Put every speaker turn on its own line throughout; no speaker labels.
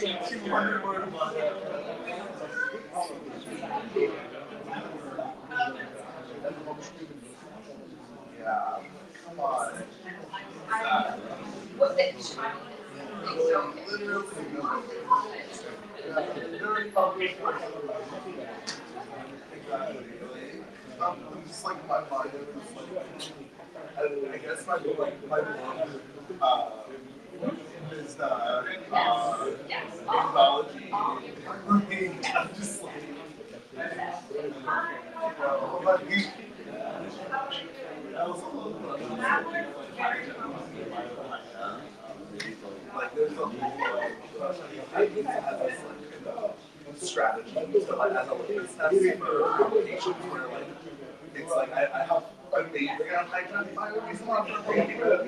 Yeah, come on. Exactly. Just like my mind is like, I guess my one is anthology. I'm just like, I also love like there's a whole I think it has this strategy to like analytics test for applications where like it's like I have a basic I would be someone for baby but like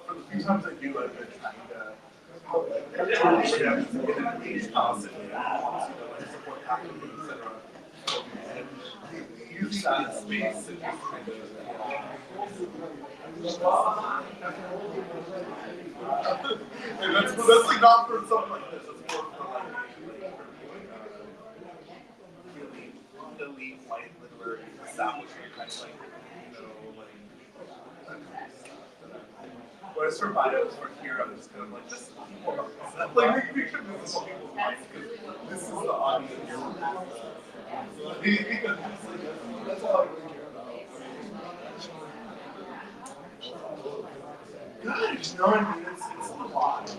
for the few times I do I've been trying to get these constantly support hacking, etc. And using that space and just kind of and that's like not for something like this. It's more for like really elite white literary establishment kind of like that kind of stuff. Whereas for bios, for here, I'm just kind of like this is more about this. Like we should move some people's minds because this is the audience. That's all I really care about. Good. You know what I mean? It's a lot. I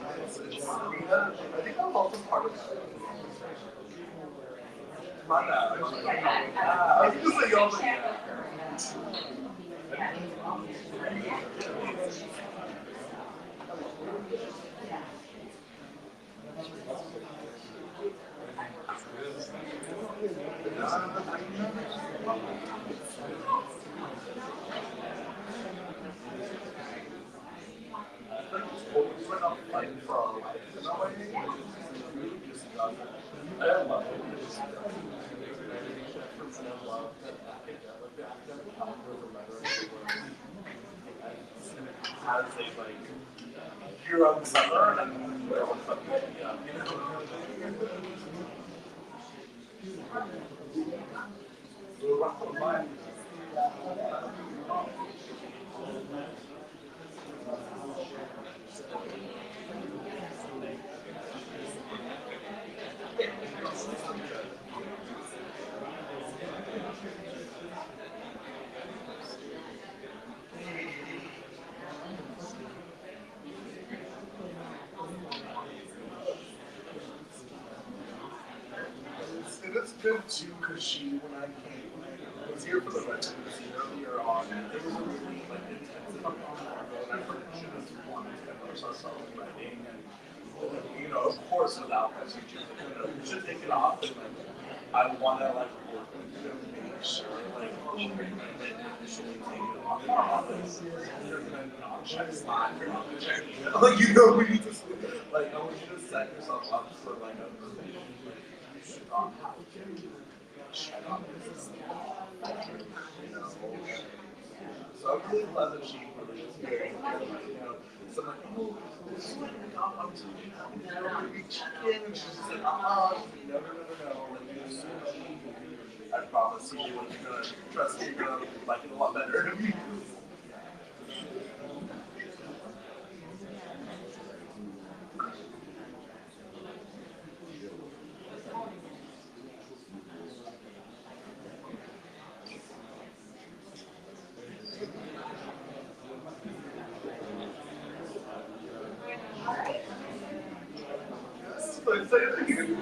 think I'm also part of that. My bad. I was just like, y'all, but yeah. As a like here on the summer and it is good too because she, when I came, was here for the residency earlier on, and there was a really like intensive amount of cargo, and I should have wanted to immerse ourselves in writing, and you know, of course, without my teachers, we should take it off, and like, I want to like work with them to make sure like she recommended initially take it off our office, you're gonna not check Slack, you're not gonna check email, like you know, we need to like I want you to set yourself up for like a should not have to shut off this, you know. So I'm really glad that she really is very, you know, so I'm like, oh, this is what I got up to, you know, we check in, and she's just like, no, like, I promise you, you're gonna, trust me, you're gonna like it a lot better. But say it again.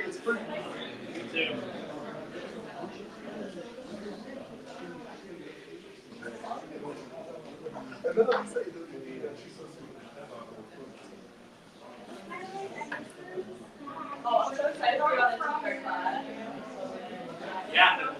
It's pretty. And then I say to me that she's so sweet. Oh, I'm so excited for the t-shirt class. Yeah.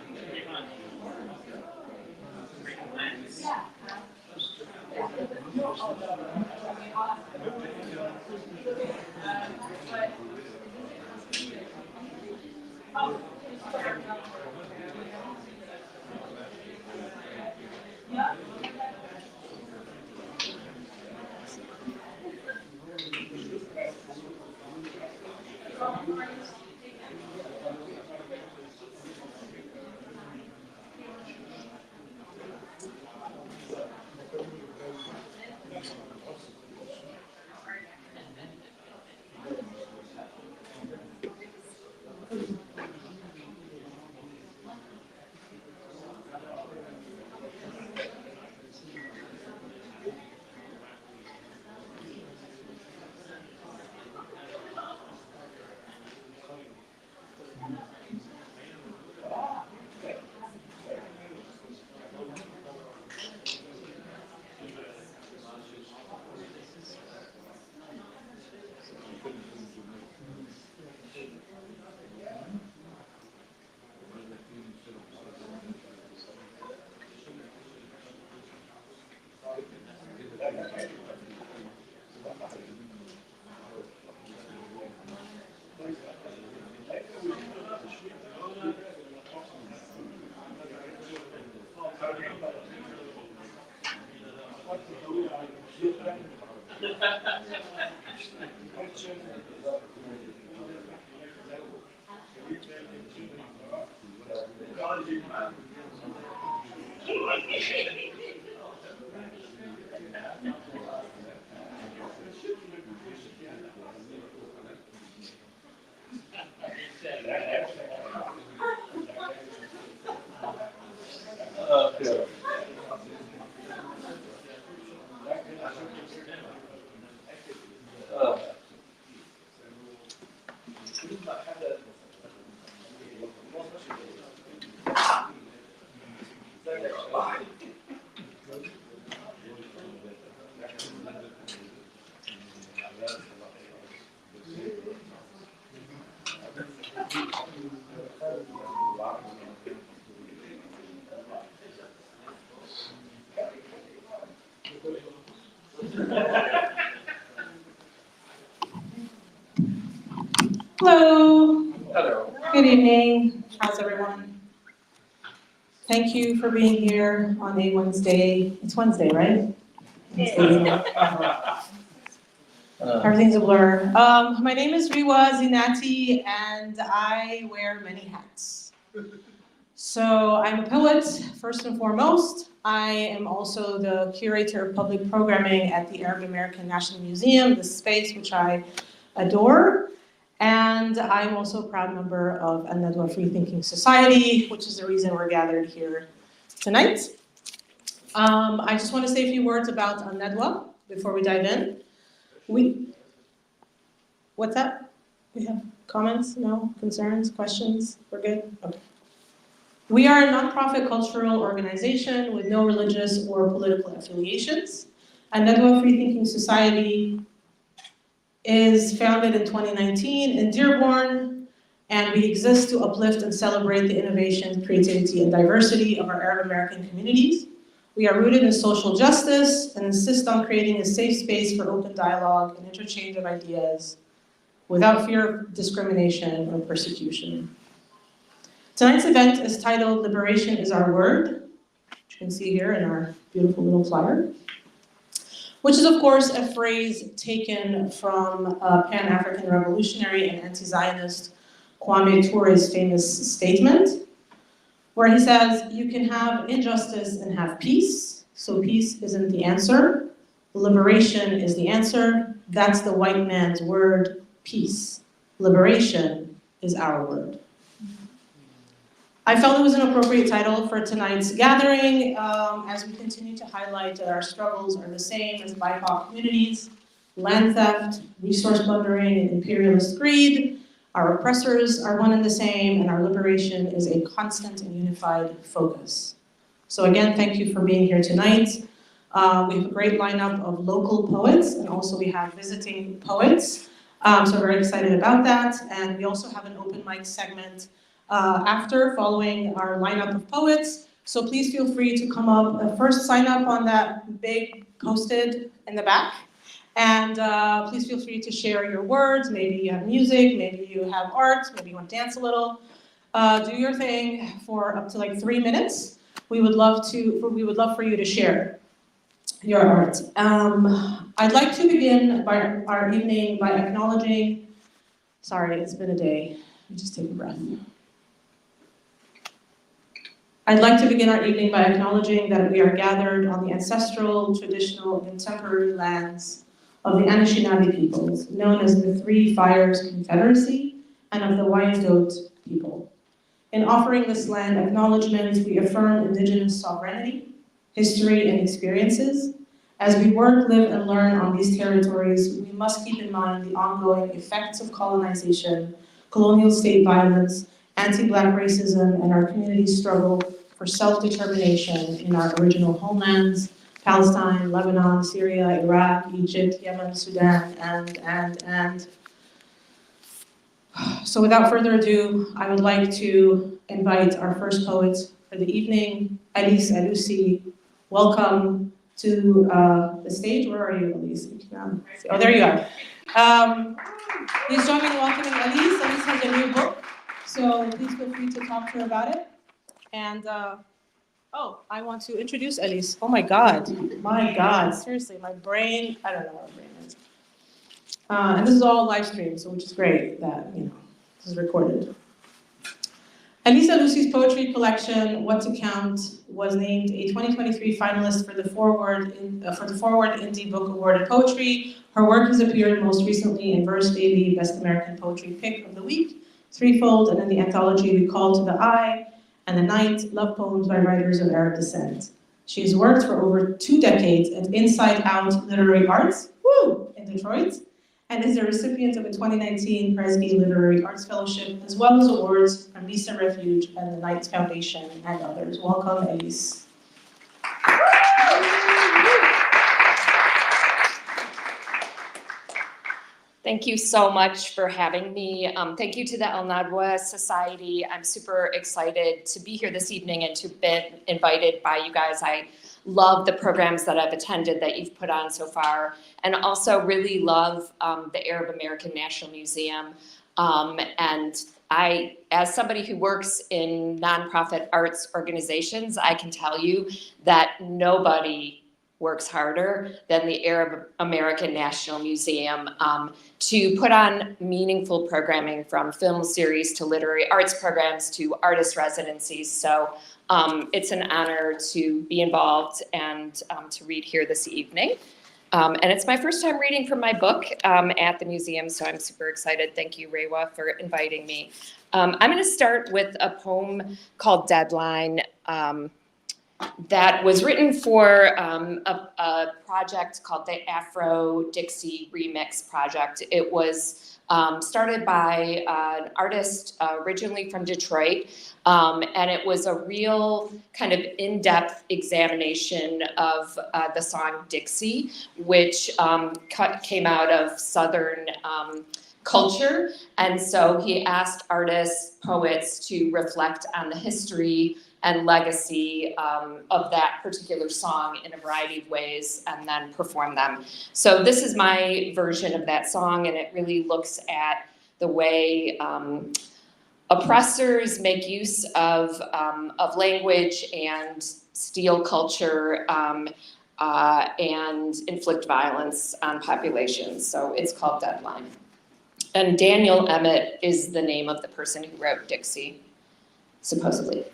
Hello.
Hello.
Good evening. How's everyone? Thank you for being here on a Wednesday. It's Wednesday, right? Everything's a blur. My name is Riwa Zinati, and I wear many hats. So I'm a poet, first and foremost. I am also the curator of public programming at the Arab American National Museum, this space which I adore. And I'm also a proud member of AlNadwa Freethinking Society, which is the reason we're gathered here tonight. I just want to say a few words about AlNadwa before we dive in. What's that? We have comments? No? Concerns? Questions? We're good? Okay. We are a nonprofit cultural organization with no religious or political affiliations. AlNadwa Freethinking Society is founded in 2019 in Dearborn, and we exist to uplift and celebrate the innovation, creativity, and diversity of our Arab American communities. We are rooted in social justice and insist on creating a safe space for open dialogue and interchange of ideas without fear of discrimination or persecution. Tonight's event is titled Liberation is Our Word, which you can see here in our beautiful little flyer, which is, of course, a phrase taken from Pan-African revolutionary and anti-Zionist Kwame Ture's famous statement, where he says, you can have injustice and have peace, so peace isn't the answer. Liberation is the answer. That's the white man's word, peace. Liberation is our word. I felt it was an appropriate title for tonight's gathering as we continue to highlight that our struggles are the same as BIPOC communities: land theft, resource plundering, and imperialist greed. Our oppressors are one and the same, and our liberation is a constant and unified focus. So again, thank you for being here tonight. We have a great lineup of local poets, and also we have visiting poets. So we're very excited about that. And we also have an open mic segment following our lineup of poets. So please feel free to come up. First, sign up on that big posted in the back. And please feel free to share your words. Maybe you have music, maybe you have art, maybe you want to dance a little. Do your thing for up to like 3 minutes. We would love for you to share your art. I'd like to begin our evening by acknowledging, sorry, it's been a day. Let me just take a breath. I'd like to begin our evening by acknowledging that we are gathered on the ancestral, traditional, and contemporary lands of the Anishinaabe peoples, known as the Three Fires Confederacy, and of the Wyandot people. In offering this land acknowledgement, we affirm indigenous sovereignty, history, and experiences. As we work, live, and learn on these territories, we must keep in mind the ongoing effects of colonization, colonial state violence, anti-Black racism, and our community's struggle for self-determination in our original homelands: Palestine, Lebanon, Syria, Iraq, Egypt, Yemen, Sudan, and. So without further ado, I would like to invite our first poet for the evening, Elise Alusi. Welcome to the stage. Where are you, Elise? Oh, there you are. Please join me in welcoming Elise. Elise has a new book, so please feel free to talk to her about it. And, Oh, I want to introduce Elise. Oh my God. My God. Seriously, my brain, I don't know what my brain is. And this is all live stream, so which is great that, this is recorded. Elisa Lucy's poetry collection, What to Count, was named a 2023 finalist for the Forward Indie Book Award in Poetry. Her work has appeared most recently in Verse Baby, Best American Poetry Pick of the Week, Threefold, and in the anthology We Call to the Eye, and The Night, Love Poems by Writers of Arab Descent. She has worked for over 2 decades at Inside Out Literary Arts, in Detroit, and is the recipient of a 2019 Kresge Literary Arts Fellowship, as well as awards from Visa Refuge and the Knights Foundation and others. Welcome, Elise.
Thank you so much for having me. Thank you to the AlNadwa Society. I'm super excited to be here this evening and to be invited by you guys. I love the programs that I've attended that you've put on so far, and also really love the Arab American National Museum. And I, as somebody who works in nonprofit arts organizations, I can tell you that nobody works harder than the Arab American National Museum to put on meaningful programming, from film series to literary arts programs to artist residencies. So it's an honor to be involved and to read here this evening. And it's my first time reading from my book at the museum, so I'm super excited. Thank you, Rewa, for inviting me. I'm going to start with a poem called Deadline. That was written for a project called the Afro-Dixie Remix Project. It was started by an artist originally from Detroit, and it was a real kind of in-depth examination of the song Dixie, which came out of Southern culture. And so he asked artists, poets to reflect on the history and legacy of that particular song in a variety of ways, and then perform them. So this is my version of that song, and it really looks at the way oppressors make use of language and steal culture and inflict violence on populations. So it's called Deadline. And Daniel Emmett is the name of the person who wrote Dixie, supposedly.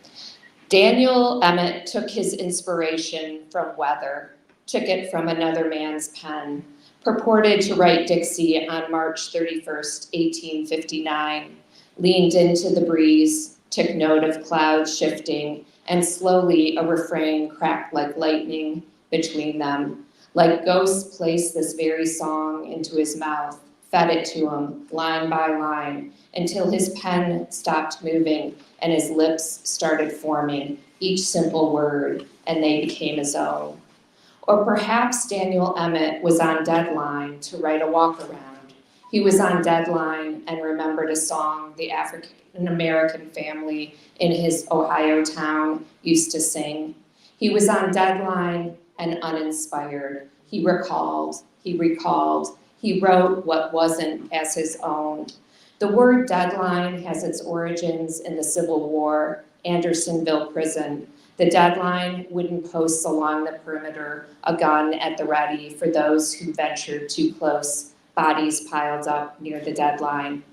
Daniel Emmett took his inspiration from weather, took it from another man's pen, purported to write Dixie on March 31st, 1859, leaned into the breeze, took note of clouds shifting, and slowly a refrain cracked like lightning between them. Like ghosts placed this very song into his mouth, fed it to him, line by line, until his pen stopped moving and his lips started forming each simple word, and they became his own. Or perhaps Daniel Emmett was on deadline to write a walk-around. He was on deadline and remembered a song the African-American family in his Ohio town used to sing. He was on deadline and uninspired. He recalled, he wrote what wasn't as his own. The word deadline has its origins in the Civil War, Andersonville prison. The deadline, wooden posts along the perimeter, a gun at the ready for those who ventured too close, bodies piled up near the deadline.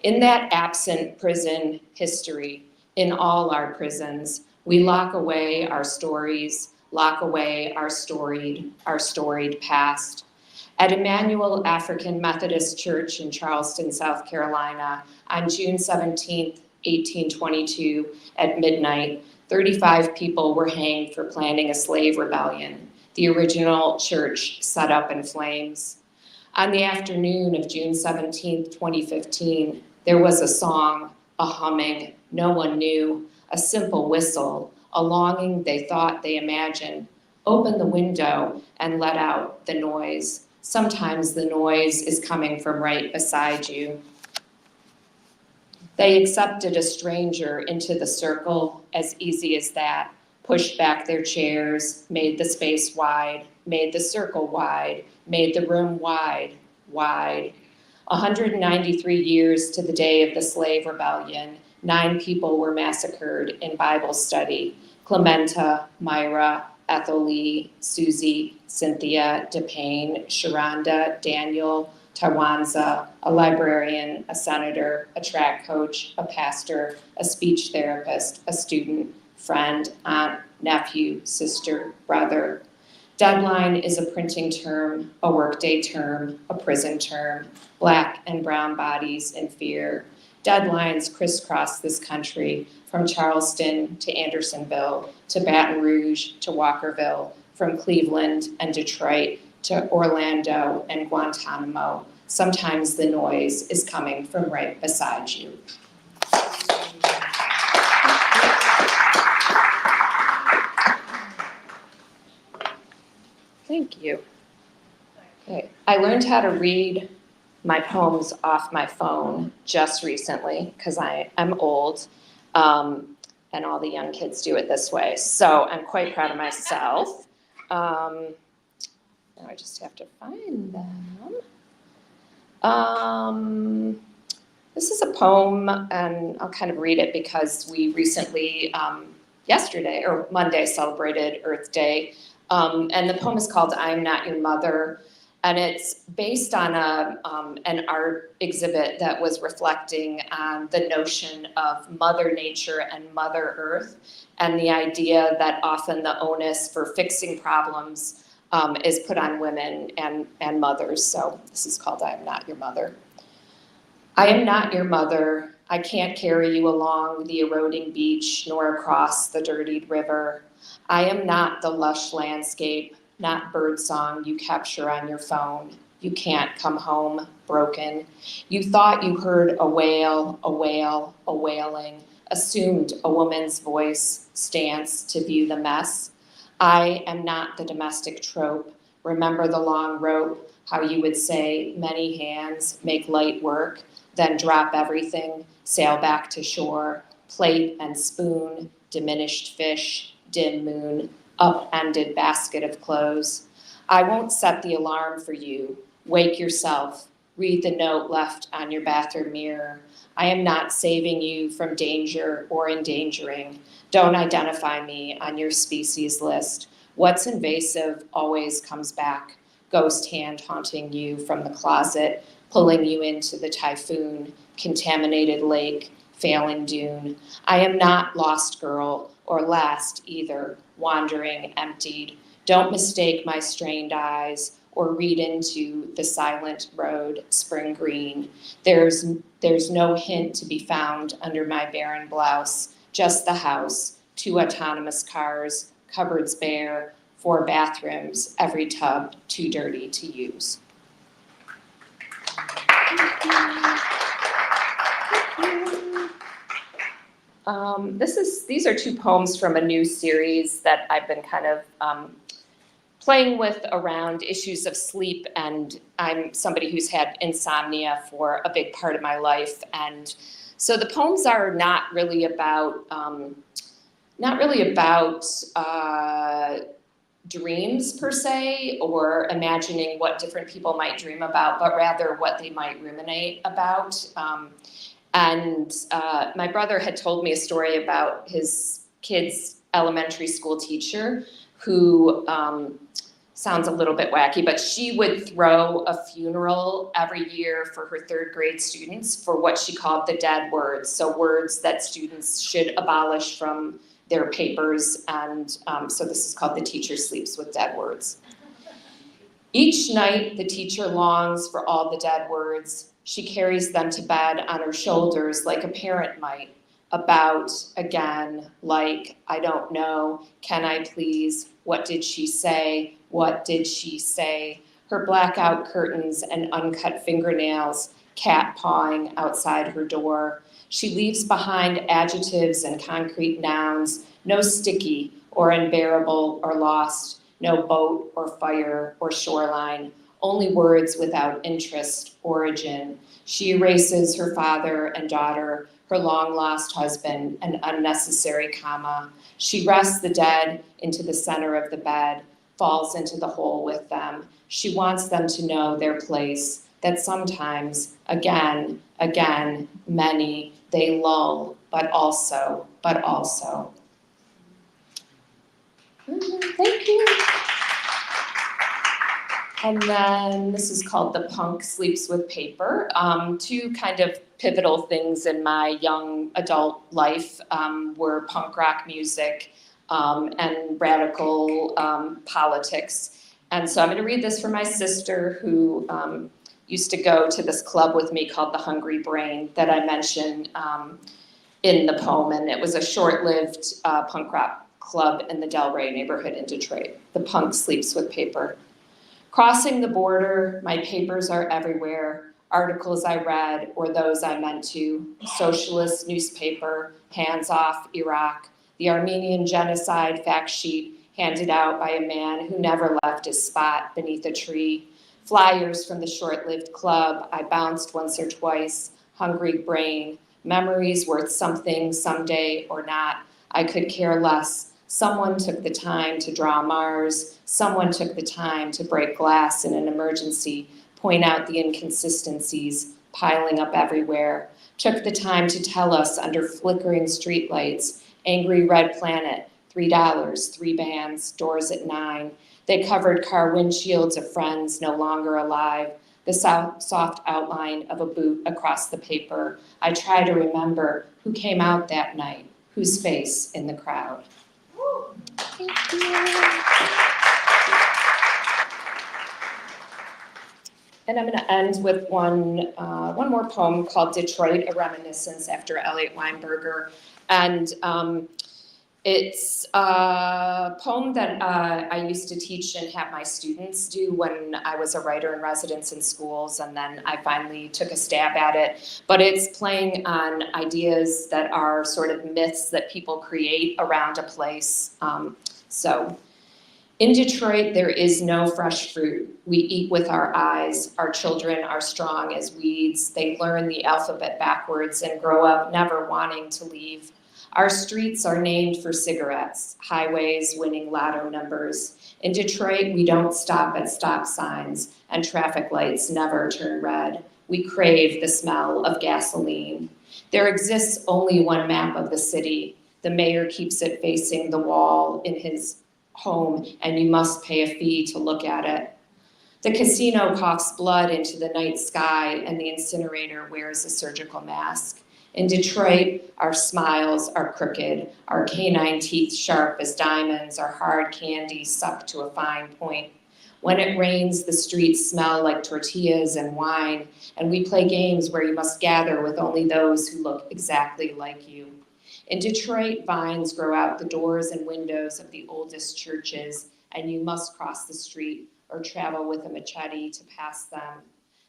In that absent prison history, in all our prisons, we lock away our stories, lock away our storied past. At Emmanuel African Methodist Church in Charleston, South Carolina, on June 17, 1822, at midnight, 35 people were hanged for planning a slave rebellion, the original church set up in flames. On the afternoon of June 17, 2015, there was a song, a humming no one knew, a simple whistle, a longing they thought they imagined. Open the window and let out the noise. Sometimes the noise is coming from right beside you. They accepted a stranger into the circle as easy as that, pushed back their chairs, made the space wide, made the circle wide, made the room wide, wide. 193 years to the day of the slave rebellion, 9 people were massacred in Bible study. Clementa, Myra, Ethel Lee, Susie, Cynthia, DePayne, Sharonda, Daniel, Tawanza, a librarian, a senator, a track coach, a pastor, a speech therapist, a student, friend, aunt, nephew, sister, brother. Deadline is a printing term, a workday term, a prison term, Black and brown bodies in fear. Deadlines crisscross this country from Charleston to Andersonville, to Baton Rouge to Walkerville, from Cleveland and Detroit to Orlando and Guantanamo. Sometimes the noise is coming from right beside you. Thank you. Okay, I learned how to read my poems off my phone just recently because I'm old, and all the young kids do it this way. So I'm quite proud of myself. Now I just have to find them. This is a poem, and I'll kind of read it because we recently, yesterday or Monday, celebrated Earth Day. And the poem is called "I Am Not Your Mother," and it's based on an art exhibit that was reflecting on the notion of Mother Nature and Mother Earth, and the idea that often the onus for fixing problems is put on women and mothers. So this is called "I Am Not Your Mother." I am not your mother. I can't carry you along the eroding beach nor across the dirtied river. I am not the lush landscape, not birdsong you capture on your phone. You can't come home broken. You thought you heard a wail, a wail, a wailing, assumed a woman's voice, stance to view the mess. I am not the domestic trope. Remember the long rope, how you would say many hands make light work, then drop everything, sail back to shore, plate and spoon, diminished fish, dim moon, upended basket of clothes. I won't set the alarm for you. Wake yourself. Read the note left on your bathroom mirror. I am not saving you from danger or endangering. Don't identify me on your species list. What's invasive always comes back. Ghost hand haunting you from the closet, pulling you into the typhoon, contaminated lake, failing dune. I am not lost girl or last either, wandering emptied. Don't mistake my strained eyes or read into the silent road, spring green. There's no hint to be found under my barren blouse, just the house, 2 autonomous cars, cupboards bare, 4 bathrooms, every tub too dirty to use. These are 2 poems from a new series that I've been kind of playing with around issues of sleep, and I'm somebody who's had insomnia for a big part of my life, and so the poems are not really about dreams per se, or imagining what different people might dream about, but rather what they might ruminate about. My brother had told me a story about his kid's elementary school teacher who sounds a little bit wacky, but she would throw a funeral every year for her 3rd grade students for what she called the dead words, so words that students should abolish from their papers, and so this is called The Teacher Sleeps with Dead Words. Each night, the teacher longs for all the dead words. She carries them to bed on her shoulders like a parent might. About, again, like, I don't know, can I please, what did she say, what did she say? Her blackout curtains and uncut fingernails, cat pawing outside her door. She leaves behind adjectives and concrete nouns, no sticky or unbearable or lost, no boat or fire or shoreline, only words without interest, origin. She erases her father and daughter, her long-lost husband, an unnecessary comma. She rests the dead into the center of the bed, falls into the hole with them. She wants them to know their place, that sometimes, again, many, they lull, but also. Thank you. And then this is called The Punk Sleeps with Paper. Two kind of pivotal things in my young adult life were punk rock music and radical politics. And so I'm going to read this from my sister who used to go to this club with me called the Hungry Brain that I mentioned in the poem. And it was a short-lived punk rock club in the Delray neighborhood in Detroit. The Punk Sleeps with Paper. Crossing the border, my papers are everywhere, articles I read or those I meant to, socialist newspaper, hands off Iraq, the Armenian genocide fact sheet handed out by a man who never left his spot beneath a tree, flyers from the short-lived club I bounced once or twice, Hungry Brain, memories worth something someday or not, I could care less. Someone took the time to draw Mars. Someone took the time to break glass in an emergency, point out the inconsistencies piling up everywhere, took the time to tell us under flickering streetlights, Angry Red Planet, $3, 3 bands, doors at 9. They covered car windshields of friends no longer alive, the soft outline of a boot across the paper. I try to remember who came out that night, whose face in the crowd. Thank you. And I'm going to end with one more poem called Detroit, a Reminiscence after Elliot Weinberger. And it's a poem that I used to teach and have my students do when I was a writer in residence in schools, and then I finally took a stab at it. But it's playing on ideas that are sort of myths that people create around a place. So, in Detroit, there is no fresh fruit. We eat with our eyes. Our children are strong as weeds. They learn the alphabet backwards and grow up never wanting to leave. Our streets are named for cigarettes, highways winning lotto numbers. In Detroit, we don't stop at stop signs, and traffic lights never turn red. We crave the smell of gasoline. There exists only one map of the city. The mayor keeps it facing the wall in his home, and you must pay a fee to look at it. The casino coughs blood into the night sky, and the incinerator wears a surgical mask. In Detroit, our smiles are crooked, our canine teeth sharp as diamonds, our hard candy sucked to a fine point. When it rains, the streets smell like tortillas and wine, and we play games where you must gather with only those who look exactly like you. In Detroit, vines grow out the doors and windows of the oldest churches, and you must cross the street or travel with a machete to pass them.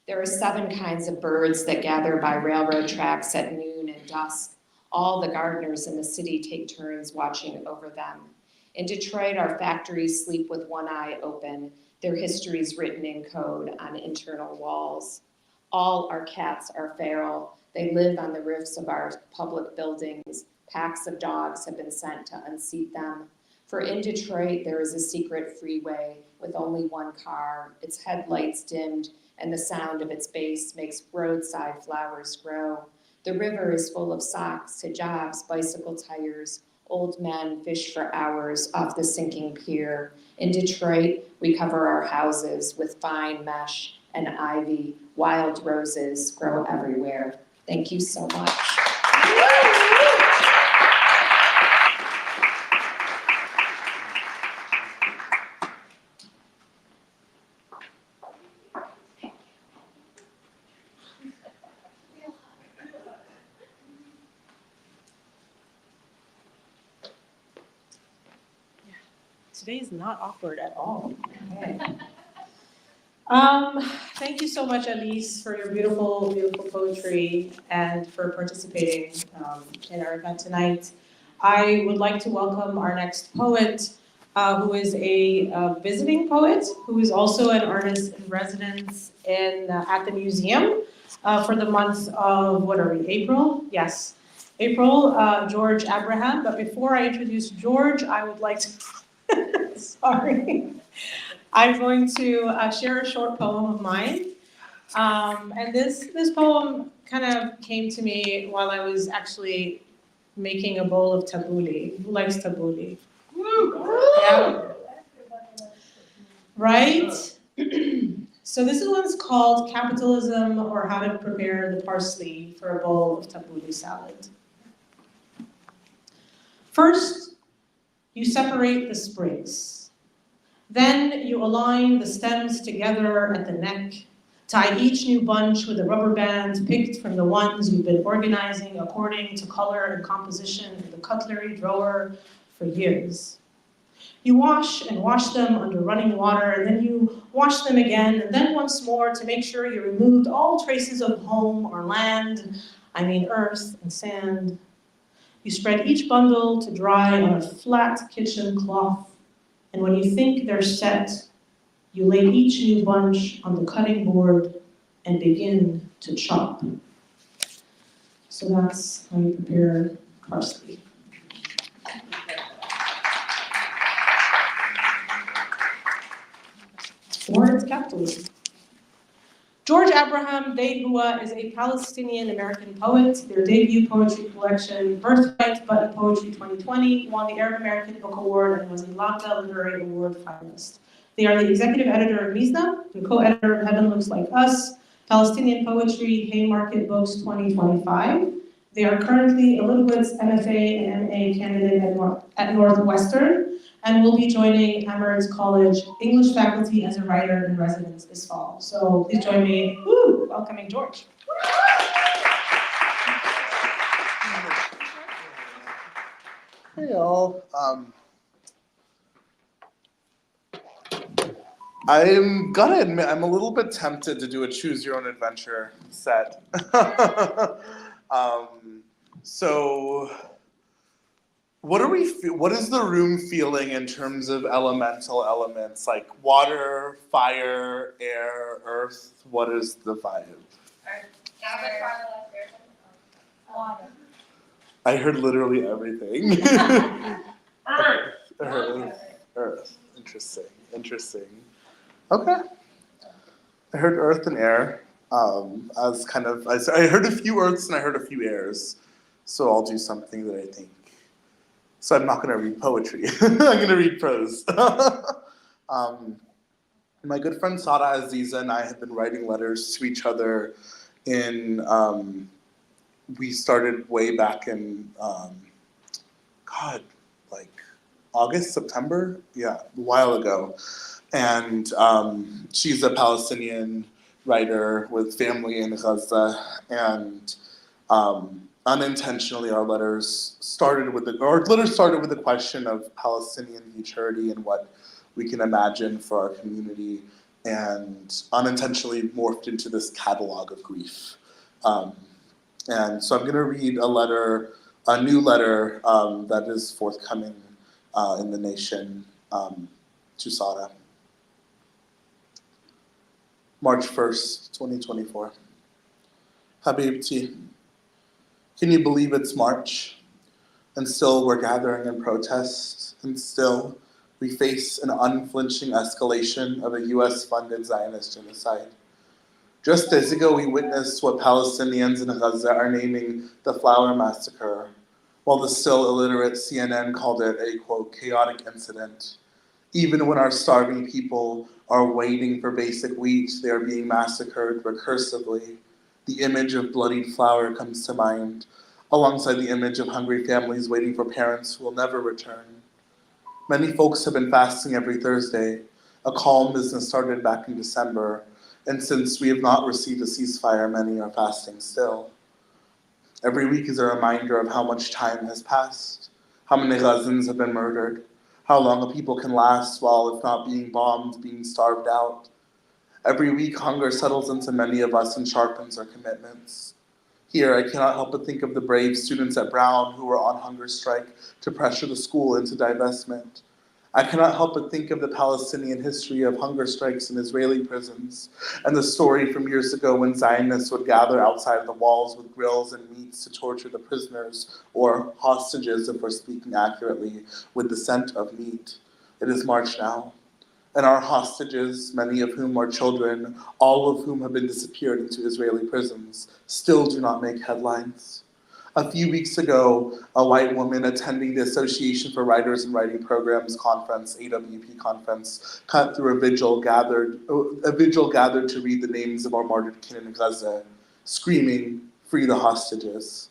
There are 7 kinds of birds that gather by railroad tracks at noon and dusk. All the gardeners in the city take turns watching over them. In Detroit, our factories sleep with one eye open, their histories written in code on internal walls. All our cats are feral. They live on the roofs of our public buildings. Packs of dogs have been sent to unseat them. For in Detroit, there is a secret freeway with only one car, its headlights dimmed, and the sound of its bass makes roadside flowers grow. The river is full of socks, hijabs, bicycle tires. Old men fish for hours off the sinking pier. In Detroit, we cover our houses with fine mesh and ivy. Wild roses grow everywhere. Thank you so much.
Today is not awkward at all. Okay. Thank you so much, Elise, for your beautiful, beautiful poetry and for participating in our event tonight. I would like to welcome our next poet, who is a visiting poet, who is also an artist in residence at the museum for the month of, what are we, April? Yes, April, George Abraham. But before I introduce George, I would like to sorry. I'm going to share a short poem of mine. And this poem kind of came to me while I was actually making a bowl of tabbouleh. Who likes tabbouleh? Yeah. Right? So this one's called Capitalism or How to Prepare the Parsley for a Bowl of Tabbouleh Salad. First, you separate the sprigs. Then you align the stems together at the neck. Tie each new bunch with a rubber band picked from the ones you've been organizing according to color and composition in the cutlery drawer for years. You wash and wash them under running water, and then you wash them again, and then once more to make sure you removed all traces of home or land, earth and sand. You spread each bundle to dry on a flat kitchen cloth, and when you think they're set, you lay each new bunch on the cutting board and begin to chop. So that's how you prepare parsley. Or it's capitalism. George Abraham Beyhua is a Palestinian-American poet. Their debut poetry collection, Birthright Button Poetry 2020, won the Arab American Book Award and was a Lambda Literary Award finalist. They are the executive editor of Mizna, the co-editor of Heaven Looks Like Us, Palestinian Poetry, Haymarket Books 2025. They are currently a Litowitz MFA and MA candidate at Northwestern, and will be joining Emirates College English faculty as a writer in residence this fall. So please join me in welcoming George.
Hey y'all. I'm gonna admit I'm a little bit tempted to do a choose your own adventure set. So what is the room feeling in terms of elemental elements like water, fire, air, earth? What is the vibe?
Water.
I heard literally everything. Earth. Interesting. Okay. I heard earth and air. I heard a few earths and I heard a few airs. So I'll do something that I think. So I'm not going to read poetry. I'm going to read prose. My good friend Sada Aziza and I have been writing letters to each other we started way back in, August, September? Yeah, a while ago. And she's a Palestinian writer with family in Gaza. And unintentionally, our letters started with the question of Palestinian futurity and what we can imagine for our community, and unintentionally morphed into this catalog of grief. And so I'm going to read a new letter that is forthcoming in the nation to Sada. March 1st, 2024. Habibti, can you believe it's March? And still we're gathering in protest, and still we face an unflinching escalation of a US-funded Zionist genocide. Just days ago, we witnessed what Palestinians in Gaza are naming the Flower Massacre, while the still illiterate CNN called it a, quote, chaotic incident. Even when our starving people are waiting for basic wheat, they are being massacred recursively. The image of bloodied flour comes to mind, alongside the image of hungry families waiting for parents who will never return. Many folks have been fasting every Thursday, a calm business started back in December, and since we have not received a ceasefire, many are fasting still. Every week is a reminder of how much time has passed, how many Gazans have been murdered, how long a people can last while, if not being bombed, being starved out. Every week, hunger settles into many of us and sharpens our commitments. Here, I cannot help but think of the brave students at Brown who were on hunger strike to pressure the school into divestment. I cannot help but think of the Palestinian history of hunger strikes in Israeli prisons, and the story from years ago when Zionists would gather outside the walls with grills and meats to torture the prisoners, or hostages, if we're speaking accurately, with the scent of meat. It is March now, and our hostages, many of whom are children, all of whom have been disappeared into Israeli prisons, still do not make headlines. A few weeks ago, a white woman attending the Association for Writers and Writing Programs conference, AWP conference, cut through a vigil gathered to read the names of our martyred kin in Gaza, screaming, "Free the hostages."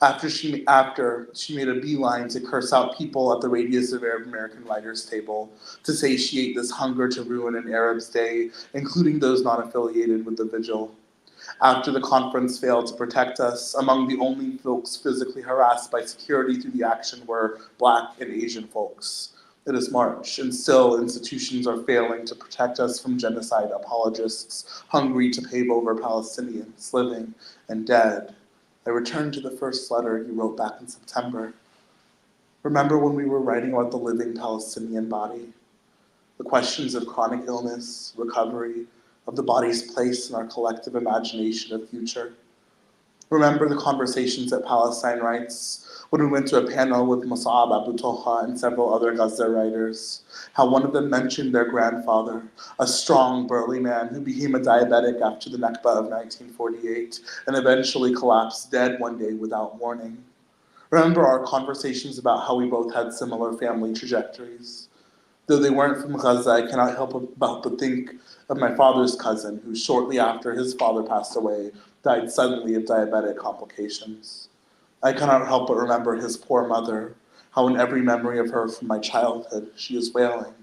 After she made a beeline to curse out people at the Radius of Arab American Writers table to satiate this hunger to ruin an Arab's day, including those not affiliated with the vigil. After the conference failed to protect us, among the only folks physically harassed by security through the action were Black and Asian folks. It is March, and still institutions are failing to protect us from genocide apologists hungry to pave over Palestinians, living and dead. I returned to the first letter you wrote back in September. Remember when we were writing about the living Palestinian body? The questions of chronic illness, recovery, of the body's place in our collective imagination of future. Remember the conversations at Palestine Rights when we went to a panel with Musab Abu Toha and several other Gaza writers, how one of them mentioned their grandfather, a strong, burly man who became a diabetic after the Nakba of 1948 and eventually collapsed dead one day without warning. Remember our conversations about how we both had similar family trajectories. Though they weren't from Gaza, I cannot help but think of my father's cousin, who shortly after his father passed away, died suddenly of diabetic complications. I cannot help but remember his poor mother, how in every memory of her from my childhood, she is wailing.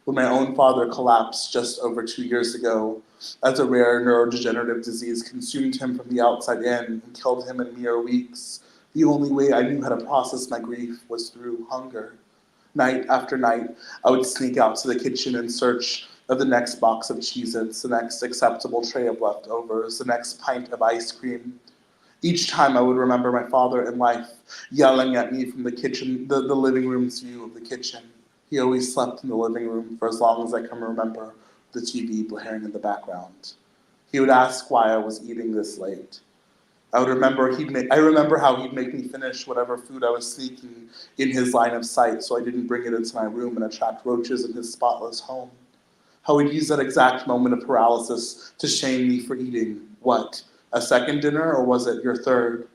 When my own father collapsed just over 2 years ago, as a rare neurodegenerative disease consumed him from the outside in and killed him in mere weeks, the only way I knew how to process my grief was through hunger. Night after night, I would sneak out to the kitchen in search of the next box of Cheez-Its, the next acceptable tray of leftovers, the next pint of ice cream. Each time I would remember my father in life yelling at me from the kitchen, the living room's view of the kitchen. He always slept in the living room for as long as I can remember, the TV blaring in the background. He would ask why I was eating this late. I remember how he'd make me finish whatever food I was sneaking in his line of sight so I didn't bring it into my room and attract roaches in his spotless home. How he'd use that exact moment of paralysis to shame me for eating, what, a second dinner, or was it your third?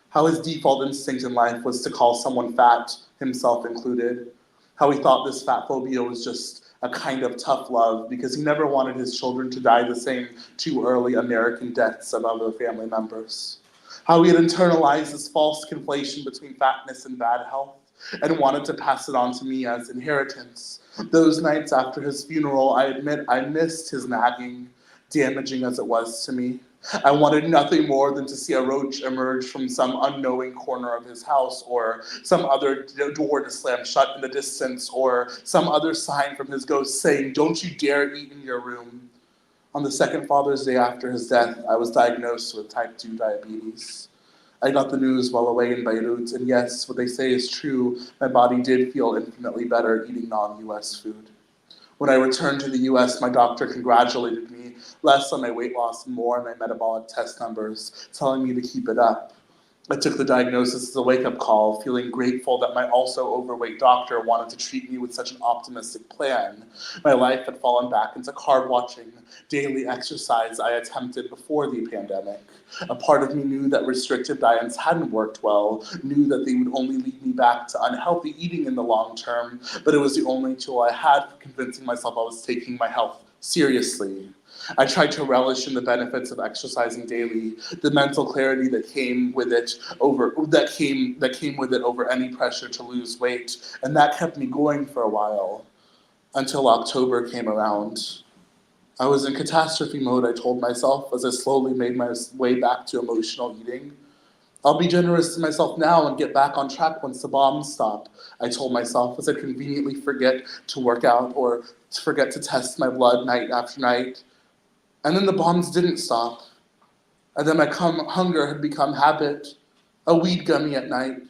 How his default instinct in life was to call someone fat, himself included. How he thought this fat phobia was just a kind of tough love because he never wanted his children to die the same too early American deaths of other family members. How he had internalized this false conflation between fatness and bad health and wanted to pass it on to me as inheritance. Those nights after his funeral, I admit I missed his nagging, damaging as it was to me. I wanted nothing more than to see a roach emerge from some unknowing corner of his house, or some other door to slam shut in the distance, or some other sign from his ghost saying, "Don't you dare eat in your room." On the second Father's Day after his death, I was diagnosed with type 2 diabetes. I got the news while away in Beirut, and yes, what they say is true, my body did feel infinitely better eating non-US food. When I returned to the US, my doctor congratulated me less on my weight loss and more on my metabolic test numbers, telling me to keep it up. I took the diagnosis as a wake-up call, feeling grateful that my also overweight doctor wanted to treat me with such an optimistic plan. My life had fallen back into carb-watching, daily exercise I attempted before the pandemic. A part of me knew that restrictive diets hadn't worked well, knew that they would only lead me back to unhealthy eating in the long term, but it was the only tool I had for convincing myself I was taking my health seriously. I tried to relish in the benefits of exercising daily, the mental clarity that came with it over any pressure to lose weight, and that kept me going for a while until October came around. I was in catastrophe mode, I told myself, as I slowly made my way back to emotional eating. I'll be generous to myself now and get back on track once the bombs stop, I told myself as I conveniently forget to work out or forget to test my blood night after night. And then the bombs didn't stop. And then my hunger had become habit, a weed gummy at night,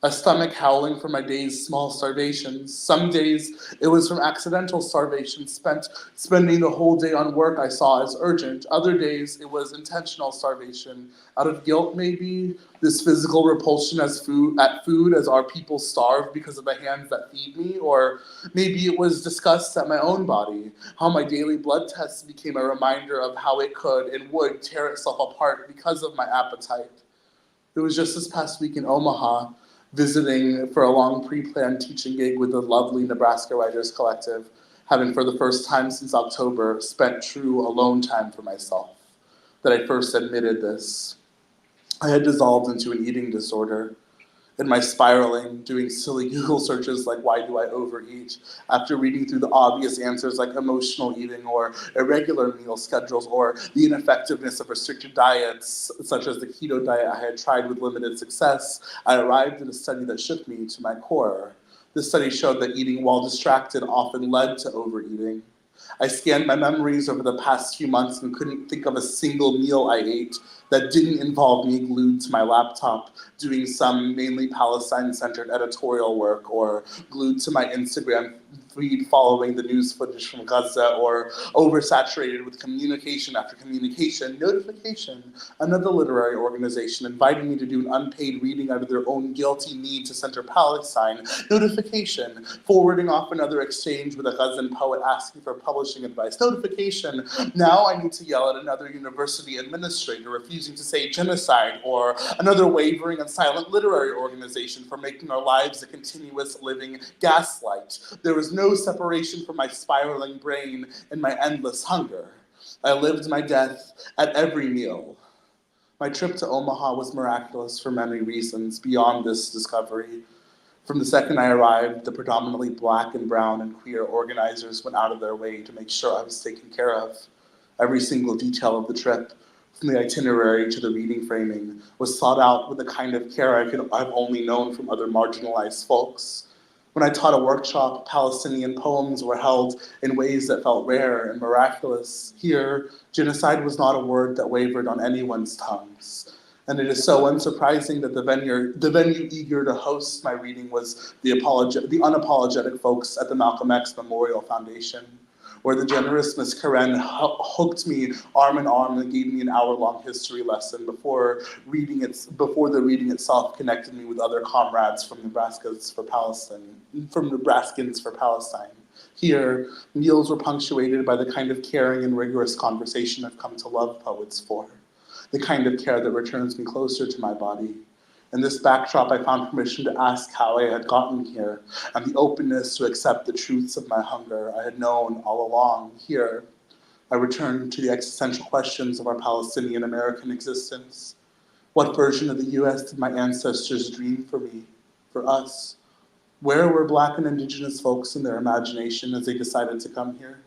a stomach howling for my day's small starvations. Some days it was from accidental starvation, spending the whole day on work I saw as urgent. Other days it was intentional starvation, out of guilt maybe, this physical repulsion at food as our people starve because of the hands that feed me, or maybe it was disgust at my own body, how my daily blood tests became a reminder of how it could and would tear itself apart because of my appetite. It was just this past week in Omaha, visiting for a long pre-planned teaching gig with the lovely Nebraska Writers Collective, having for the first time since October spent true alone time for myself, that I first admitted this. I had dissolved into an eating disorder. In my spiraling, doing silly Google searches like why do I overeat, after reading through the obvious answers like emotional eating or irregular meal schedules or the ineffectiveness of restricted diets, such as the keto diet I had tried with limited success, I arrived at a study that shook me to my core. This study showed that eating while distracted often led to overeating. I scanned my memories over the past few months and couldn't think of a single meal I ate that didn't involve me glued to my laptop, doing some mainly Palestine-centered editorial work, or glued to my Instagram feed following the news footage from Gaza, or oversaturated with communication after communication, notification, another literary organization inviting me to do an unpaid reading out of their own guilty need to center Palestine, notification, forwarding off another exchange with a Gazan poet asking for publishing advice, notification, now I need to yell at another university administrator refusing to say genocide, or another wavering and silent literary organization for making our lives a continuous living gaslight. There was no separation from my spiraling brain and my endless hunger. I lived my death at every meal. My trip to Omaha was miraculous for many reasons beyond this discovery. From the second I arrived, the predominantly Black and brown and queer organizers went out of their way to make sure I was taken care of. Every single detail of the trip, from the itinerary to the reading framing, was thought out with the kind of care I've only known from other marginalized folks. When I taught a workshop, Palestinian poems were held in ways that felt rare and miraculous. Here, genocide was not a word that wavered on anyone's tongues. And it is so unsurprising that the venue eager to host my reading was the unapologetic folks at the Malcolm X Memorial Foundation, where the generous Miss Karen hooked me arm in arm and gave me an hour-long history lesson before the reading itself connected me with other comrades from Nebraskans for Palestine. Here, meals were punctuated by the kind of caring and rigorous conversation I've come to love poets for, the kind of care that returns me closer to my body. In this backdrop, I found permission to ask how I had gotten here, and the openness to accept the truths of my hunger I had known all along. Here, I returned to the existential questions of our Palestinian American existence. What version of the US did my ancestors dream for me, for us? Where were Black and Indigenous folks in their imagination as they decided to come here?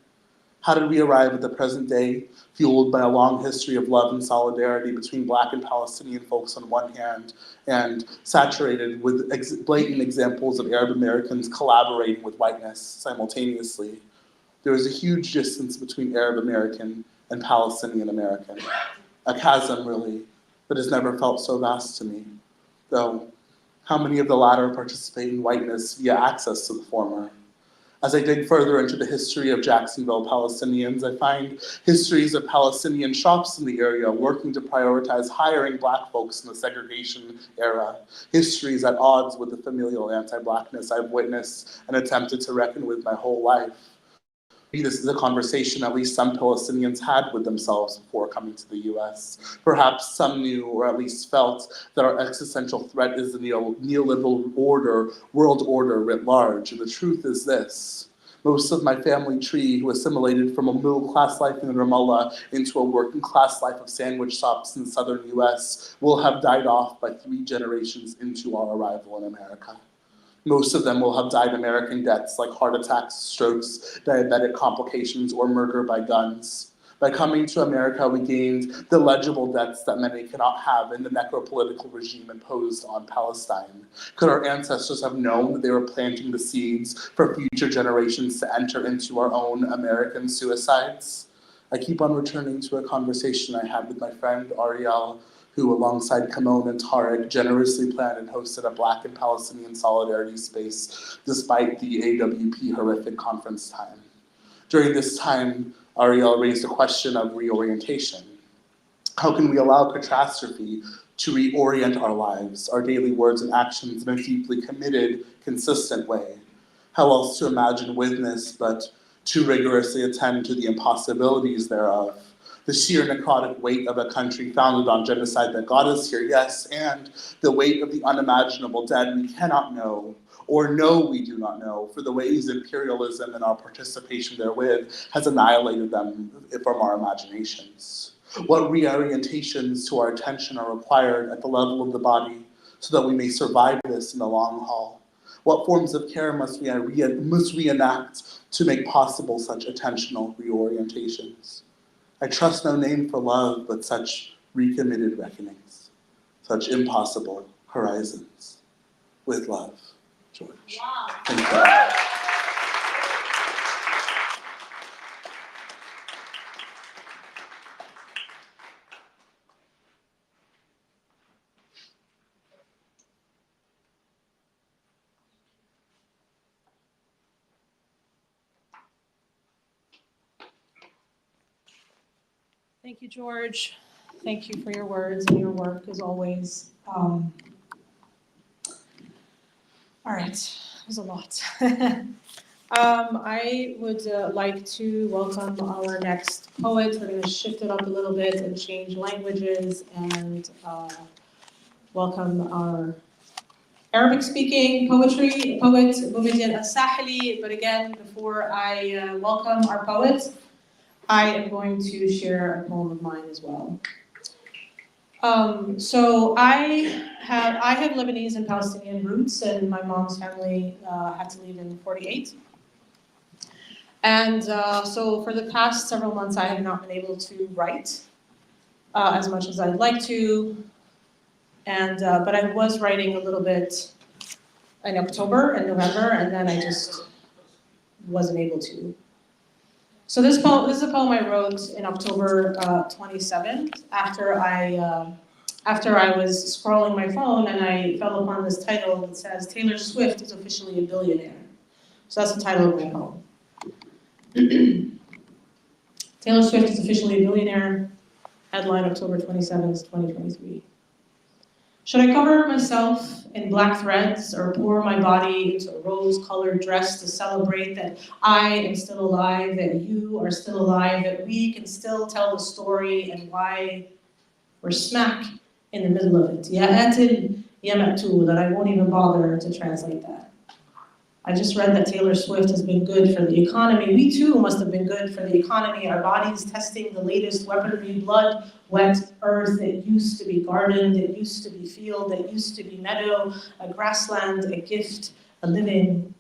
How did we arrive at the present day, fueled by a long history of love and solidarity between Black and Palestinian folks on one hand, and saturated with blatant examples of Arab Americans collaborating with whiteness simultaneously? There is a huge distance between Arab American and Palestinian American, a chasm really, that has never felt so vast to me, though how many of the latter participate in whiteness via access to the former? As I dig further into the history of Jacksonville Palestinians, I find histories of Palestinian shops in the area working to prioritize hiring Black folks in the segregation era, histories at odds with the familial anti-Blackness I've witnessed and attempted to reckon with my whole life. Maybe this is a conversation at least some Palestinians had with themselves before coming to the US. Perhaps some knew or at least felt that our existential threat is the neoliberal world order writ large. And the truth is this: most of my family tree, who assimilated from a middle-class life in Ramallah into a working-class life of sandwich shops in the southern US, will have died off by 3 generations into our arrival in America. Most of them will have died American deaths like heart attacks, strokes, diabetic complications, or murder by guns. By coming to America, we gained the legible deaths that many cannot have in the necropolitical regime imposed on Palestine. Could our ancestors have known that they were planting the seeds for future generations to enter into our own American suicides? I keep on returning to a conversation I had with my friend Ariel, who alongside Kamon and Tarek generously planned and hosted a Black and Palestinian solidarity space despite the AWP horrific conference time. During this time, Ariel raised a question of reorientation. How can we allow catastrophe to reorient our lives, our daily words and actions in a deeply committed, consistent way? How else to imagine witness but to rigorously attend to the impossibilities thereof? The sheer necrotic weight of a country founded on genocide that got us here, yes, and the weight of the unimaginable dead we cannot know, or know we do not know, for the ways imperialism and our participation therewith has annihilated them from our imaginations. What reorientations to our attention are required at the level of the body so that we may survive this in the long haul? What forms of care must we reenact to make possible such attentional reorientations? I trust no name for love but such recommitted reckonings, such impossible horizons. With love, George.
Wow.
Thank you.
Thank you, George. Thank you for your words and your work, as always. All right, that was a lot. I would like to welcome our next poet. We're going to shift it up a little bit and change languages and welcome our Arabic-speaking poet, Boumediene Al-Sahili. But again, before I welcome our poet, I am going to share a poem of mine as well. So I have Lebanese and Palestinian roots, and my mom's family had to leave in '48. And so for the past several months, I have not been able to write as much as I'd like to. And but I was writing a little bit in October and November, and then I just wasn't able to. So this is a poem I wrote in October 27th after I was scrolling my phone and I fell upon this title that says Taylor Swift is officially a billionaire. So that's the title of my poem. Taylor Swift is officially a billionaire. Headline October 27th, 2023. Should I cover myself in black threads or pour my body into a rose-colored dress to celebrate that I am still alive, that you are still alive, that we can still tell the story and why we're smack in the middle of it? Ya atil, ya ma'tul, that I won't even bother to translate that. I just read that Taylor Swift has been good for the economy. We too must have been good for the economy. Our bodies testing the latest weaponry, blood, wet earth that used to be garden, that used to be field, that used to be meadow, a grassland, a gift, a living.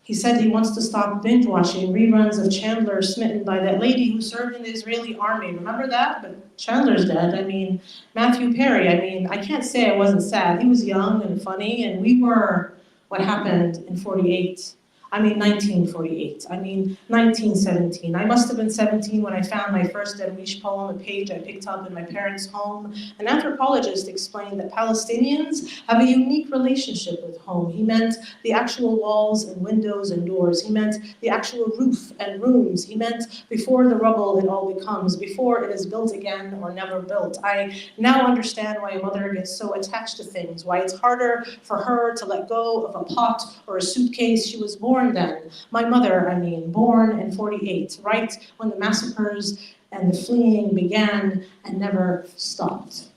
He said he wants to stop binge watching reruns of Chandler smitten by that lady who served in the Israeli army. Remember that? But Chandler's dead. I mean, Matthew Perry, I can't say I wasn't sad. He was young and funny, and we were what happened in 1948. 1917. I must have been 17 when I found my first Darwish poem, a page I picked up in my parents' home. An anthropologist explained that Palestinians have a unique relationship with home. He meant the actual walls and windows and doors. He meant the actual roof and rooms. He meant before the rubble it all becomes, before it is built again or never built. I now understand why a mother gets so attached to things, why it's harder for her to let go of a pot or a suitcase. She was born then. My mother, born in '48, right when the massacres and the fleeing began and never stopped.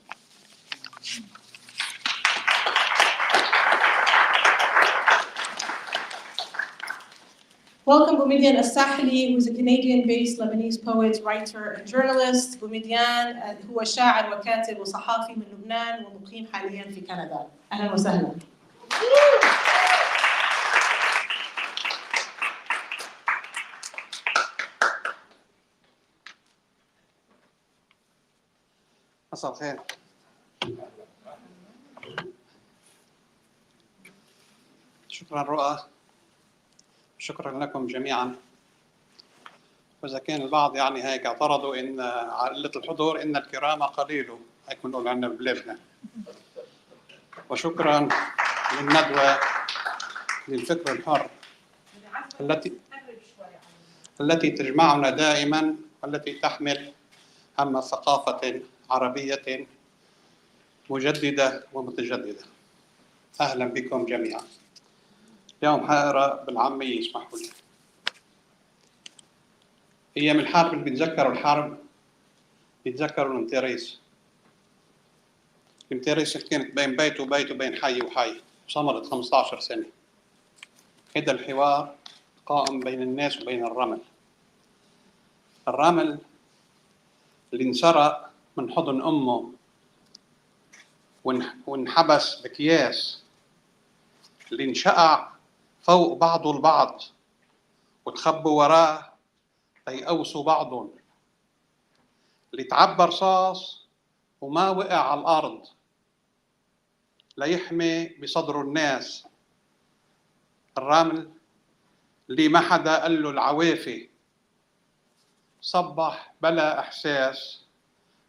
Welcome Boumediene Al-Sahili, who is a Canadian-based Lebanese poet, writer, and journalist. Boumediene هو شاعر وكاتب وصحافي من لبنان ومقيم حاليا في كندا. أهلا وسهلا.
مساء الخير. شكرا رؤى. شكرا لكم جميعا. وإذا كان البعض هيك اعترضوا إن قلة الحضور إن الكرام قليل، هيك بنقول عندنا ببلادنا. وشكرا للندوة للفكر الحر التي تجمعنا دائما والتي تحمل هم ثقافة عربية مجددة ومتجددة. أهلا بكم جميعا. اليوم حأقرأ بالعامية اسمحوا لي. أيام الحرب اللي بيتذكروا الحرب يتذكروا المتيريس اللي كانت بين بيت وبيت وبين حي وحي وصمرت 15 سنة. هذا الحوار قائم بين الناس وبين الرمل. الرمل اللي انسرق من حضن أمه وانحبس بأكياس، اللي انشقع فوق بعضه البعض وتخبوا وراه ليقوسوا بعضهم، اللي تعبى رصاص وما وقع على الأرض ليحمي بصدره الناس. الرمل اللي ما حدا قال له العوافي، صبح بلا إحساس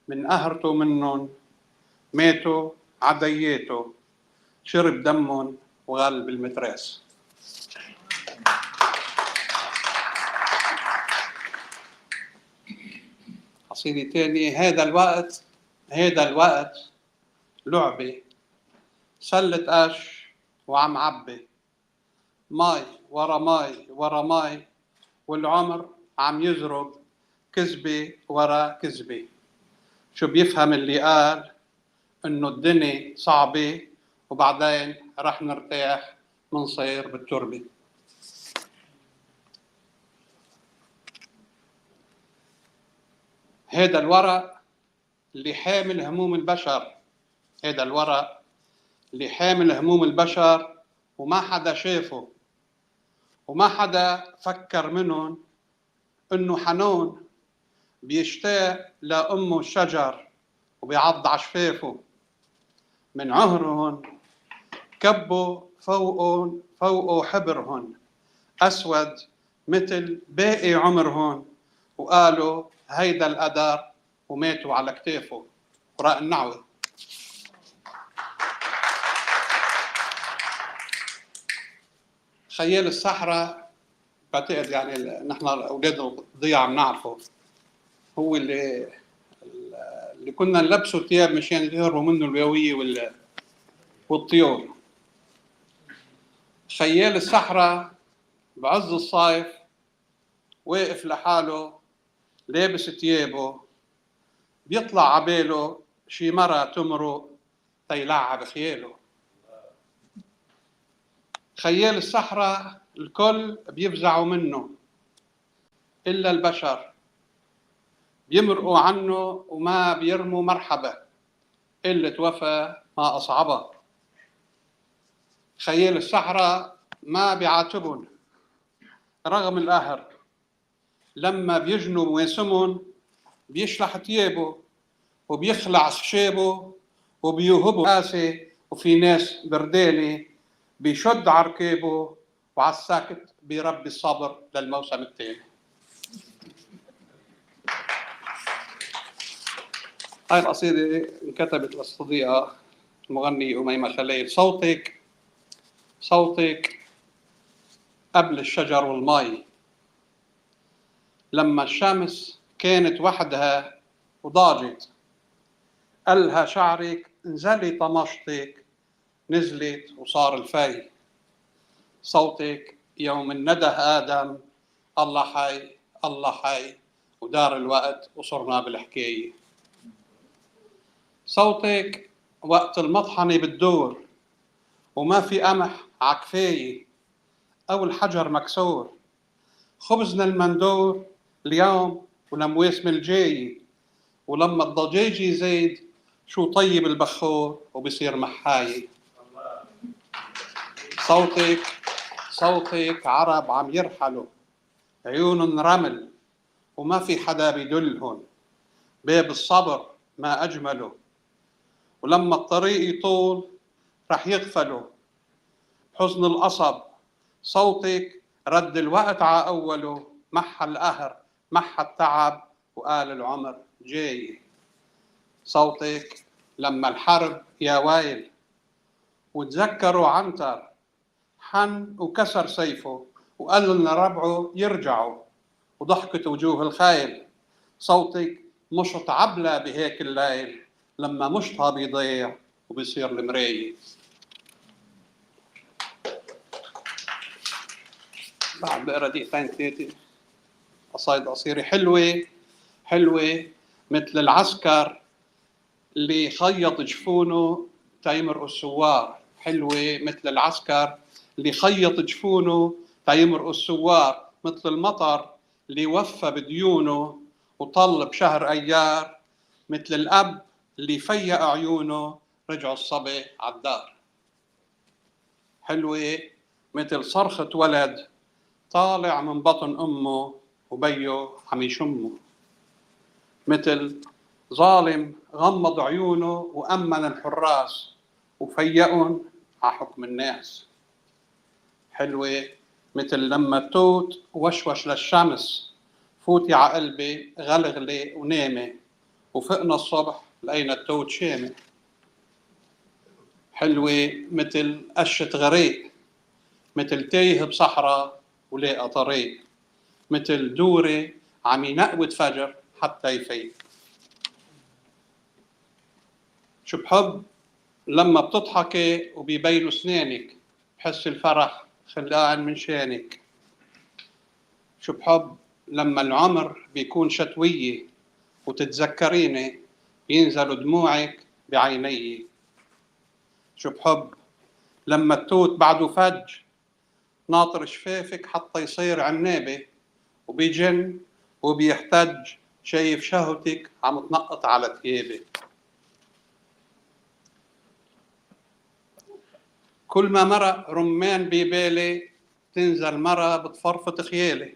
من قهرته منهم، ماتوا عدياته، شرب دمهم وغل بالمتراس. قصيدة تاني. هذا الوقت لعبة، سلة قش وعم عبي، ماي ورا ماي ورا ماي، والعمر عم يزرب كذبة ورا كذبة. شو بيفهم اللي قال إنه الدنيا صعبة وبعدين رح نرتاح منصير بالتربة. هذا الورق اللي حامل هموم البشر، هذا الورق اللي حامل هموم البشر وما حدا شافه وما حدا فكر منهم إنه حنون بيشتاق لأمه الشجر وبيعض عشفافه. من عهرهن كبوا فوقه حبرهن أسود مثل باقي عمرهن، وقالوا هيدا القدر وماتوا على كتافه. قراء النعوي. خيال الصحراء بعتقد يعني نحن أولاد الضيعة بنعرفه، هو اللي كنا نلبسه ثياب مشان يهربوا منه البيوية والطيور. خيال الصحراء بعز الصيف واقف لحاله لابس ثيابه، بيطلع عباله شي مرة تمرق تيلعب خياله. خيال الصحراء الكل بيفزعوا منه إلا البشر، بيمرقوا عنه وما بيرموا مرحبا، قلة وفا ما أصعبها. خيال الصحراء ما بيعاتبون رغم القهر، لما بيجنوا مواسمهم بيشلح ثيابه وبيخلع خشابه وبيوهبوا قاسي، وفي ناس بردانة بيشد عركابه وعلى الساكت بيربي الصبر للموسم الثاني. هاي القصيدة انكتبت للصديقة المغنية أميمة خليل. صوتك قبل الشجر والمي، لما الشمس كانت وحدها وضاجت، قالها شعرك انزلي طمشتك، نزلت وصار الفي. صوتك يوم النده آدم، الله حي الله حي، ودار الوقت وصرنا بالحكاية. صوتك وقت المطحنة بتدور وما في قمح عكفاية أو الحجر مكسور، خبزنا المندور اليوم ولمواسم الجاي، ولما الضجيج يزيد شو طيب البخور وبصير محاية. صوتك عرب عم يرحلوا، عيون رمل وما في حدا بيدلهن، باب الصبر ما أجمله، ولما الطريق يطول رح يغفلوا حزن القصب. صوتك رد الوقت ع أوله، محى القهر محى التعب وقال العمر جاي. صوتك لما الحرب يا ويل وتذكروا عنتر حن وكسر سيفه وقال لنا ربعه يرجعوا وضحكت وجوه الخيل. صوتك مشط عبلة بهيك الليل، لما مشطها بيضيع وبيصير المراية. بعد بقرا دقيقتين ثلاثة قصايد قصيرة حلوة مثل العسكر اللي يخيط جفونه تيمرقوا الثوار. حلوة مثل العسكر اللي يخيط جفونه تيمرقوا الثوار. مثل المطر اللي وفى بديونه وطل بشهر أيار. مثل الأب اللي يفيق عيونه رجعوا الصبي عالدار. حلوة مثل صرخة ولد طالع من بطن أمه وبيه عم يشمه. مثل ظالم غمض عيونه وأمن الحراس وفيقن على حكم الناس. حلوة مثل لما التوت وشوش للشمس فوتي ع قلبي غلغلي ونامي وفقنا الصبح لقينا التوت شامي. حلوة مثل قشة غريق مثل تايه بصحراء ولاقى طريق. مثل دوري عم ينقوت فجر حتى يفيق. شو بحب لما بتضحكي وبيبينوا اسنانك بحس الفرح خلقان من شانك. شو بحب لما العمر بيكون شتوية وتتذكريني ينزلوا دموعك بعيني. شو بحب لما التوت بعده فج ناطر شفافك حتى يصير عنابة وبيجن وبيحتج شايف شهوتك عم تنقط على ثيابي. كل ما مرق رمان ببالي تنزل مرة بتفرفط خيالي.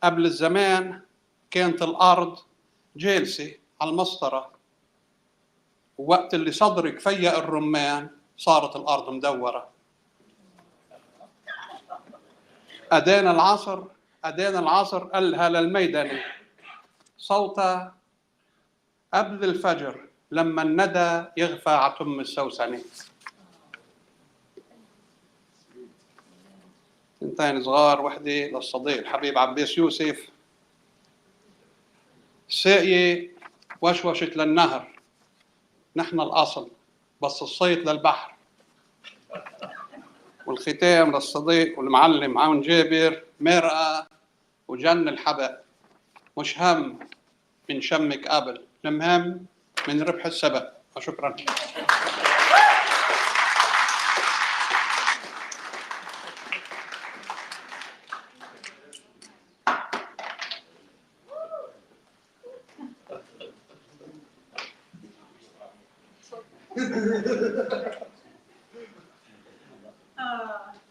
قبل الزمان كانت الأرض جالسة على المسطرة ووقت اللي صدرك فيق الرمان صارت الأرض مدورة. أدان العصر قالها للميداني صوتها قبل الفجر لما الندى يغفى عتم السوسنة. اثنتين صغار وحدة للصديق الحبيب عباس يوسف. الساقية وشوشت للنهر نحن الأصل بس الصيت للبحر. والختام للصديق والمعلم عون جابر مرقة وجن الحبق مش هم من شمك قبل المهم من ربح السبق. وشكرا.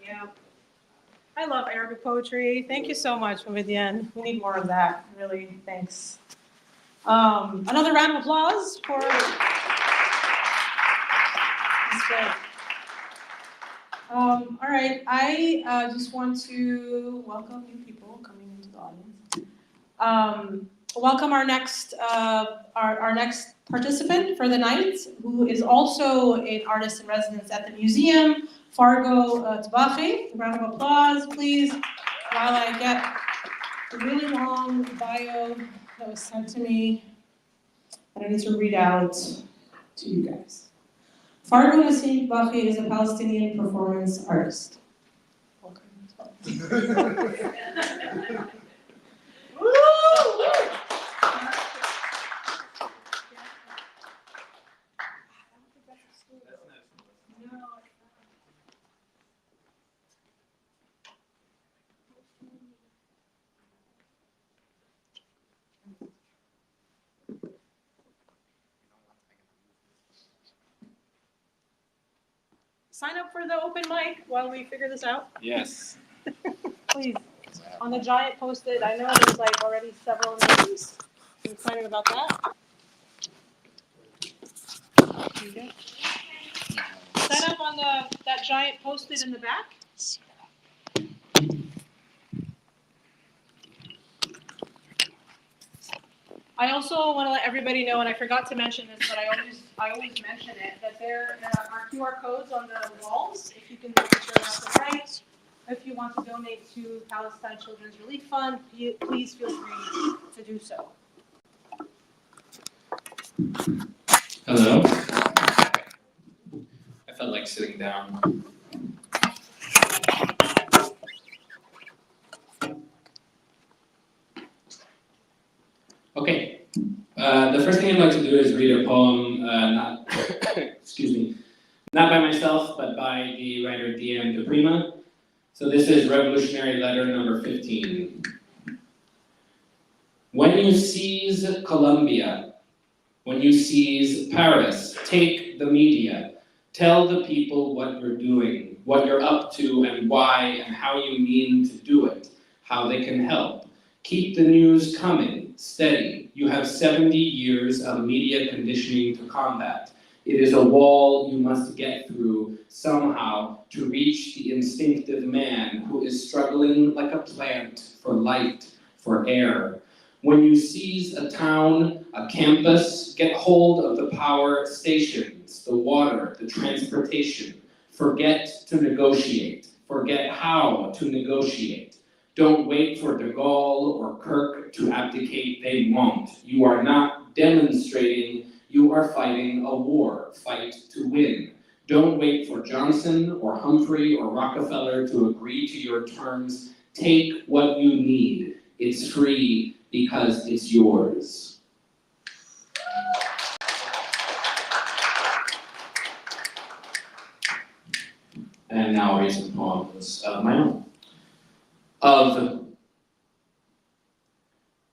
Yeah. I love Arabic poetry. Thank you so much, Vivian. We need more of that. Really, thanks. Another round of applause for. That's good. All right, I just want to welcome new people coming into the audience. Welcome our next participant for the night, who is also an artist in residence at the museum, Fargo Tabachi. Round of applause, please, while I get the really long bio that was sent to me that I need to read out to you guys. Fargo Nassim Tabachi is a Palestinian performance artist. Welcome. Sign up for the open mic while we figure this out.
Yes.
Please. On the giant post-it, I know there's like already several names. I'm excited about that. Sign up on that giant post-it in the back. I also want to let everybody know, and I forgot to mention this, but I always mention it, that there are QR codes on the walls. If you can make sure that's the right. If you want to donate to Palestine Children's Relief Fund, please feel free to do so.
Hello. I felt like sitting down. Okay. The first thing I'd like to do is read a poem, not by myself, but by the writer D.M. De Prima. So this is Revolutionary Letter number 15. When you seize Colombia, when you seize Paris, take the media. Tell the people what you're doing, what you're up to, and why, and how you mean to do it, how they can help. Keep the news coming, steady. You have 70 years of media conditioning to combat. It is a wall you must get through somehow to reach the instinctive man who is struggling like a plant for light, for air. When you seize a town, a campus, get hold of the power stations, the water, the transportation. Forget to negotiate. Forget how to negotiate. Don't wait for de Gaulle or Kirk to abdicate. They won't. You are not demonstrating. You are fighting a war. Fight to win. Don't wait for Johnson or Humphrey or Rockefeller to agree to your terms. Take what you need. It's free because it's yours. And now I'll read some poems of my own. Of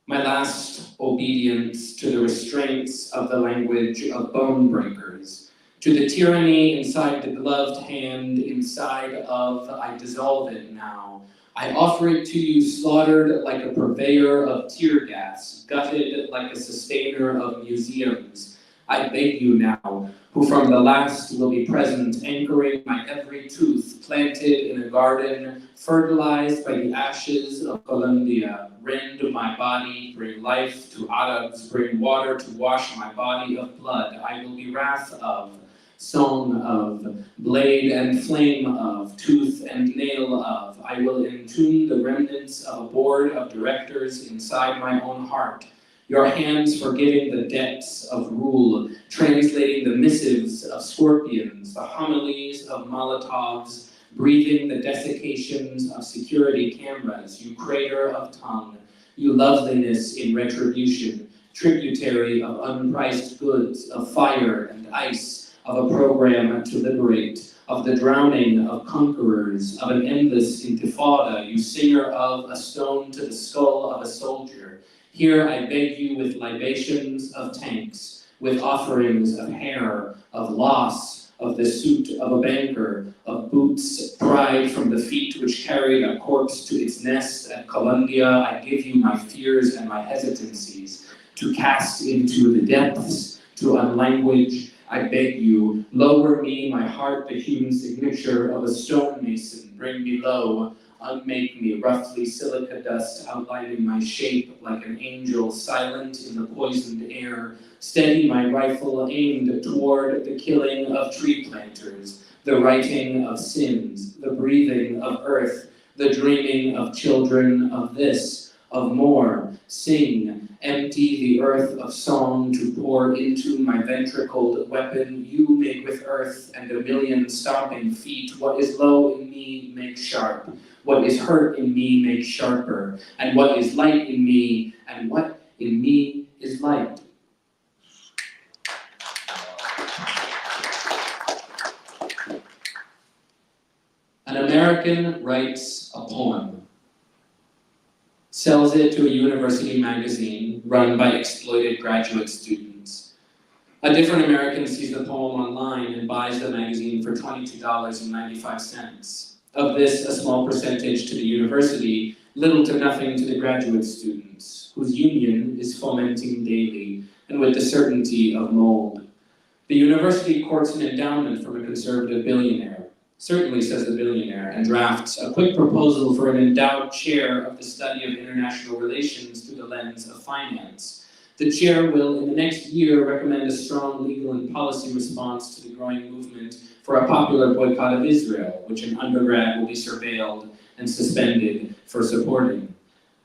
my last obedience to the restraints of the language of bone breakers, to the tyranny inside the gloved hand, inside of I dissolve it now. I offer it to you slaughtered like a purveyor of tear gas, gutted like a sustainer of museums. I beg you now, who from the last will be present, anchoring my every tooth, planted in a garden, fertilized by the ashes of Colombia. Rend my body, bring life to Arabs, bring water to wash my body of blood. I will be wrath of, song of, blade and flame of, tooth and nail of. I will entune the remnants of a board of directors inside my own heart. Your hands forgiving the debts of rule, translating the missives of scorpions, the homilies of Molotovs, breathing the desiccations of security cameras, you crater of tongue, you loveliness in retribution, tributary of unpriced goods, of fire and ice, of a program to liberate, of the drowning of conquerors, of an endless intifada, you singer of a stone to the skull of a soldier. Here I beg you with libations of tanks, with offerings of hair, of loss, of the suit of a banker, of boots pried from the feet which carried a corpse to its nest at Columbia. I give you my fears and my hesitancies, to cast into the depths, to unlanguage. I beg you, lower me, my heart, the human signature of a stonemason, bring me low, unmake me, roughly silica dust outlining my shape like an angel silent in the poisoned air. Steady my rifle aimed toward the killing of tree planters, the writing of sins, the breathing of earth, the dreaming of children, of this, of more. Sing, empty the earth of song to pour into my ventricled weapon. You make with earth and a million stomping feet. What is low in me make sharp. What is hurt in me make sharper. And what is light in me, and what in me is light. An American writes a poem, sells it to a university magazine run by exploited graduate students. A different American sees the poem online and buys the magazine for $22.95. Of this, a small percentage to the university, little to nothing to the graduate students, whose union is fomenting daily and with the certainty of mold. The university courts an endowment from a conservative billionaire, certainly says the billionaire, and drafts a quick proposal for an endowed chair of the study of international relations through the lens of finance. The chair will, in the next year, recommend a strong legal and policy response to the growing movement for a popular boycott of Israel, which an undergrad will be surveilled and suspended for supporting.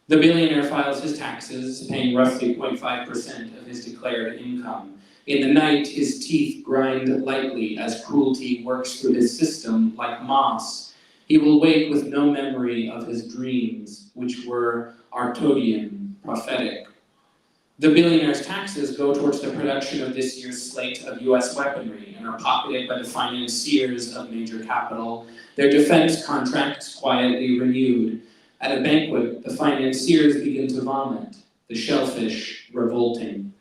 The billionaire files his taxes, paying roughly 0.5% of his declared income. In the night, his teeth grind lightly as cruelty works through his system like moss. He will wake with no memory of his dreams, which were Artodian, prophetic. The billionaires' taxes go towards the production of this year's slate of US weaponry and are pocketed by the financiers of major capital, their defense contracts quietly renewed. At a banquet, the financiers begin to vomit, the shellfish revolting.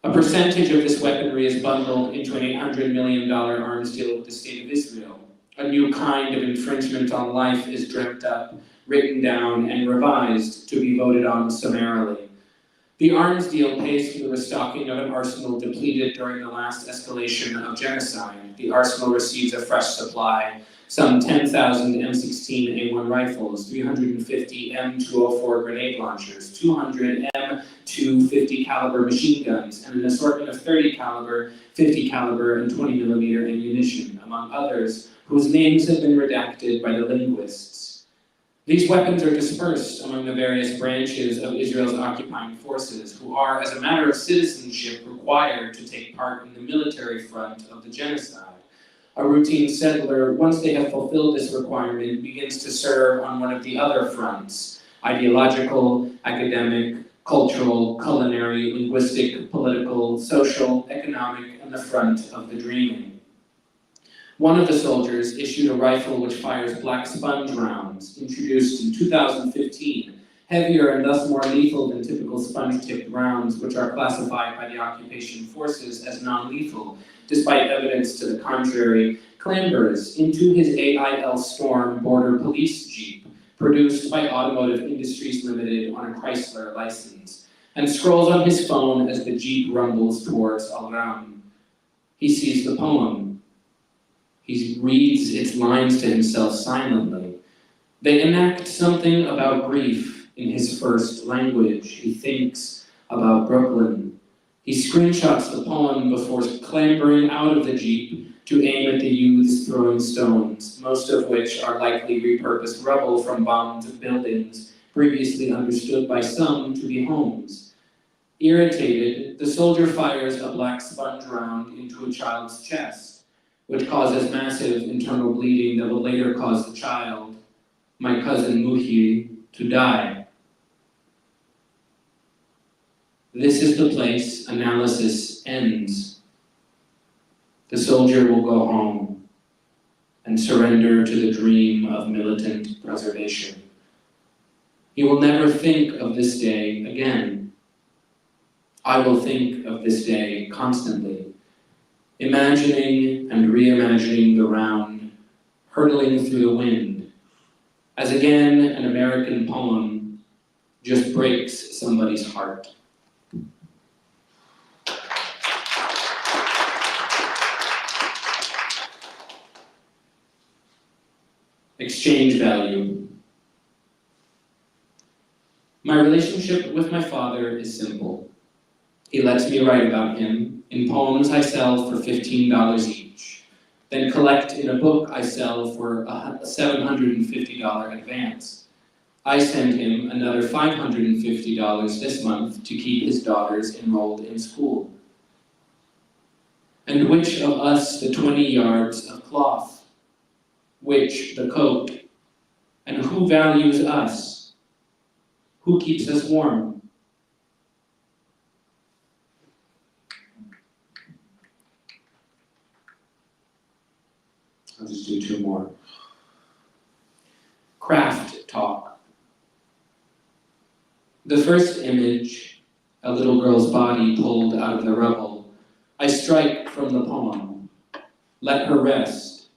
A percentage of this weaponry is bundled into an $800 million arms deal with the State of Israel. A new kind of infringement on life is dreamt up, written down, and revised to be voted on summarily. The arms deal pays for the restocking of an arsenal depleted during the last escalation of genocide. The arsenal receives a fresh supply, some 10,000 M16A1 rifles, 350 M204 grenade launchers, 200 M250 caliber machine guns, and an assortment of 30 caliber, 50 caliber, and 20 millimeter ammunition, among others, whose names have been redacted by the linguists. These weapons are dispersed among the various branches of Israel's occupying forces, who are, as a matter of citizenship, required to take part in the military front of the genocide. A routine settler, once they have fulfilled this requirement, begins to serve on one of the other fronts: ideological, academic, cultural, culinary, linguistic, political, social, economic, and the front of the dreaming. One of the soldiers issued a rifle which fires black sponge rounds, introduced in 2015, heavier and thus more lethal than typical sponge-tipped rounds, which are classified by the occupation forces as non-lethal, despite evidence to the contrary, clambers into his AIL Storm border police jeep, produced by Automotive Industries Limited on a Chrysler license, and scrolls on his phone as the jeep rumbles towards Al-Ram. He sees the poem. He reads its lines to himself silently. They enact something about grief in his first language. He thinks about Brooklyn. He screenshots the poem before clambering out of the jeep to aim at the youths throwing stones, most of which are likely repurposed rubble from bombed buildings previously understood by some to be homes. Irritated, the soldier fires a black sponge round into a child's chest, which causes massive internal bleeding that will later cause the child, my cousin Muhi, to die. This is the place analysis ends. The soldier will go home and surrender to the dream of militant preservation. He will never think of this day again. I will think of this day constantly, imagining and reimagining the round, hurtling through the wind, as again an American poem just breaks somebody's heart. Exchange value. My relationship with my father is simple. He lets me write about him in poems I sell for $15 each, then collect in a book I sell for a $750 advance. I send him another $550 this month to keep his daughters enrolled in school. And which of us the 20 yards of cloth? Which the coat? And who values us? Who keeps us warm? I'll just do two more. Craft talk. The first image, a little girl's body pulled out of the rubble. I strike from the poem. Let her rest.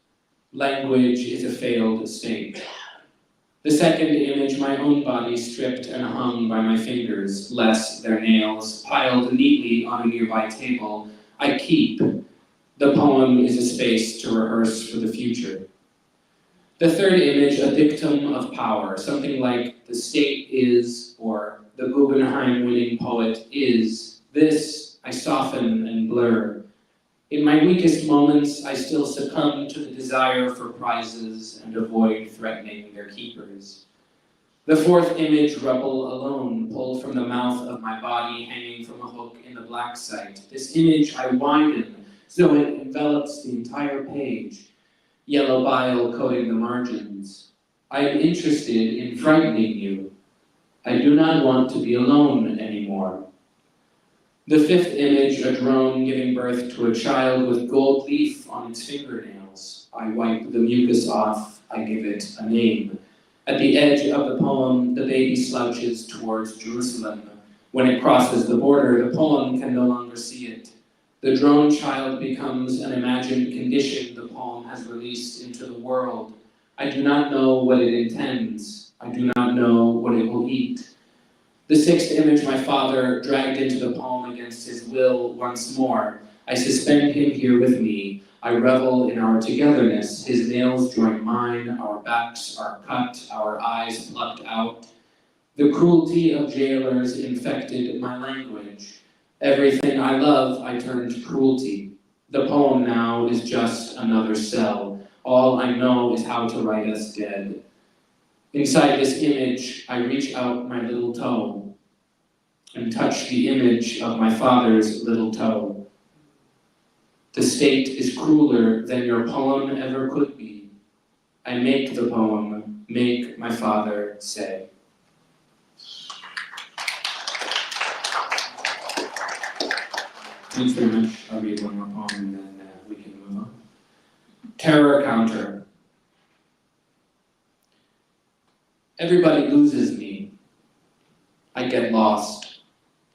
Language is a failed state. The second image, my own body stripped and hung by my fingers, less their nails, piled neatly on a nearby table. I keep. The poem is a space to rehearse for the future. The third image, a dictum of power, something like the state is, or the Guggenheim-winning poet is. This I soften and blur. In my weakest moments, I still succumb to the desire for prizes and avoid threatening their keepers. The fourth image, rubble alone, pulled from the mouth of my body, hanging from a hook in the black site. This image I widen, so it envelops the entire page, yellow bile coating the margins. I am interested in frightening you. I do not want to be alone anymore. The fifth image, a drone giving birth to a child with gold leaf on its fingernails. I wipe the mucus off, I give it a name. At the edge of the poem, the baby slouches towards Jerusalem. When it crosses the border, the poem can no longer see it. The drone child becomes an imagined condition the poem has released into the world. I do not know what it intends. I do not know what it will eat. The sixth image, my father dragged into the poem against his will once more. I suspend him here with me. I revel in our togetherness. His nails join mine, our backs are cut, our eyes plucked out. The cruelty of jailers infected my language. Everything I love, I turn to cruelty. The poem now is just another cell. All I know is how to write us dead. Inside this image, I reach out my little toe and touch the image of my father's little toe. The state is crueler than your poem ever could be. I make the poem, make my father say. Thanks very much. I'll read one more poem and then we can move on. Terror counter. Everybody loses me. I get lost.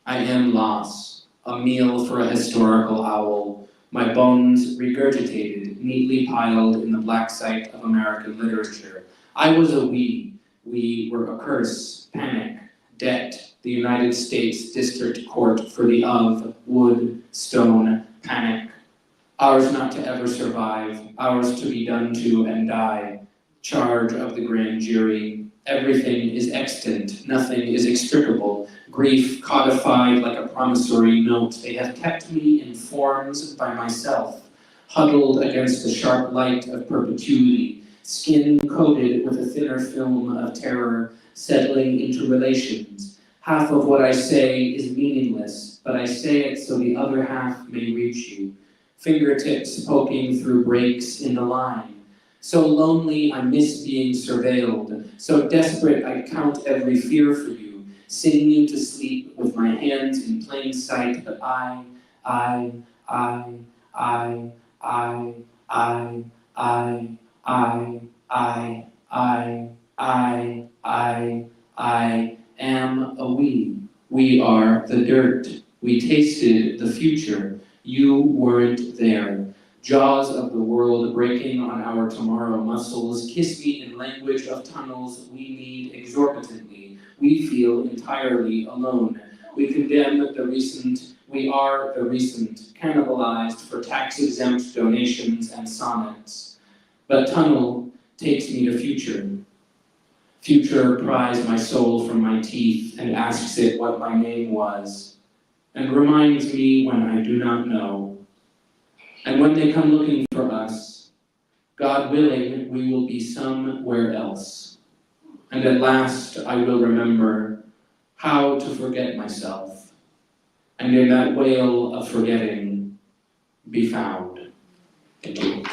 I am lost. A meal for a historical owl. My bones regurgitated, neatly piled in the black site of American literature. I was a we. We were a curse, panic, debt, the United States District Court for the of, wood, stone, panic. Ours not to ever survive, ours to be done to and die. Charge of the grand jury. Everything is extant, nothing is extricable. Grief codified like a promissory note. They have kept me in forms by myself, huddled against the sharp light of perpetuity, skin coated with a thinner film of terror, settling into relations. Half of what I say is meaningless, but I say it so the other half may reach you. Fingertips poking through breaks in the line. So lonely I miss being surveilled, so desperate I count every fear for you, sing you to sleep with my hands in plain sight, but I am a we. We are the dirt. We tasted the future. You weren't there. Jaws of the world breaking on our tomorrow muscles, kiss me in language of tunnels we need exorbitantly. We feel entirely alone. We condemn the recent, we are the recent, cannibalized for tax-exempt donations and sonnets. But tunnel takes me to future. Future pries my soul from my teeth and asks it what my name was, and reminds me when I do not know. And when they come looking for us, God willing, we will be somewhere else. And at last I will remember how to forget myself, and in that whale of forgetting, be found. Thank you.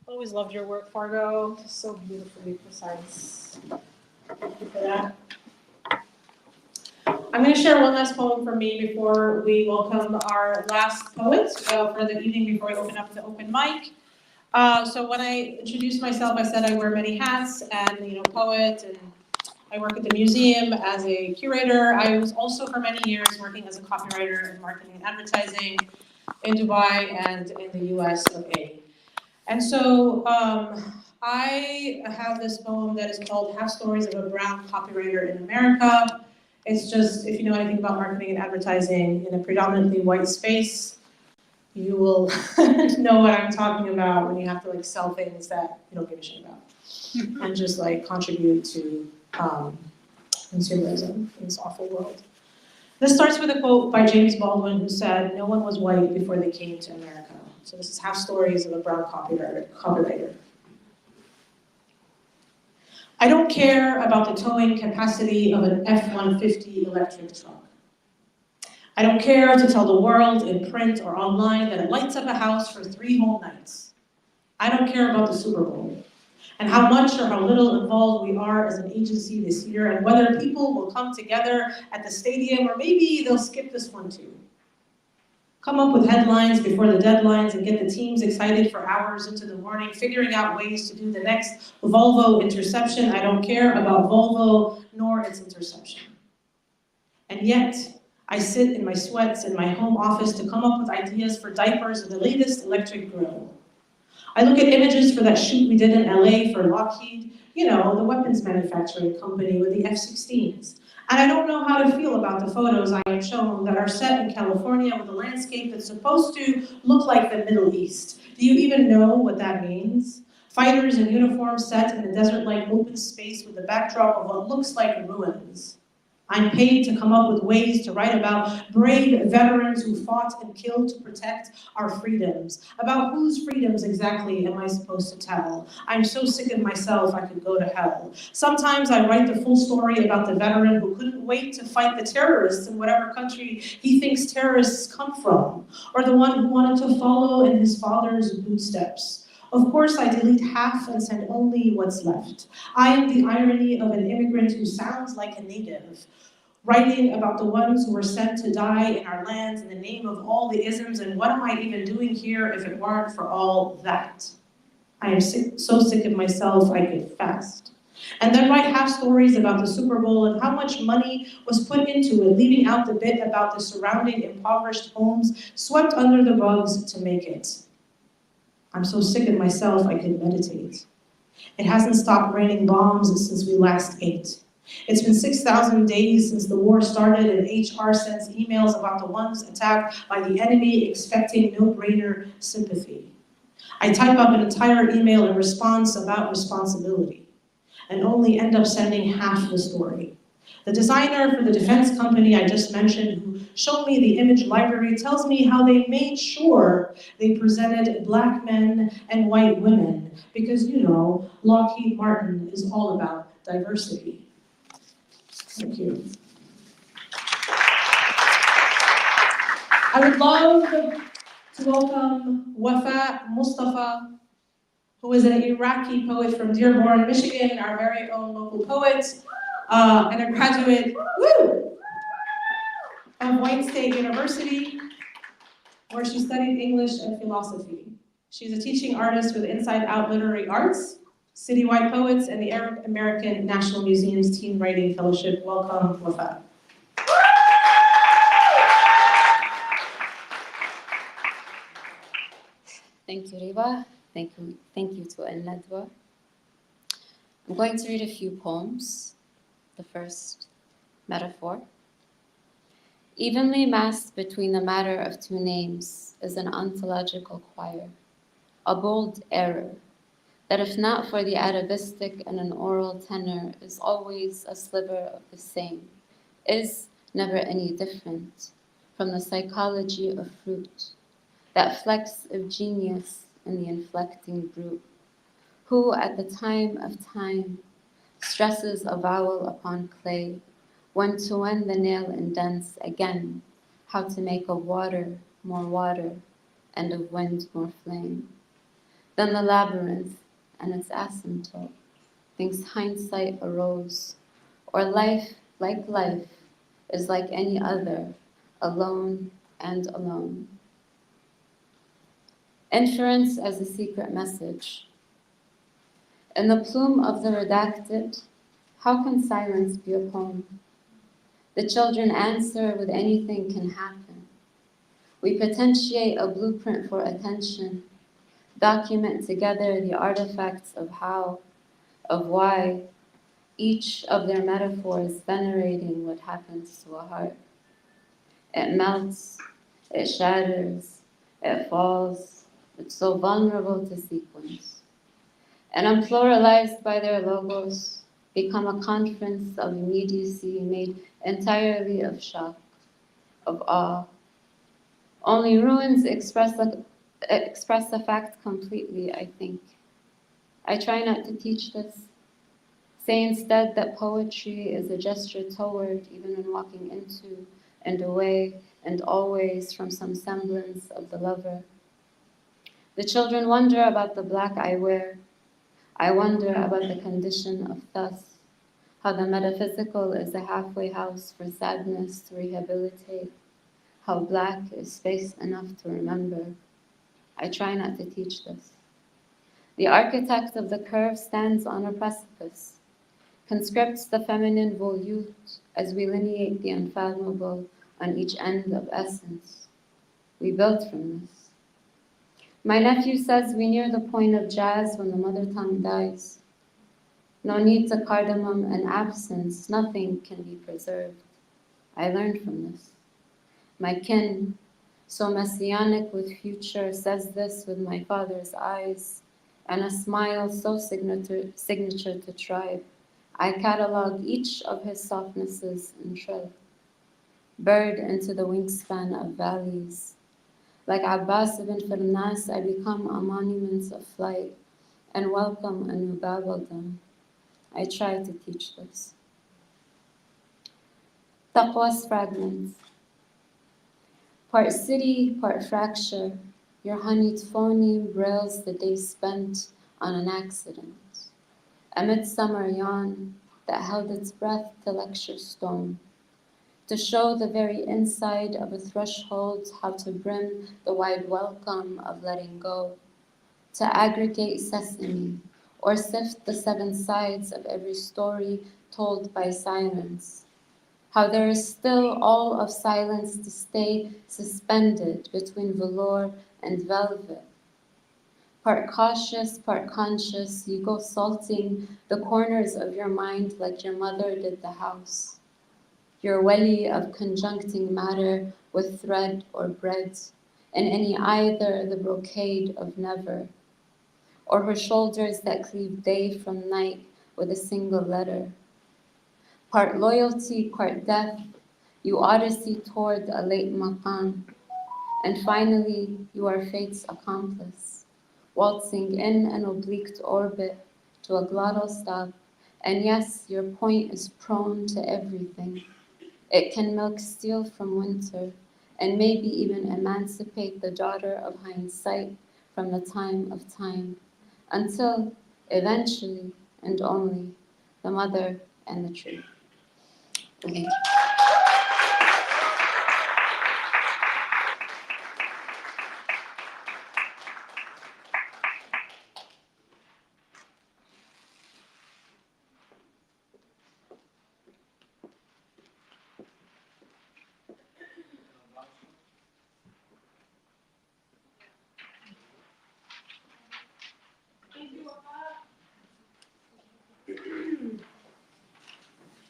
Always loved your work, Fargo. Just so beautifully precise. Thank you for that. I'm going to share one last poem from me before we welcome our last poet for the evening before we open up the open mic. So when I introduced myself, I said I wear many hats and, poet, and I work at the museum as a curator. I was also for many years working as a copywriter in marketing and advertising in Dubai and in the US of A. And so I have this poem that is called Half Stories of a Brown Copywriter in America. It's just, if you know anything about marketing and advertising in a predominantly white space, you will know what I'm talking about when you have to sell things that you don't give a shit about and just contribute to consumerism in this awful world. This starts with a quote by James Baldwin, who said, "No one was white before they came to America." So this is Half Stories of a Brown Copywriter. I don't care about the towing capacity of an F-150 electric truck. I don't care to tell the world in print or online that it lights up a house for 3 whole nights. I don't care about the Super Bowl and how much or how little involved we are as an agency this year and whether people will come together at the stadium or maybe they'll skip this one too. Come up with headlines before the deadlines and get the teams excited for hours into the morning, figuring out ways to do the next Volvo interception. I don't care about Volvo nor its interception. And yet, I sit in my sweats in my home office to come up with ideas for diapers and the latest electric grill. I look at images for that shoot we did in LA for Lockheed, you know, the weapons manufacturing company with the F-16s. And I don't know how to feel about the photos I am shown that are set in California with a landscape that's supposed to look like the Middle East. Do you even know what that means? Fighters in uniform set in a desert-like open space with a backdrop of what looks like ruins. I'm paid to come up with ways to write about brave veterans who fought and killed to protect our freedoms. About whose freedoms exactly am I supposed to tell? I'm so sick of myself I could go to hell. Sometimes I write the full story about the veteran who couldn't wait to fight the terrorists in whatever country he thinks terrorists come from, or the one who wanted to follow in his father's footsteps. Of course, I delete half and send only what's left. I am the irony of an immigrant who sounds like a native, writing about the ones who were sent to die in our lands in the name of all the isms, and what am I even doing here if it weren't for all that? I am so sick of myself I could fast. And then write half stories about the Super Bowl and how much money was put into it, leaving out the bit about the surrounding impoverished homes swept under the rugs to make it. I'm so sick of myself I could meditate. It hasn't stopped raining bombs since we last ate. It's been 6,000 days since the war started and HR sends emails about the ones attacked by the enemy expecting no-brainer sympathy. I type up an entire email in response about responsibility and only end up sending half the story. The designer for the defense company I just mentioned, who showed me the image library, tells me how they made sure they presented Black men and white women because, you know, Lockheed Martin is all about diversity. Thank you. I would love to welcome Wafa Mustafa, who is an Iraqi poet from Dearborn, Michigan, our very own local poet, and a graduate of White State University, where she studied English and philosophy. She's a teaching artist with Inside Out Literary Arts, Citywide Poets, and the Arab American National Museum's Teen Writing Fellowship. Welcome, Wafa.
Thank you, Riva. Thank you to AlNadwa. I'm going to read a few poems. The first, Metaphor. Evenly massed between the matter of two names is an ontological choir, a bold error, that if not for the atavistic and an oral tenor is always a sliver of the same, is never any different from the psychology of fruit, that flex of genius in the inflecting brute, who at the time of time stresses a vowel upon clay, when to when the nail indents again, how to make of water more water, and of wind more flame. Then the labyrinth and its asymptote thinks hindsight arose, or life, like life, is like any other, alone and alone. Inference as a secret message. In the plume of the redacted, how can silence be a poem? The children answer with anything can happen. We potentiate a blueprint for attention, document together the artifacts of how, of why, each of their metaphors venerating what happens to a heart. It melts, it shatters, it falls, it's so vulnerable to sequence. And unpluralized by their logos, become a conference of immediacy made entirely of shock, of awe. Only ruins express the fact completely, I think. I try not to teach this. Say instead that poetry is a gesture toward, even when walking into and away, and always from some semblance of the lover. The children wonder about the black I wear. I wonder about the condition of thus, how the metaphysical is a halfway house for sadness to rehabilitate, how black is space enough to remember. I try not to teach this. The architect of the curve stands on a precipice, conscripts the feminine volute as we lineate the unfathomable on each end of essence. We built from this. My nephew says we near the point of jazz when the mother tongue dies. No need to cardamom and absence, nothing can be preserved. I learned from this. My kin, so messianic with future, says this with my father's eyes, and a smile so signature to tribe. I catalog each of his softnesses in trill. Bird into the wingspan of valleys. Like Abbas ibn Firnas, I become a monument of flight and welcome a new Babaldom. I try to teach this. Taqwa's fragments. Part city, part fracture. Your honeyed phoneme brails the day spent on an accident. A midsummer yawn that held its breath to lecture stone. To show the very inside of a threshold how to brim the wide welcome of letting go. To aggregate sesame or sift the seven sides of every story told by silence. How there is still all of silence to stay suspended between velour and velvet. Part cautious, part conscious, you go salting the corners of your mind like your mother did the house. Your welly of conjuncting matter with thread or bread, and any either the brocade of never, or her shoulders that cleave day from night with a single letter. Part loyalty, part death, you odyssey toward a late maqam, and finally you are fate's accomplice, waltzing in an oblique orbit to a glottal stop, and yes, your point is prone to everything. It can milk steel from winter, and maybe even emancipate the daughter of hindsight from the time of time, until eventually and only the mother and the truth. Okay.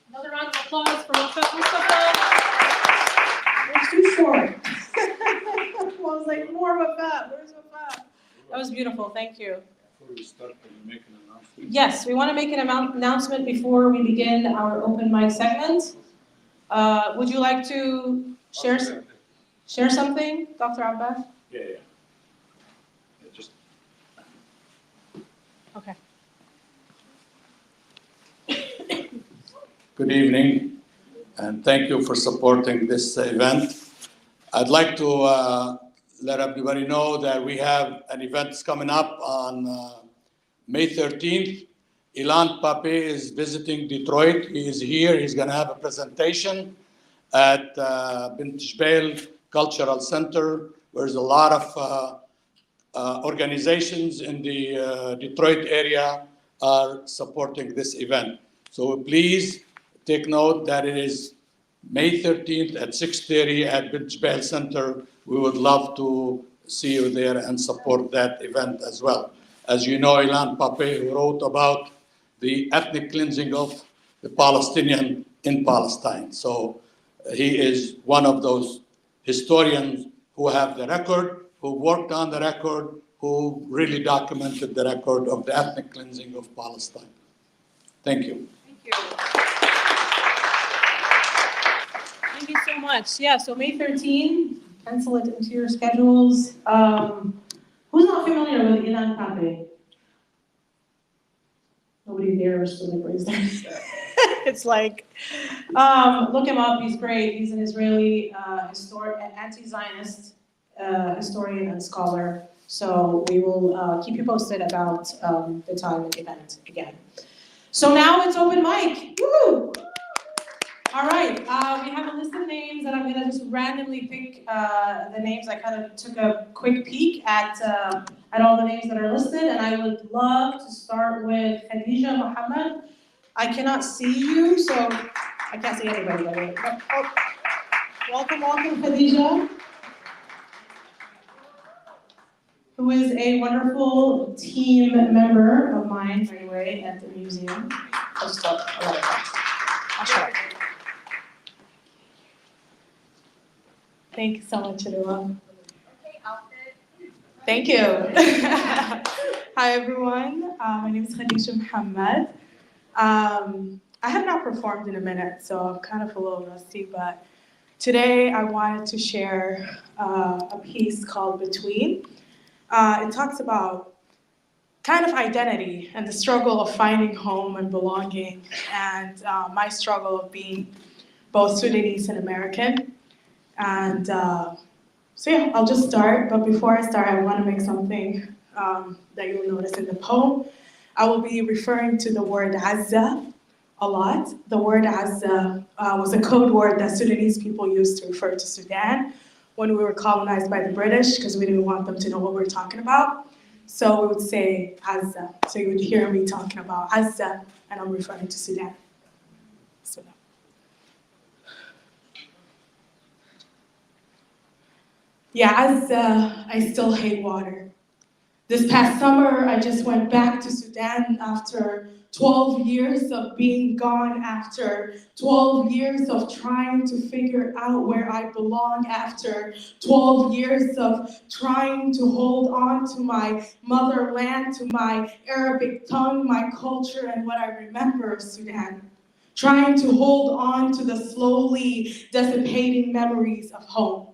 Another round of applause for Mustafa. It's too short. I was like, more Wafat. Where's Wafat? That was beautiful. Thank you.
Before we start, can you make an announcement?
Yes, we want to make an announcement before we begin our open mic segment. Would you like to share something, Dr. Abbas?
Yeah. Just
Okay.
good evening, and thank you for supporting this event. I'd like to let everybody know that we have an event coming up on May 13th. Ilan Pape is visiting Detroit. He is here. He's going to have a presentation at Bint Jbeil Cultural Center. There's a lot of organizations in the Detroit area are supporting this event. So please take note that it is May 13th at 6:30 at Bint Jbeil Center. We would love to see you there and support that event as well. As you know, Ilan Pape, who wrote about the ethnic cleansing of the Palestinian in Palestine. So he is one of those historians who have the record, who worked on the record, who really documented the record of the ethnic cleansing of Palestine. Thank you.
Thank you. Thank you so much. Yeah, so May 13, pencil it into your schedules. Who's not familiar with Ilan Pape? Nobody there embarrassed when they raise their hand. It's like, look him up, he's great. He's an Israeli anti-Zionist historian and scholar. So we will keep you posted about the time and event again. So now it's open mic. Woo! All right, we have a list of names, and I'm gonna just randomly pick the names. I kind of took a quick peek at all the names that are listed, and I would love to start with Khadija Muhammad. I cannot see you, so I can't see anybody, by the way. But, oh, welcome, Khadija, who is a wonderful team member of mine, by the way, at the museum. I'll stop. I'll shut up. Thank you so much, Adua. Thank you. Hi, everyone. My name is Khadija Muhammad. I have not performed in a minute, so I'm kind of a little rusty, but today I wanted to share a piece called Between. It talks about kind of identity and the struggle of finding home and belonging, and my struggle of being both Sudanese and American. And so yeah, I'll just start, but before I start, I want to make something that you'll notice in the poem. I will be referring to the word Azza a lot. The word Azza was a code word that Sudanese people used to refer to Sudan when we were colonized by the British, because we didn't want them to know what we were talking about. So we would say Azza. So you would hear me talking about Azza, and I'm referring to Sudan. So, yeah, Azza, I still hate water. This past summer, I just went back to Sudan after 12 years of being gone, after 12 years of trying to figure out where I belong, after 12 years of trying to hold on to my motherland, to my Arabic tongue, my culture, and what I remember of Sudan. Trying to hold on to the slowly dissipating memories of home.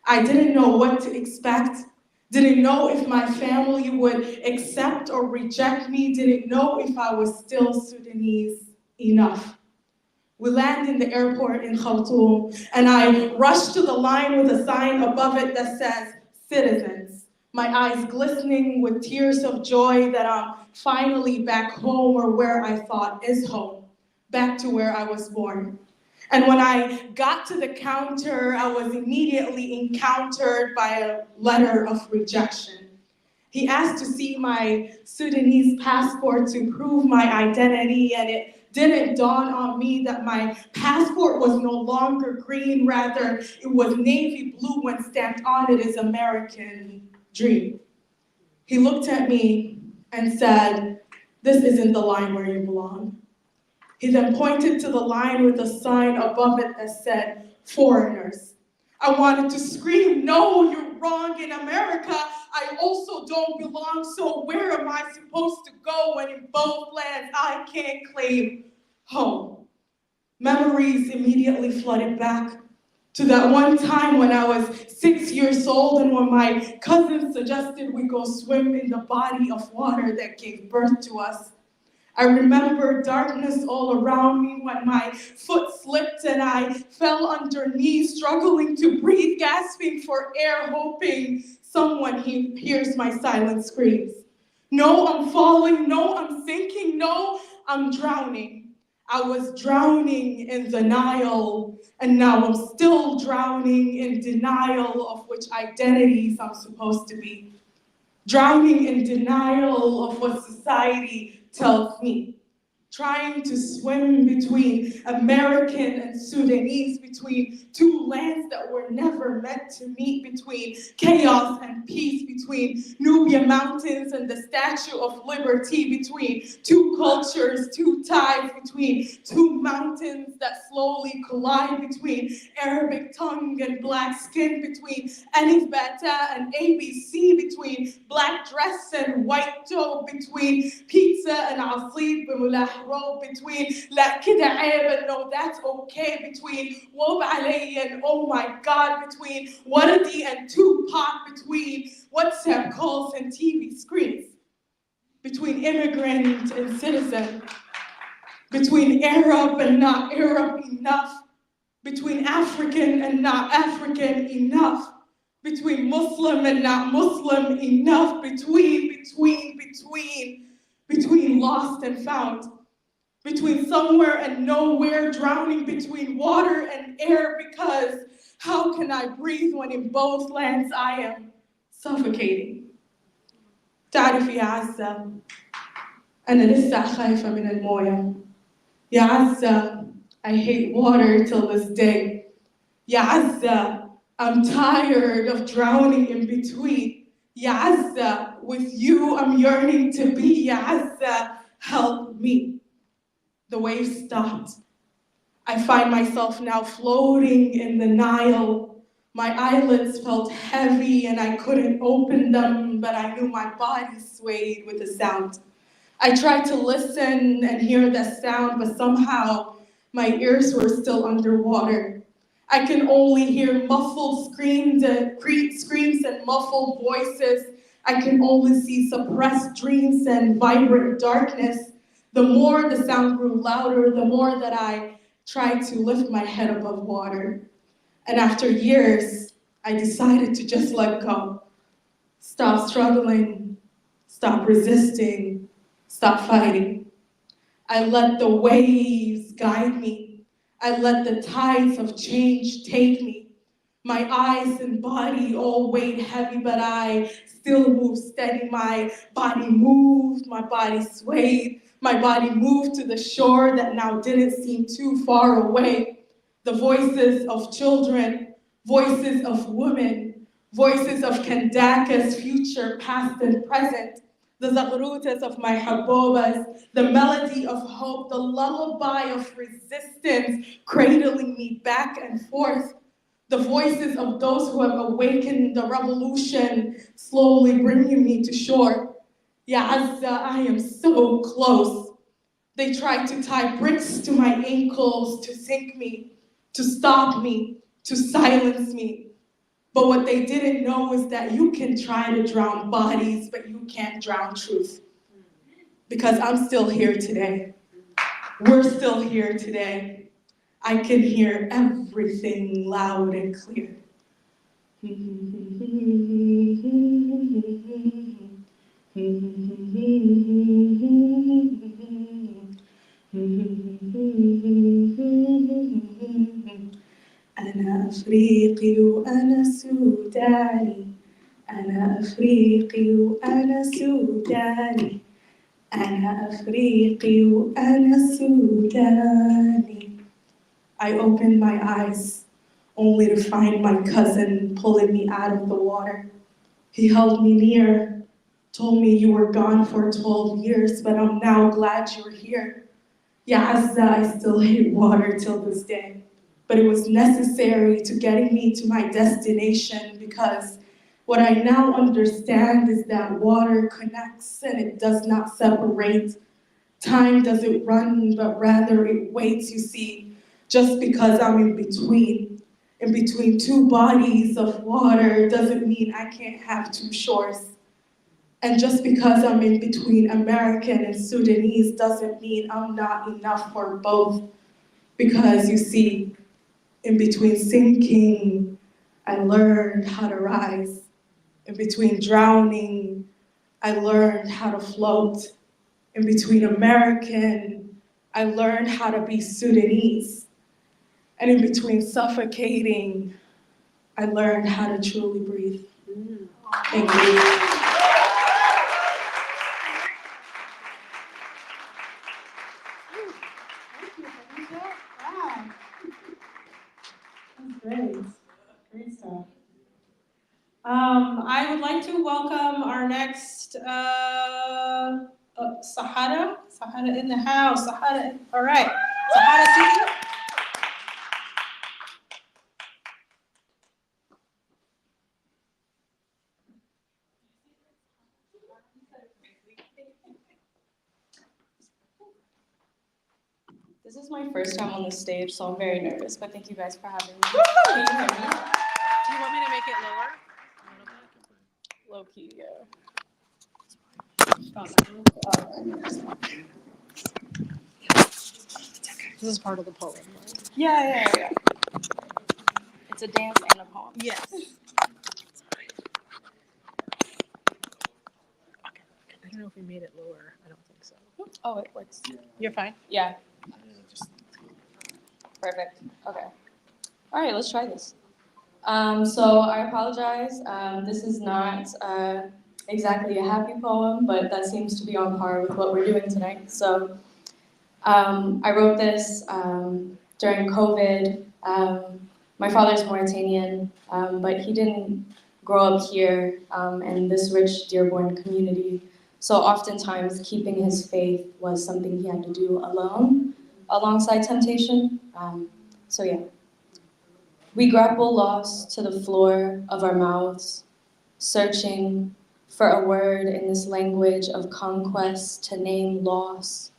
I didn't know what to expect. Didn't know if my family would accept or reject me. Didn't know if I was still Sudanese enough. We land in the airport in Khartoum, and I rush to the line with a sign above it that says, citizens. My eyes glistening with tears of joy that I'm finally back home, or where I thought is home, back to where I was born. And when I got to the counter, I was immediately encountered by a letter of rejection. He asked to see my Sudanese passport to prove my identity, and it didn't dawn on me that my passport was no longer green, rather it was navy blue when stamped on it as American dream. He looked at me and said, "This isn't the line where you belong." He then pointed to the line with a sign above it that said, foreigners. I wanted to scream, no, you're wrong. In America, I also don't belong, so where am I supposed to go when in both lands I can't claim home? Memories immediately flooded back to that one time when I was 6 years old and when my cousin suggested we go swim in the body of water that gave birth to us. I remember darkness all around me when my foot slipped and I fell underneath, struggling to breathe, gasping for air, hoping someone hears my silent screams. No, I'm falling. No, I'm sinking. No, I'm drowning. I was drowning in the Nile, and now I'm still drowning in denial of which identities I'm supposed to be. Drowning in denial of what society tells me. Trying to swim between American and Sudanese, between two lands that were never meant to meet, between chaos and peace, between Nubia Mountains and the Statue of Liberty, between two cultures, two tides, between two mountains that slowly collide, between Arabic tongue and black skin, between Alif Bata and ABC, between black dress and white toe, between pizza and asib robe, between لا كده عيب and no that's okay, between wob علي and oh my god, between Waradi and Tupac, between WhatsApp calls and TV screens, between immigrant and citizen, between Arab and not Arab enough, between African and not African enough, between Muslim and not Muslim enough, between lost and found, between somewhere and nowhere, drowning between water and air, because how can I breathe when in both lands I am suffocating? تعرف يا عزة أنا لسه خايفة من الموية. يا عزة I hate water till this day. Ya Azza, I'm tired of drowning in between. Ya Azza, with you I'm yearning to be. Ya Azza, help me. The waves stopped. I find myself now floating in the Nile. My eyelids felt heavy and I couldn't open them, but I knew my body swayed with the sound. I tried to listen and hear the sound, but somehow my ears were still underwater. I can only hear muffled screams and muffled voices. I can only see suppressed dreams and vibrant darkness. The more the sound grew louder, the more that I tried to lift my head above water. And after years, I decided to just let go. Stop struggling, stop resisting, stop fighting. I let the waves guide me. I let the tides of change take me. My eyes and body all weighed heavy, but I still moved steady. My body moved, my body swayed. My body moved to the shore that now didn't seem too far away. The voices of children, voices of women, voices of Kandaka's future, past and present, the zaghrutas of my habobas, the melody of hope, the lullaby of resistance, cradling me back and forth, the voices of those who have awakened the revolution, slowly bringing me to shore. Ya Azza, I am so close. They tried to tie bricks to my ankles, to sink me, to stop me, to silence me. But what they didn't know is that you can try to drown bodies, but you can't drown truth. Because I'm still here today. We're still here today. I can hear everything loud and clear. أنا أفريقي وأنا سوداني أنا أفريقي وأنا سوداني أنا أفريقي وأنا سوداني. I opened my eyes only to find my cousin pulling me out of the water. He held me near, told me you were gone for 12 years, but I'm now glad you're here. Ya Azza, I still hate water till this day, but it was necessary to getting me to my destination, because what I now understand is that water connects and it does not separate. Time doesn't run, but rather it waits, you see, just because I'm in between two bodies of water doesn't mean I can't have two shores. And just because I'm in between American and Sudanese doesn't mean I'm not enough for both. Because you see, in between sinking, I learned how to rise. In between drowning, I learned how to float. In between American, I learned how to be Sudanese. And in between suffocating, I learned how to truly breathe. Thank you. Great, great stuff. I would like to welcome our next Sahara in the house. All right, Sahara teacher. This is my first time on the stage, so I'm very nervous, but thank you guys for having me. Can you hear me?
Do you want me to make it lower?
Low key, yeah.
This is part of the poem, right?
Yeah. It's a dance and a poem.
Yes. I don't know if we made it lower. I don't think so.
Oh, it works.
You're fine.
Yeah. Perfect. Okay. All right, let's try this. So I apologize. This is not exactly a happy poem, but that seems to be on par with what we're doing tonight. So I wrote this during COVID. My father's Mauritanian, but he didn't grow up here in this rich Dearborn community. So oftentimes keeping his faith was something he had to do alone, alongside temptation. So yeah. We grapple lost to the floor of our mouths, searching for a word in this language of conquest to name loss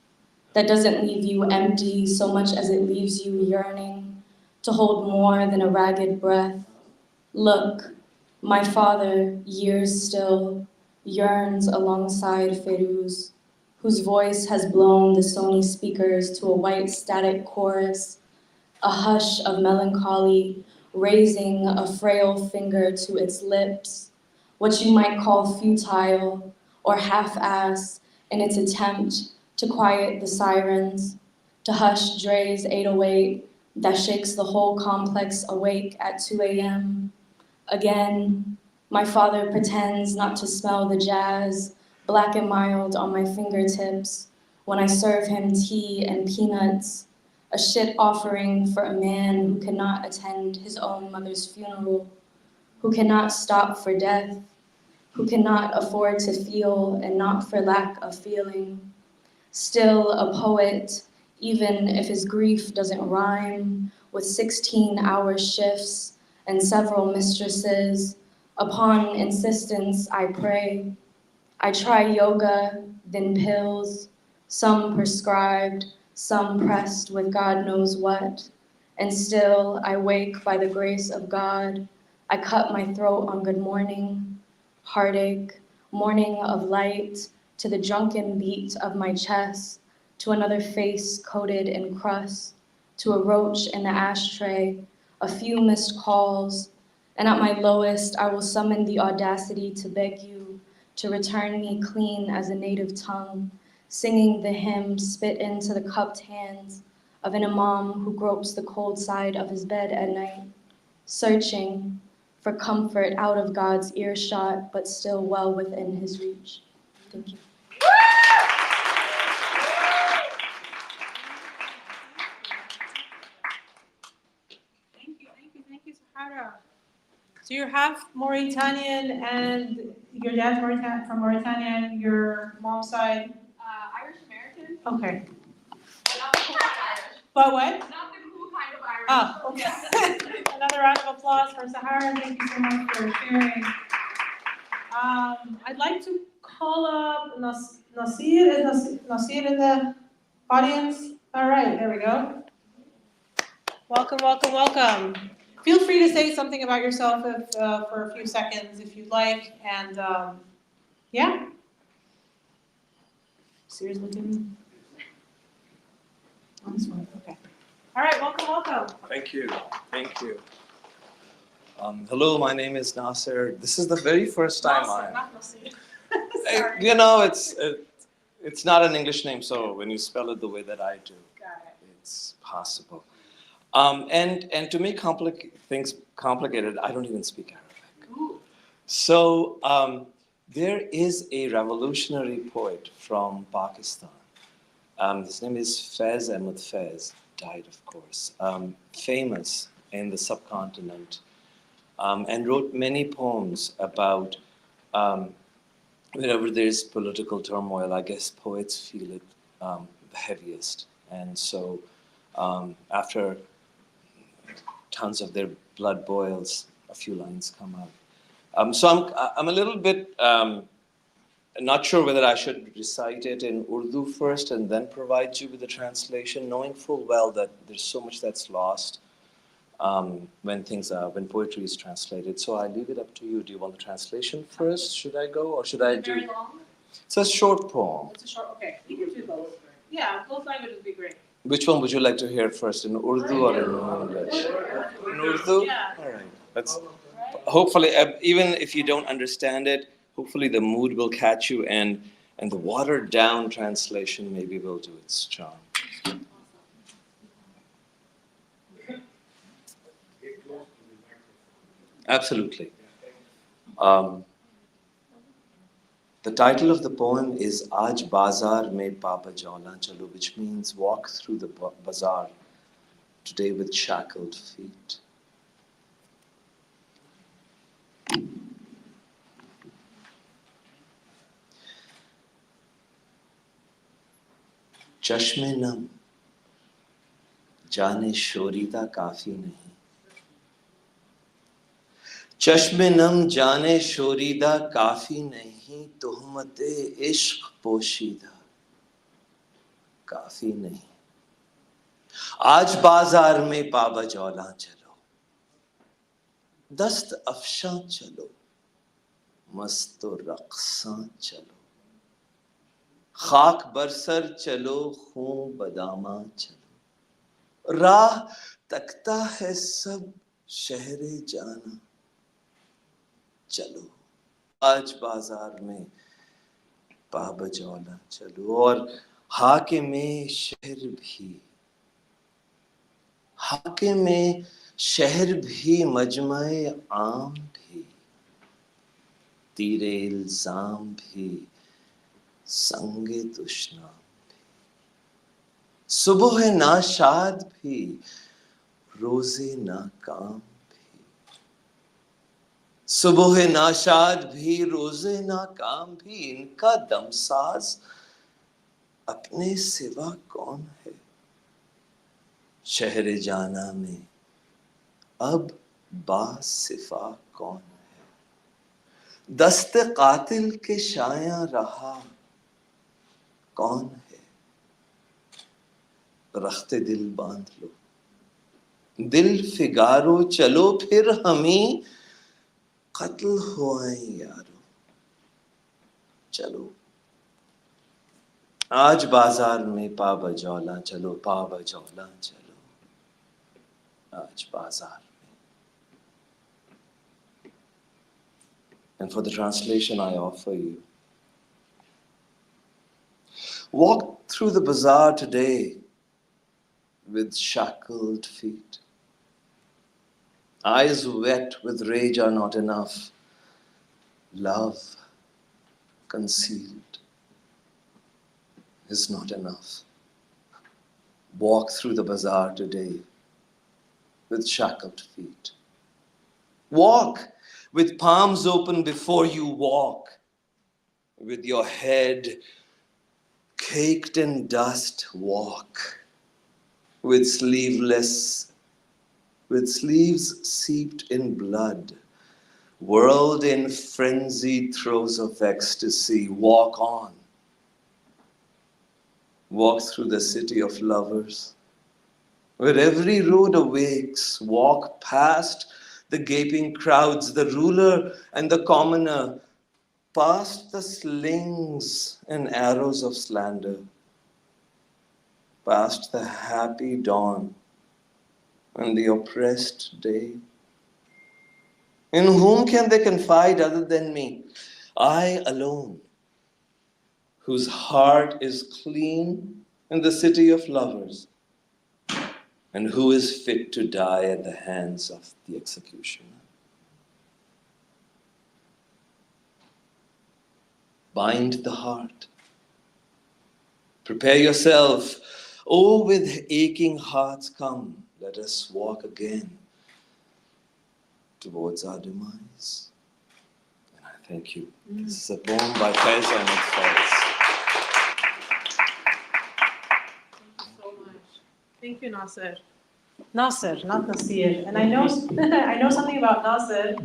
that doesn't leave you empty so much as it leaves you yearning to hold more than a ragged breath. Look, my father, years still, yearns alongside Ferouz, whose voice has blown the Sony speakers to a white static chorus, a hush of melancholy, raising a frail finger to its lips, what you might call futile or half-ass in its attempt to quiet the sirens, to hush Dre's 808 that shakes the whole complex awake at 2 a.m. Again, my father pretends not to smell the jazz, black and mild on my fingertips, when I serve him tea and peanuts, a shit offering for a man who cannot attend his own mother's funeral, who cannot stop for death, who cannot afford to feel and not for lack of feeling. Still a poet, even if his grief doesn't rhyme, with 16-hour shifts and several mistresses. Upon insistence, I pray. I try yoga, then pills, some prescribed, some pressed with God knows what. And still, I wake by the grace of God. I cut my throat on good morning, heartache, morning of light, to the drunken beat of my chest, to another face coated in crust, to a roach in the ashtray, a few missed calls, and at my lowest, I will summon the audacity to beg you to return me clean as a native tongue, singing the hymn spit into the cupped hands of an imam who gropes the cold side of his bed at night, searching for comfort out of God's earshot, but still well within his reach. Thank you.
Thank you, Sahara. So you're half Mauritanian and your dad's from Mauritania and your mom's side?
Irish American,
Okay.
not the cool kind of Irish.
But what?
Not the cool kind of Irish.
Oh, okay. Another round of applause for Sahara. Thank you so much for sharing. I'd like to call up Nasir. Is Nasir in the audience? All right, there we go. Welcome, welcome, welcome. Feel free to say something about yourself if, for a few seconds if you'd like. And yeah. Nasir's looking on this one. Okay. All right, welcome, welcome.
Thank you. Hello, my name is Nasir. This is the very first time
Not Nasir. Sorry.
you know, it's not an English name, so when you spell it the way that I do,
Got it.
it's possible. And to make things complicated, I don't even speak Arabic.
Ooh.
So there is a revolutionary poet from Pakistan. His name is Faiz Ahmed Faiz, died of course, famous in the subcontinent, and wrote many poems about whenever there's political turmoil, I guess poets feel it the heaviest. And so after tons of their blood boils, a few lines come out. So I'm a little bit not sure whether I should recite it in Urdu first and then provide you with the translation, knowing full well that there's so much that's lost when poetry is translated. So I leave it up to you. Do you want the translation first? Should I go, or should I do?
Very long?
It's a short poem.
It's a short. Okay, you can do both. Yeah, both languages would be great.
Which one would you like to hear first, in Urdu or in English? In Urdu? All right. Let's. Hopefully, even if you don't understand it, hopefully the mood will catch you, and the watered down translation maybe will do its charm. Absolutely. The title of the poem is Aaj Bazaar Mein Papa Jawla Chalo, which means walk through the bazaar today with shackled feet. चश्मे नम जाने शोरीदा काफी नहीं, चश्मे नम जाने शोरीदा काफी नहीं, तुहमते इश्क पोशीदा काफी नहीं, आज बाजार में पाबा जौला चलो, दस्त अफशां चलो, मस्तो रक्सां चलो, खाक बरसर चलो, खूं बदामा चलो, राह तकता है सब शहरे जाना चलो, आज बाजार में पाबा जौला चलो। और हाकिमे शहर भी मजमए आम भी, तीरे इल्जाम भी, संगे दुश्मन भी, सुबह नाशाद भी, रोजे नाकाम भी, सुबह नाशाद भी, रोजे नाकाम भी, इनका दमसाज अपने सिवा कौन है, शहर जाना में अब बासिफा कौन है, दस्त कातिल के शाया रहा कौन है, रख्ते दिल बांध लो, दिल फिगारो चलो, फिर हमी कत्ल हुए यारो चलो, आज बाजार में पाबा जौला चलो, पाबा जौला चलो, आज बाजार में. And for the translation I offer you, walk through the bazaar today with shackled feet. Eyes wet with rage are not enough. Love concealed is not enough. Walk through the bazaar today with shackled feet. Walk with palms open before you walk, with your head caked in dust. Walk with sleeves seeped in blood, whirled in frenzied throes of ecstasy. Walk on. Walk through the city of lovers, where every road awakes. Walk past the gaping crowds, the ruler and the commoner, past the slings and arrows of slander, past the happy dawn and the oppressed day. In whom can they confide other than me? I alone, whose heart is clean in the city of lovers, and who is fit to die at the hands of the executioner. Bind the heart. Prepare yourself. Oh, with aching hearts come, let us walk again towards our demise. And I thank you. This is a poem by Faiz Ahmed Faiz.
So much. Thank you, Nasser. Nasser, not Nasir. And I know I know something about Nasser,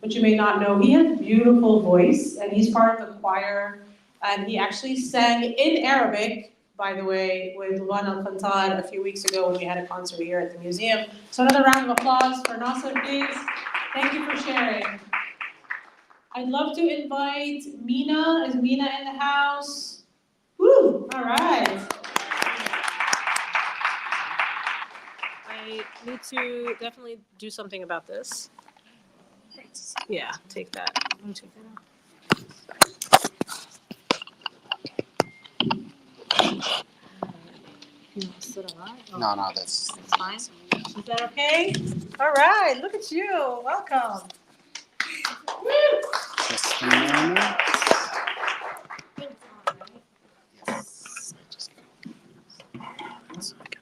which you may not know. He has a beautiful voice, and he's part of the choir. And he actually sang in Arabic, by the way, with Luan Al-Fantar a few weeks ago when we had a concert here at the museum. So another round of applause for Nasser, please. Thank you for sharing. I'd love to invite Mina. Is Mina in the house? Woo! All right.
we need to definitely do something about this. Yeah, take that. I'm gonna take that out.
No, that's.
That's fine. Is that okay? All right, look at you. Welcome.
Just a moment.
Here we go.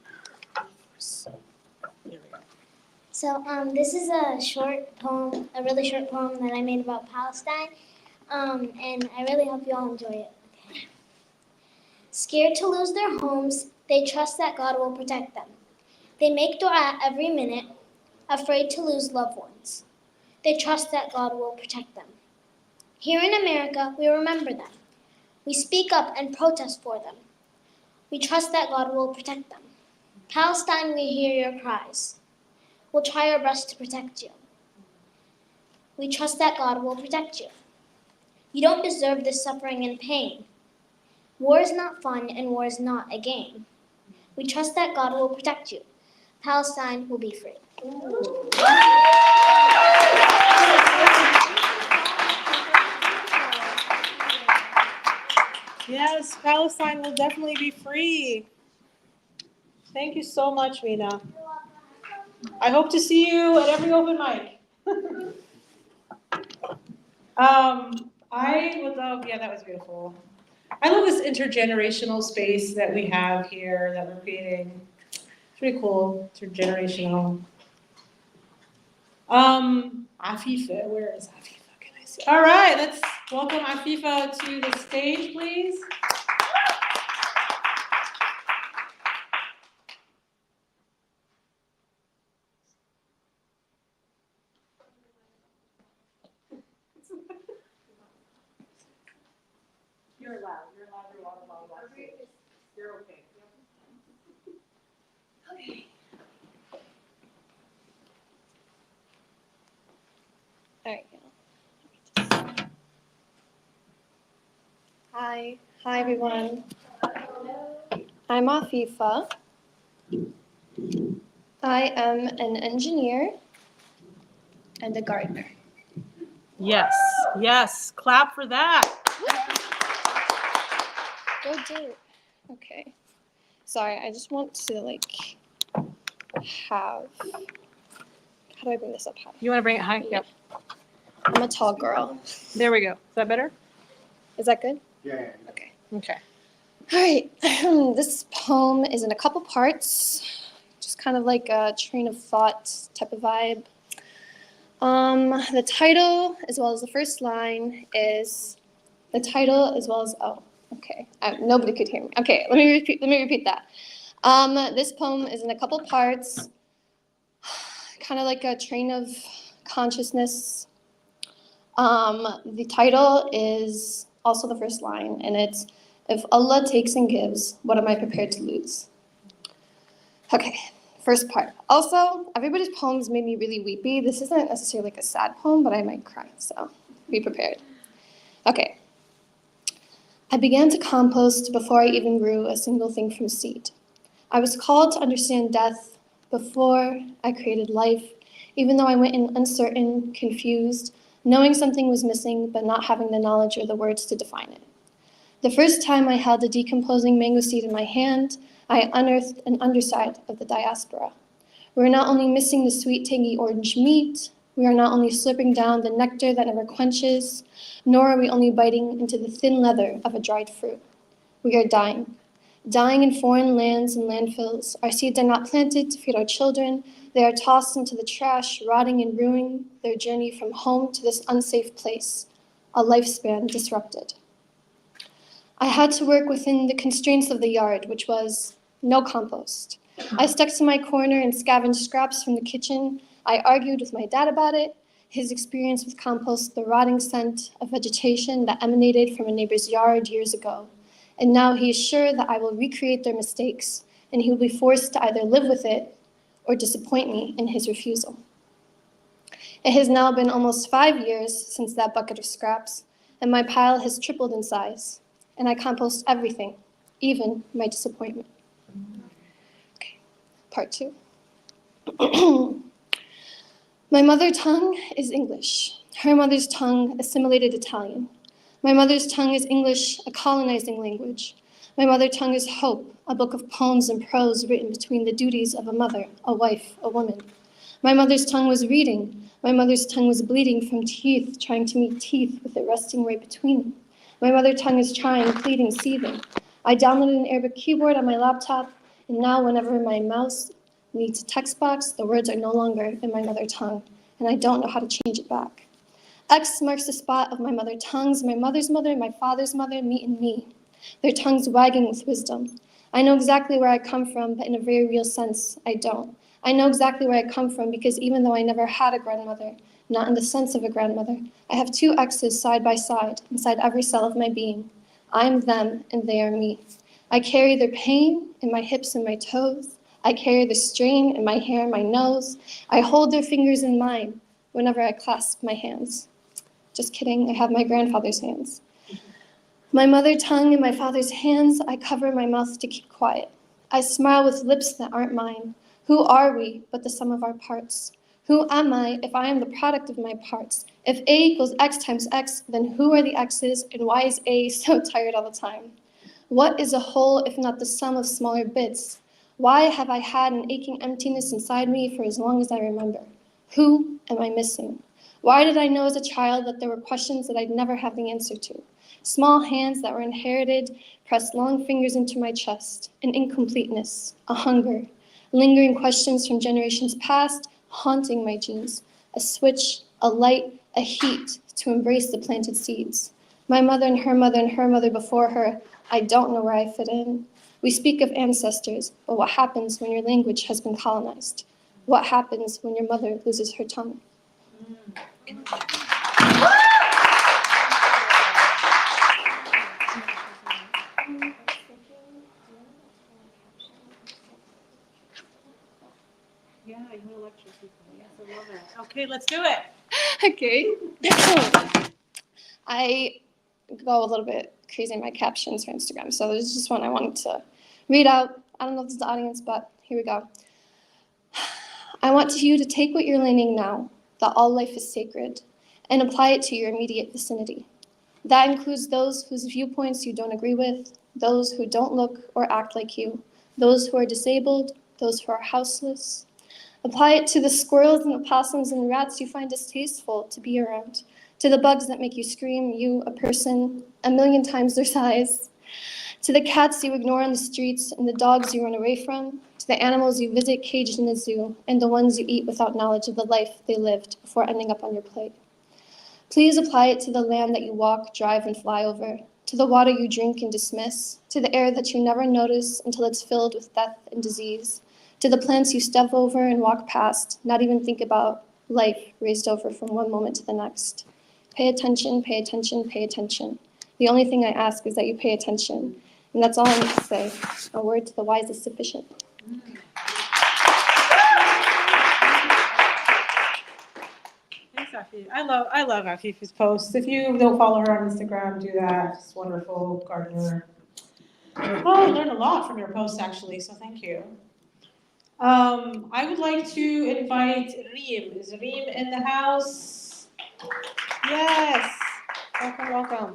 So this is a short poem, a really short poem that I made about Palestine, and I really hope you all enjoy it. Okay. Scared to lose their homes, they trust that God will protect them. They make dua every minute, afraid to lose loved ones. They trust that God will protect them. Here in America, we remember them. We speak up and protest for them. We trust that God will protect them. Palestine, we hear your cries. We'll try our best to protect you. We trust that God will protect you. You don't deserve this suffering and pain. War is not fun and war is not a game. We trust that God will protect you. Palestine will be free.
Yes, Palestine will definitely be free. Thank you so much, Mina. I hope to see you at every open mic. I would love, yeah, that was beautiful. I love this intergenerational space that we have here that we're creating. It's pretty cool, intergenerational. Afifa, where is Afifa? Can I see? All right, let's welcome Afifa to the stage, please. You're loud, you're loud. You're okay.
Hi everyone. I'm Afifa. I am an engineer and a gardener.
Yes, yes, clap for that.
Go do it. Okay. Sorry, I just want to have. How do I bring this up high?
You want to bring it high? Yep.
I'm a tall girl.
There we go. Is that better?
Is that good?
Yeah.
Okay.
Okay.
All right. This poem is in a couple parts, just kind of like a train of thought type of vibe. The title, as well as the first line, is the title as well as okay. Nobody could hear me. Okay, let me repeat that. This poem is in a couple parts, kind of like a train of consciousness. The title is also the first line, and it's, if Allah takes and gives, what am I prepared to lose? Okay, first part. Also, everybody's poems made me really weepy. This isn't necessarily like a sad poem, but I might cry, so be prepared. Okay. I began to compost before I even grew a single thing from seed. I was called to understand death before I created life, even though I went in uncertain, confused, knowing something was missing, but not having the knowledge or the words to define it. The first time I held a decomposing mango seed in my hand, I unearthed an underside of the diaspora. We are not only missing the sweet, tangy orange meat, we are not only slurping down the nectar that never quenches, nor are we only biting into the thin leather of a dried fruit. We are dying. Dying in foreign lands and landfills. Our seeds are not planted to feed our children. They are tossed into the trash, rotting and ruining their journey from home to this unsafe place, a lifespan disrupted. I had to work within the constraints of the yard, which was no compost. I stuck to my corner and scavenged scraps from the kitchen. I argued with my dad about it, his experience with compost, the rotting scent of vegetation that emanated from a neighbor's yard years ago. And now he is sure that I will recreate their mistakes, and he will be forced to either live with it or disappoint me in his refusal. It has now been almost 5 years since that bucket of scraps, and my pile has tripled in size, and I compost everything, even my disappointment. Okay, part 2. My mother tongue is English. Her mother's tongue, assimilated Italian. My mother's tongue is English, a colonizing language. My mother tongue is hope, a book of poems and prose written between the duties of a mother, a wife, a woman. My mother's tongue was reading. My mother's tongue was bleeding from teeth, trying to meet teeth with it resting right between them. My mother tongue is trying, pleading, seething. I downloaded an Arabic keyboard on my laptop, and now whenever my mouse needs a text box, the words are no longer in my mother tongue, and I don't know how to change it back. X marks the spot of my mother tongues. My mother's mother, my father's mother meet in me, their tongues wagging with wisdom. I know exactly where I come from, but in a very real sense, I don't. I know exactly where I come from because even though I never had a grandmother, not in the sense of a grandmother, I have two X's side by side inside every cell of my being. I'm them and they are me. I carry their pain in my hips and my toes. I carry the strain in my hair and my nose. I hold their fingers in mine whenever I clasp my hands. Just kidding, I have my grandfather's hands. My mother tongue in my father's hands, I cover my mouth to keep quiet. I smile with lips that aren't mine. Who are we but the sum of our parts? Who am I if I am the product of my parts? If A equals X times X, then who are the X's and why is A so tired all the time? What is a whole if not the sum of smaller bits? Why have I had an aching emptiness inside me for as long as I remember? Who am I missing? Why did I know as a child that there were questions that I'd never have the answer to? Small hands that were inherited pressed long fingers into my chest, an incompleteness, a hunger, lingering questions from generations past, haunting my genes, a switch, a light, a heat to embrace the planted seeds. My mother and her mother and her mother before her, I don't know where I fit in. We speak of ancestors, but what happens when your language has been colonized? What happens when your mother loses her tongue?
Yeah, you want to lecture people. Yes, I love it. Okay, let's do it.
Okay. I go a little bit crazy in my captions for Instagram, so there's just one I wanted to read out. I don't know if this is the audience, but here we go. I want you to take what you're learning now, that all life is sacred, and apply it to your immediate vicinity. That includes those whose viewpoints you don't agree with, those who don't look or act like you, those who are disabled, those who are houseless. Apply it to the squirrels and the possums and rats you find distasteful to be around, to the bugs that make you scream, you, a person, 1,000,000 times their size, to the cats you ignore on the streets and the dogs you run away from, to the animals you visit caged in a zoo, and the ones you eat without knowledge of the life they lived before ending up on your plate. Please apply it to the land that you walk, drive, and fly over, to the water you drink and dismiss, to the air that you never notice until it's filled with death and disease, to the plants you step over and walk past, not even think about, life raced over from one moment to the next. Pay attention, pay attention, pay attention. The only thing I ask is that you pay attention. And that's all I need to say. A word to the wise is sufficient.
Thanks, Afifi. I love Afifi's posts. If you don't follow her on Instagram, do that. It's wonderful, gardener. Oh, I learned a lot from your posts actually, so thank you. I would like to invite Reem. Is Reem in the house? Yes. Welcome, welcome.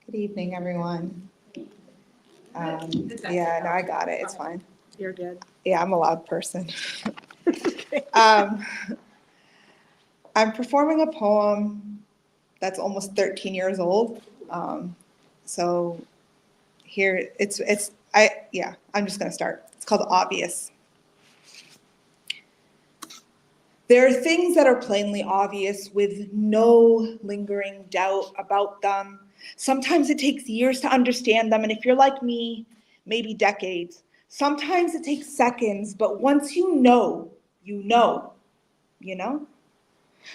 Good evening, everyone. Yeah, no, I got it. It's fine.
You're good.
Yeah, I'm a loud person. I'm performing a poem that's almost 13 years old. So here, I'm just gonna start. It's called Obvious. There are things that are plainly obvious with no lingering doubt about them. Sometimes it takes years to understand them, and if you're like me, maybe decades. Sometimes it takes seconds, but once you know, you know, you know?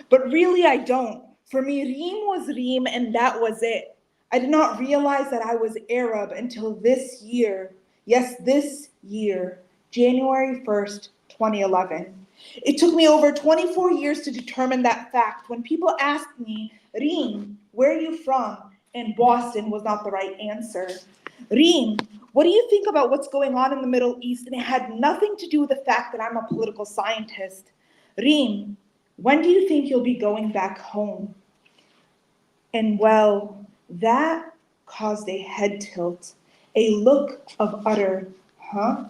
But really I don't. For me, Reem was Reem, and that was it. I did not realize that I was Arab until this year. Yes, this year, January 1st, 2011. It took me over 24 years to determine that fact. When people asked me, Reem, where are you from? And Boston was not the right answer. Reem, what do you think about what's going on in the Middle East? And it had nothing to do with the fact that I'm a political scientist. Reem, when do you think you'll be going back home? And well, that caused a head tilt, a look of utter, huh?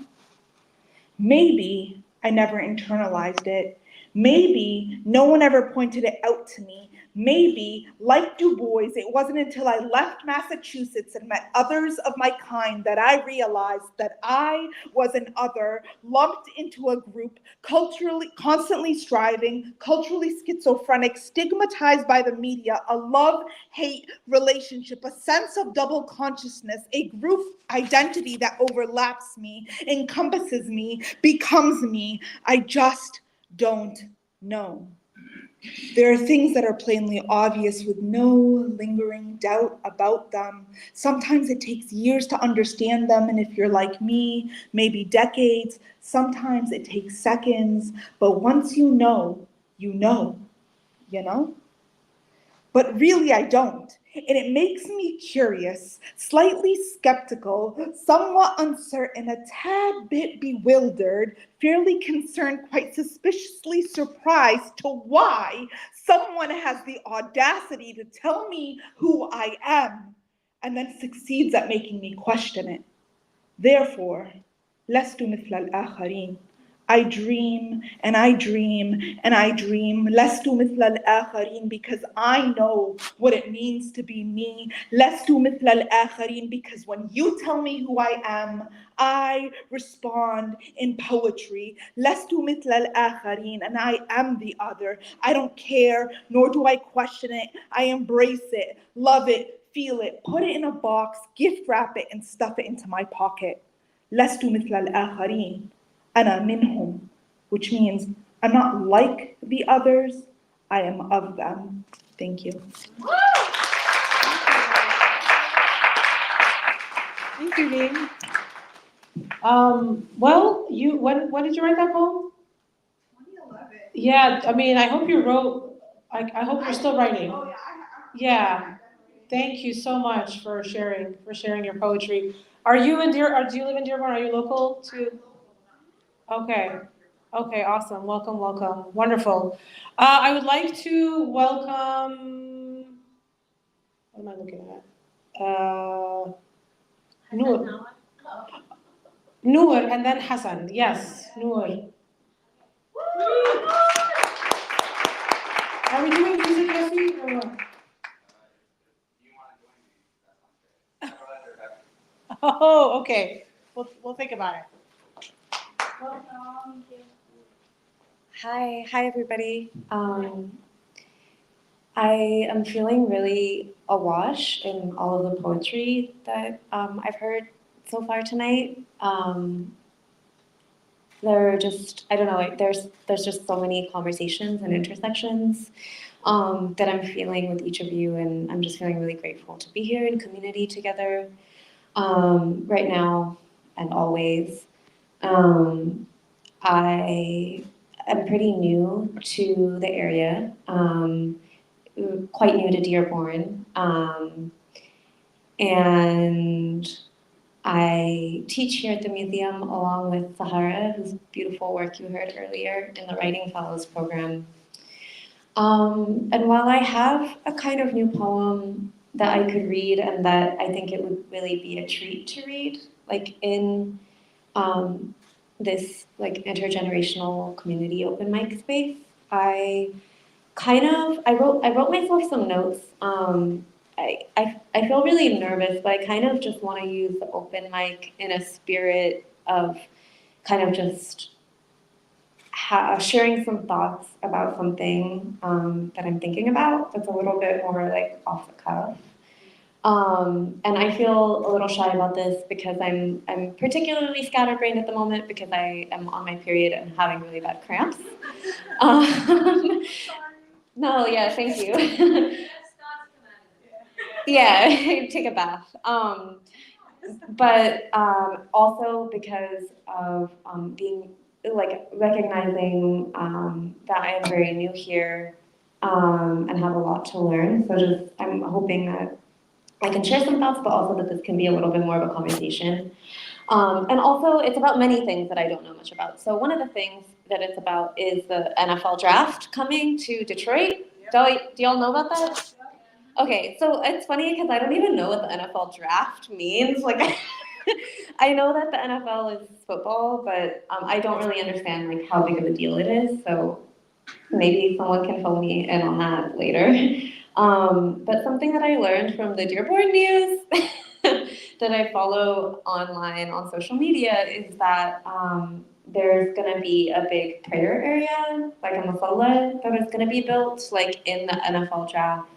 Maybe I never internalized it. Maybe no one ever pointed it out to me. Maybe, like Du Bois, it wasn't until I left Massachusetts and met others of my kind that I realized that I was an other, lumped into a group, culturally, constantly striving, culturally schizophrenic, stigmatized by the media, a love-hate relationship, a sense of double consciousness, a group identity that overlaps me, encompasses me, becomes me. I just don't know. There are things that are plainly obvious with no lingering doubt about them. Sometimes it takes years to understand them, and if you're like me, maybe decades. Sometimes it takes seconds, but once you know, you know, you know? But really I don't. And it makes me curious, slightly skeptical, somewhat uncertain, a tad bit bewildered, fairly concerned, quite suspiciously surprised to why someone has the audacity to tell me who I am and then succeeds at making me question it. Therefore, لست مثل الآخرين. I dream and I dream and I dream. لست مثل الآخرين because I know what it means to be me. لست مثل الآخرين because when you tell me who I am, I respond in poetry. لست مثل الآخرين, and I am the other. I don't care, nor do I question it. I embrace it, love it, feel it, put it in a box, gift wrap it, and stuff it into my pocket. لست مثل الآخرين. أنا منهم, which means I'm not like the others, I am of them. Thank you.
Thank you, Reem. Well, when did you write that poem?
2011.
Yeah, I mean, I hope you wrote, I hope you're still writing.
Oh,
Yeah, thank you so much for sharing your poetry. Are you in do you live in Dearborn? Are you local to? Okay, okay, awesome, welcome, wonderful. I would like to welcome, what am I looking at? Noor. Noor and then Hassan, yes, Noor. Are we doing music, Yafi, or what? Oh, okay. We'll think about it.
Hi everybody. I am feeling really awash in all of the poetry that I've heard so far tonight. There are just, I don't know, like there's just so many conversations and intersections that I'm feeling with each of you, and I'm just feeling really grateful to be here in community together right now and always. I am pretty new to the area, quite new to Dearborn, and I teach here at the museum along with Sahara, whose beautiful work you heard earlier in the Writing Fellows program. And while I have a kind of new poem that I could read and that I think it would really be a treat to read, like in this like intergenerational community open mic space, I wrote myself some notes. I feel really nervous, but I kind of just want to use the open mic in a spirit of kind of just sharing some thoughts about something that I'm thinking about that's a little bit more like off the cuff. And I feel a little shy about this because I'm particularly scatterbrained at the moment because I am on my period and having really bad cramps. No, yeah, thank you. Yeah, take a bath. But also because of being like recognizing that I am very new here and have a lot to learn. So just I'm hoping that I can share some thoughts, but also that this can be a little bit more of a conversation. And also, it's about many things that I don't know much about. So one of the things that it's about is the NFL draft coming to Detroit. Do y'all know about that? Okay, so it's funny because I don't even know what the NFL draft means. Like, I know that the NFL is football, but I don't really understand like how big of a deal it is. So maybe someone can fill me in on that later. But something that I learned from the Dearborn News that I follow online on social media is that there's gonna be a big prayer area, like a musalla, that is gonna be built like in the NFL draft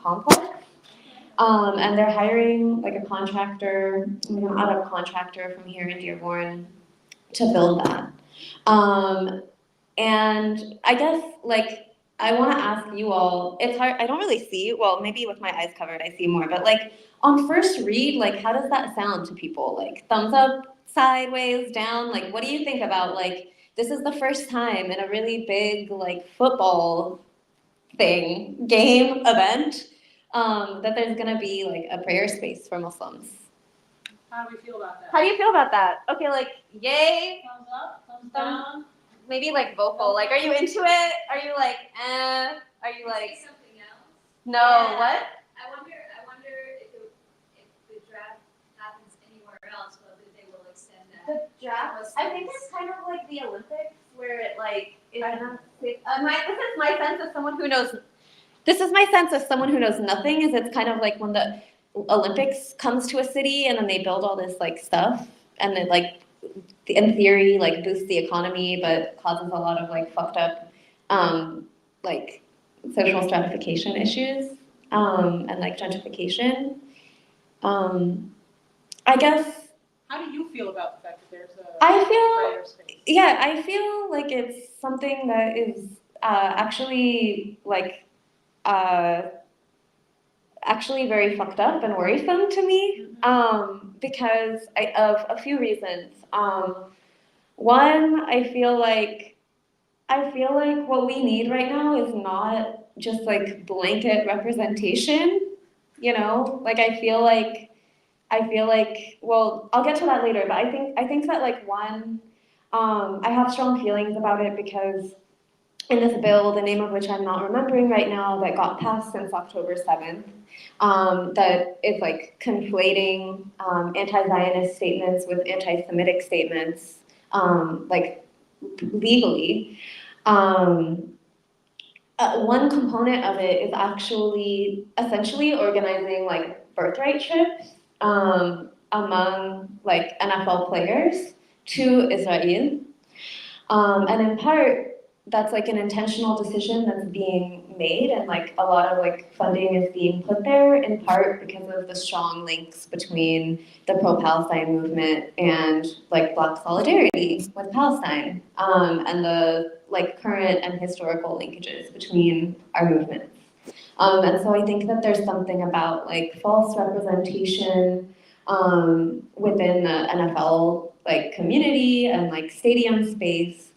complex. And they're hiring like a contractor, like an auto contractor from here in Dearborn to build that. And I guess like I want to ask you all, it's hard, I don't really see, well, maybe with my eyes covered I see more, but like on first read, like how does that sound to people? Like thumbs up, sideways, down, like what do you think about like this is the first time in a really big like football game, event, that there's gonna be like a prayer space for Muslims.
How do we feel about that?
How do you feel about that? Okay, like yay,
Thumbs up, thumbs down?
maybe like vocal. Like, are you into it? Are you like, eh? Are you like,
something else?
no,
Yeah.
what?
I wonder if the draft happens anywhere else, whether they will extend that.
The draft? I think it's kind of like the Olympics, where it like is this is my sense as someone who knows. This is my sense as someone who knows nothing. Is it's kind of like when the Olympics comes to a city and then they build all this like stuff and then like in theory like boosts the economy but causes a lot of like fucked up like social stratification issues and like gentrification. I guess
How do you feel about the fact that there's a
I
prayer space?
I feel like it's something that is actually like actually very fucked up and worrisome to me because of a few reasons. One, I feel like what we need right now is not just like blanket representation, you know? Like I feel like well, I'll get to that later, but I think that like one, I have strong feelings about it because in this bill, the name of which I'm not remembering right now, that got passed since October 7th, that is like conflating anti-Zionist statements with anti-Semitic statements, like legally. One component of it is actually essentially organizing like birthright trips among like NFL players to Israel. And in part, that's like an intentional decision that's being made and like a lot of like funding is being put there in part because of the strong links between the pro-Palestine movement and like Black solidarity with Palestine and the like current and historical linkages between our movements. And so I think that there's something about like false representation within the NFL like community and like stadium space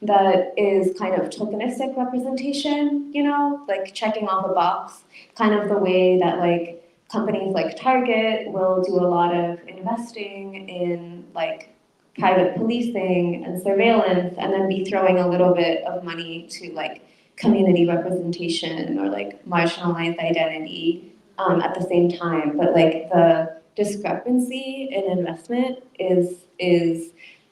that is kind of tokenistic representation, you know, like checking off a box, kind of the way that like companies like Target will do a lot of investing in like private policing and surveillance and then be throwing a little bit of money to like community representation or like marginalized identity at the same time. But like the discrepancy in investment is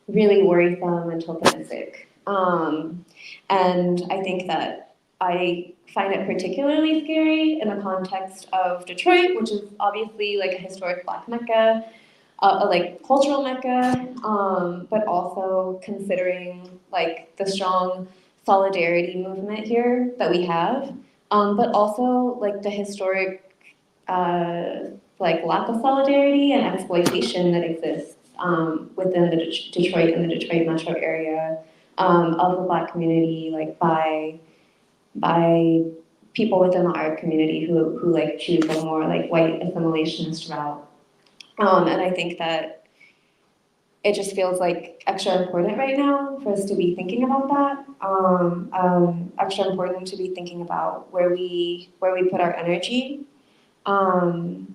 really worrisome and tokenistic. And I think that I find it particularly scary in the context of Detroit, which is obviously like a historic Black Mecca, a like cultural Mecca, but also considering like the strong solidarity movement here that we have, but also like the historic like lack of solidarity and exploitation that exists within the Detroit and the Detroit metro area of the Black community, like by people within the art community who like choose a more like white assimilationist route. And I think that it just feels like extra important right now for us to be thinking about that. Extra important to be thinking about where we put our energy. And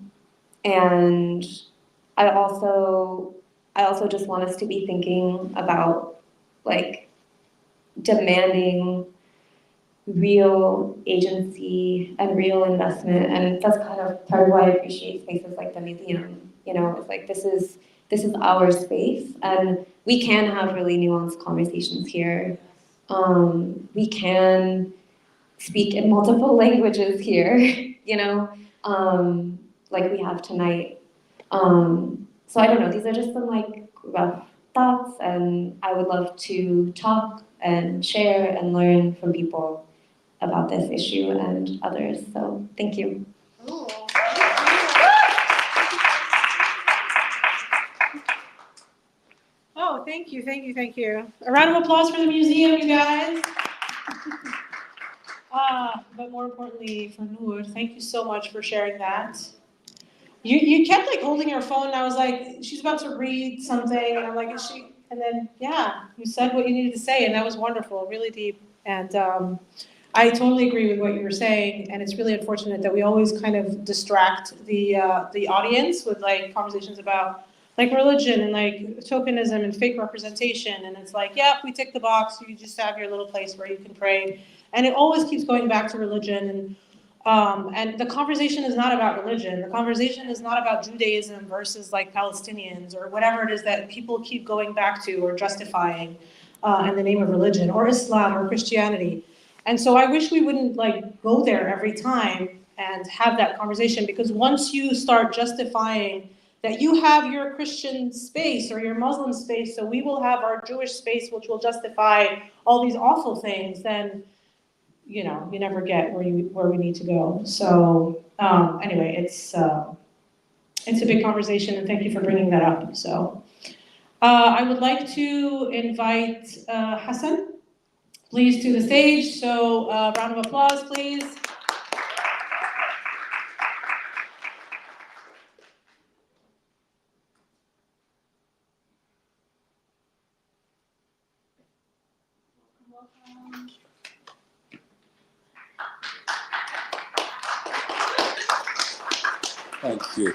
I also just want us to be thinking about like demanding real agency and real investment, and that's kind of part of why I appreciate spaces like the museum. You know, it's like this is our space, and we can have really nuanced conversations here. We can speak in multiple languages here, you know, like we have tonight. So I don't know, these are just some like rough thoughts, and I would love to talk and share and learn from people about this issue and others. So thank you.
Oh, thank you, thank you, thank you. A round of applause for the museum, you guys. But more importantly for Noor, thank you so much for sharing that. You kept like holding your phone and I was like, she's about to read something and I'm like, is she? And then, yeah, you said what you needed to say and that was wonderful, really deep. And I totally agree with what you were saying, and it's really unfortunate that we always kind of distract the audience with like conversations about like religion and like tokenism and fake representation, and it's like, yeah, we tick the box, you just have your little place where you can pray, and it always keeps going back to religion, and the conversation is not about religion. The conversation is not about Judaism versus like Palestinians or whatever it is that people keep going back to or justifying in the name of religion, or Islam or Christianity. And so I wish we wouldn't like go there every time and have that conversation, because once you start justifying that you have your Christian space or your Muslim space, so we will have our Jewish space, which will justify all these awful things, then you know you never get where we need to go. So anyway, it's a big conversation, and thank you for bringing that up. So I would like to invite Hassan, please, to the stage. So round of applause, please.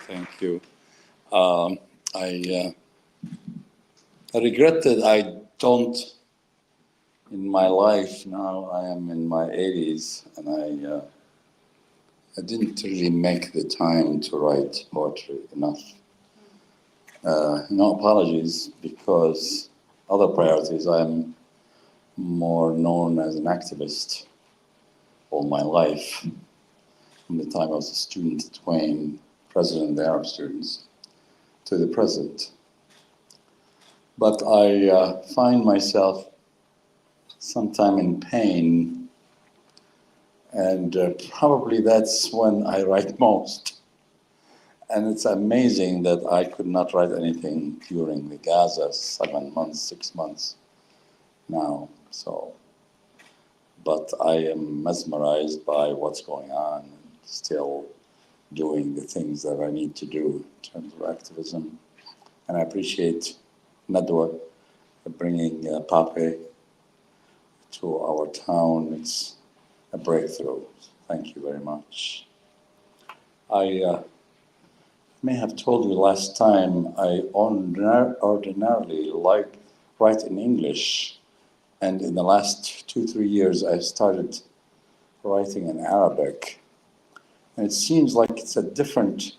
Thank you. I regret that I don't, in my life now, I am in my 80s, and I didn't really make the time to write poetry enough. No apologies, because other priorities, I'm more known as an activist all my life, from the time I was a student at Wayne, president of the Arab students, to the present. But I find myself sometime in pain, and probably that's when I write most. And it's amazing that I could not write anything during the Gaza 7 months, 6 months now. So, but I am mesmerized by what's going on, still doing the things that I need to do in terms of activism. And I appreciate Nadwa bringing Pape to our town. It's a breakthrough. Thank you very much. I may have told you last time, I ordinarily write in English, and in the last 2-3 years I started writing in Arabic, and it seems like it's a different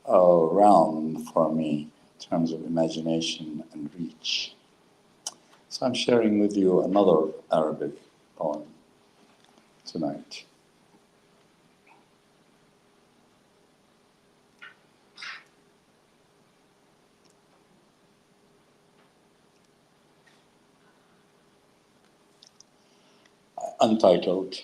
realm for me in terms of imagination and reach. So I'm sharing with you another Arabic poem tonight. Untitled.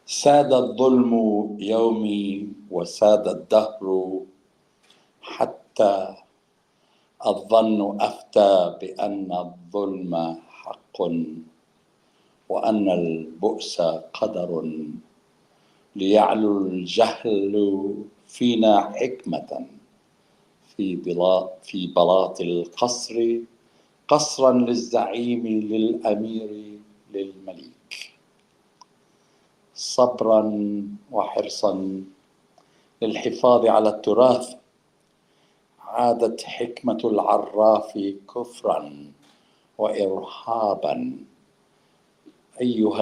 ساد الظلم يومي وساد الدهر حتى الظن أفتى بأن الظلم حق وأن البؤس قدر، ليعلو الجهل فينا حكمة في بلاط القصر، قصرا للزعيم للأمير للمليك. صبرا وحرصا للحفاظ على التراث، عادت حكمة العراف كفرا وإرهابا. أيها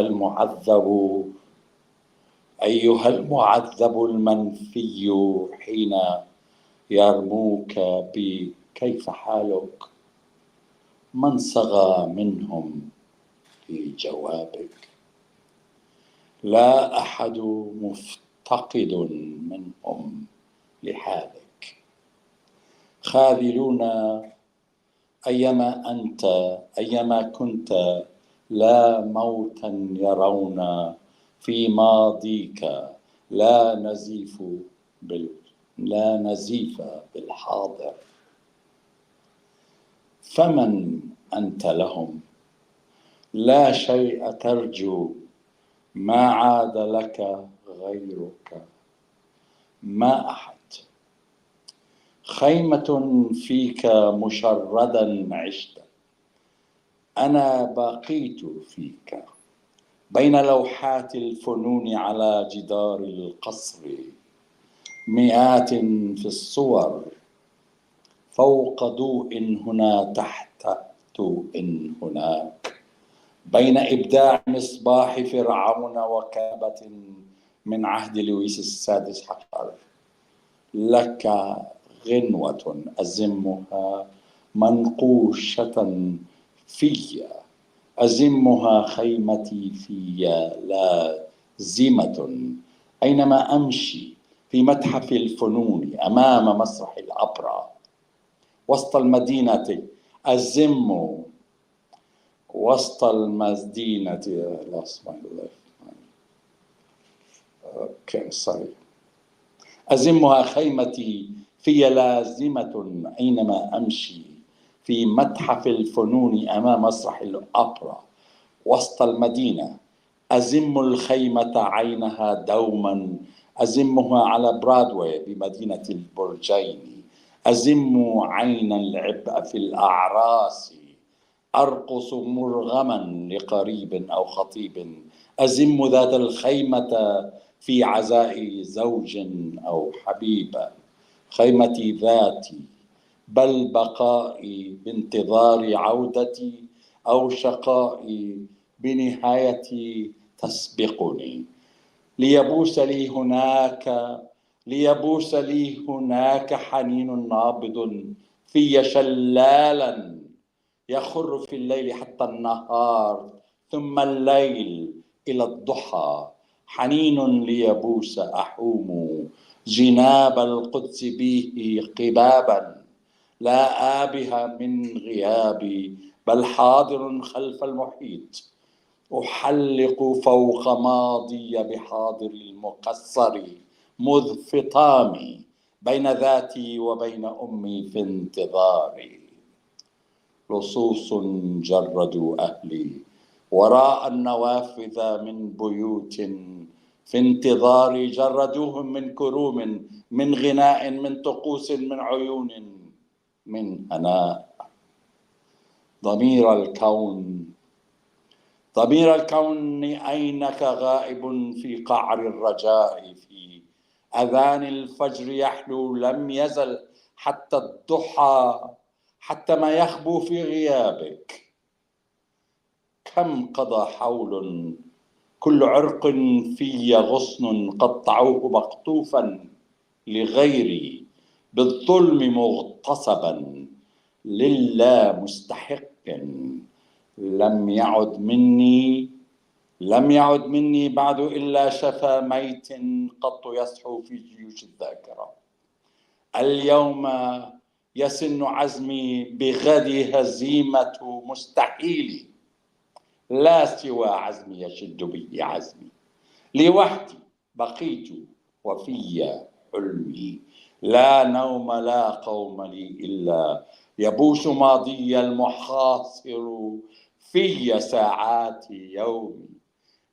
المعذب المنفي، حين يرموك بكيف حالك، من صغى منهم في جوابك؟ لا أحد مفتقد منهم لحالك. خاذلون أيما كنت، لا موتا يرون في ماضيك، لا نزيف بالحاضر. فمن أنت لهم؟ لا شيء ترجو، ما عاد لك غيرك، ما أحد. خيمة فيك مشردا عشت، أنا بقيت فيك بين لوحات الفنون على جدار القصر، مئات في الصور، فوق ضوء هنا تحت ضوء هناك، بين إبداع مصباح فرعون وكابة من عهد لويس السادس حقر. لك غنوة أزمها منقوشة في، أزمها خيمتي في لازمة. أينما أمشي في متحف الفنون أمام مسرح الأوبرا وسط المدينة، أزم وسط المدينة. أزمها خيمتي في لازمة. أينما أمشي في متحف الفنون أمام مسرح الأوبرا وسط المدينة، أزم الخيمة عينها دوما، أزمها على برادواي بمدينة البرجين، أزم عين العبء في الأعراس، أرقص مرغما لقريب أو خطيب، أزم ذات الخيمة في عزاء زوج أو حبيب. خيمتي ذاتي، بل بقائي بانتظار عودتي أو شقائي بنهايتي تسبقني. ليبوس لي هناك حنين نابض في شلالا يخر في الليل حتى النهار، ثم الليل إلى الضحى. حنين ليبوس أحوم جناب القدس به قبابا، لا آبها من غيابي، بل حاضر خلف المحيط. أحلق فوق ماضي بحاضر المقصر، مذ فطامي بين ذاتي وبين أمي في انتظاري. لصوص جردوا أهلي وراء النوافذ من بيوت في انتظاري، جردوهم من كروم، من غناء، من طقوس، من عيون، من هناء. ضمير الكون أينك غائب في قعر الرجاء، في أذان الفجر يحلو لم يزل حتى الضحى، حتى ما يخبو في غيابك. كم قضى حول كل عرق في غصن، قطعوه مقطوفا لغيري، بالظلم مغتصبا لله مستحق. لم يعد مني بعد إلا شفا ميت قط يصحو في جيوش الذاكرة. اليوم يسن عزمي، بغد هزيمة مستحيل، لا سوى عزمي يشد بي عزمي. لوحدي بقيت وفي حلمي، لا نوم لا قوم لي إلا يبوس ماضي المحاصر في ساعات يومي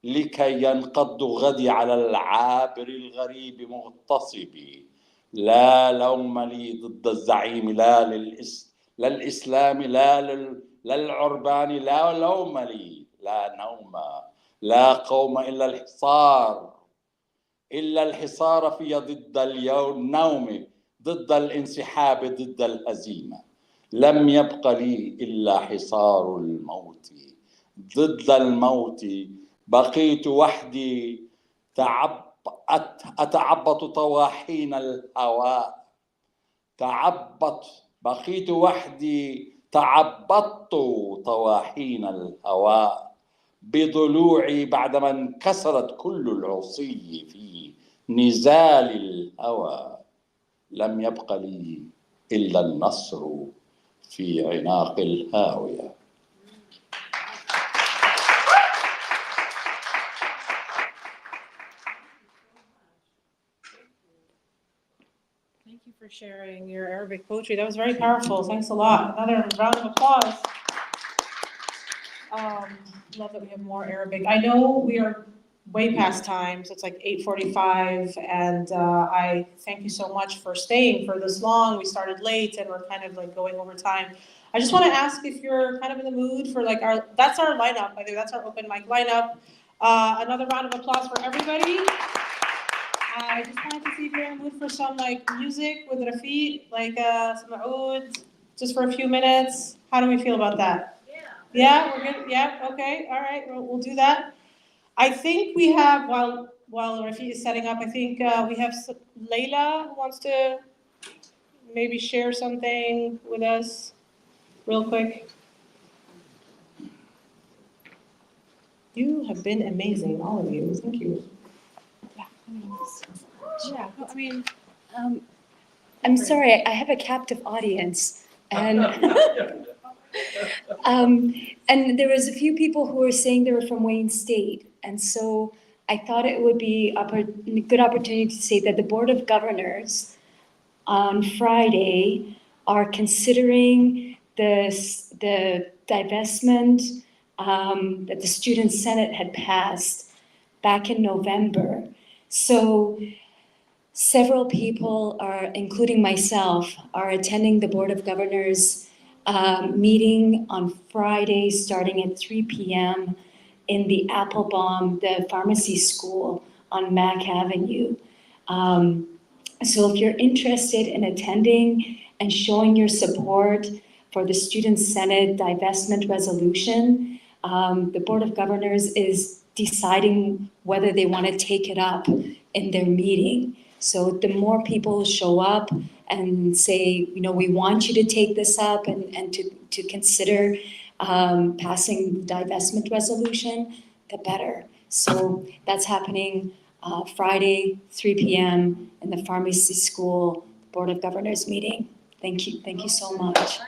لكي ينقض غدي على العابر الغريب مغتصبي. لا لوم لي ضد الزعيم، لا الإسلام، لا العربان، لا لوم لي، لا نوم، لا قوم إلا الحصار في ضد النوم، ضد الانسحاب، ضد الهزيمة. لم يبق لي إلا حصار الموت، ضد الموت بقيت وحدي أتعبط طواحين الهواء. بقيت وحدي تعبطت طواحين الهواء بضلوعي بعدما انكسرت كل العصي في نزال الهوى. لم يبق لي إلا النصر في عناق الهاوية.
Thank you for sharing your Arabic poetry. That was very powerful. Thanks a lot. Another round of applause. Love that we have more Arabic. I know we are way past time, so it's like 8:45, and I thank you so much for staying for this long. We started late, and we're kind of like going over time. I just want to ask if you're kind of in the mood for like that's our lineup, by the way, that's our open mic lineup. Another round of applause for everybody. I just wanted to see if you're in the mood for some like music with Rafiq, like some oud, just for a few minutes. How do we feel about that? Yeah, we're good. Yeah, okay, all right, we'll do that. I think we have, while Rafiq is setting up, I think we have Layla who wants to maybe share something with us real quick. You have been amazing, all of you. Thank you. Yeah, I mean,
I'm sorry, I have a captive audience, and and there was a few people who were saying they were from Wayne State, and so I thought it would be a good opportunity to say that the Board of Governors on Friday are considering the divestment that the Student Senate had passed back in November. So several people including myself, are attending the Board of Governors meeting on Friday starting at 3 p.m. in the Applebaum, the pharmacy school on Mack Avenue. So if you're interested in attending and showing your support for the Student Senate divestment resolution, the Board of Governors is deciding whether they want to take it up in their meeting. So the more people show up and say, you know, we want you to take this up and to consider passing the divestment resolution, the better. So that's happening Friday, 3 p.m. in the Pharmacy School Board of Governors meeting. Thank you so much.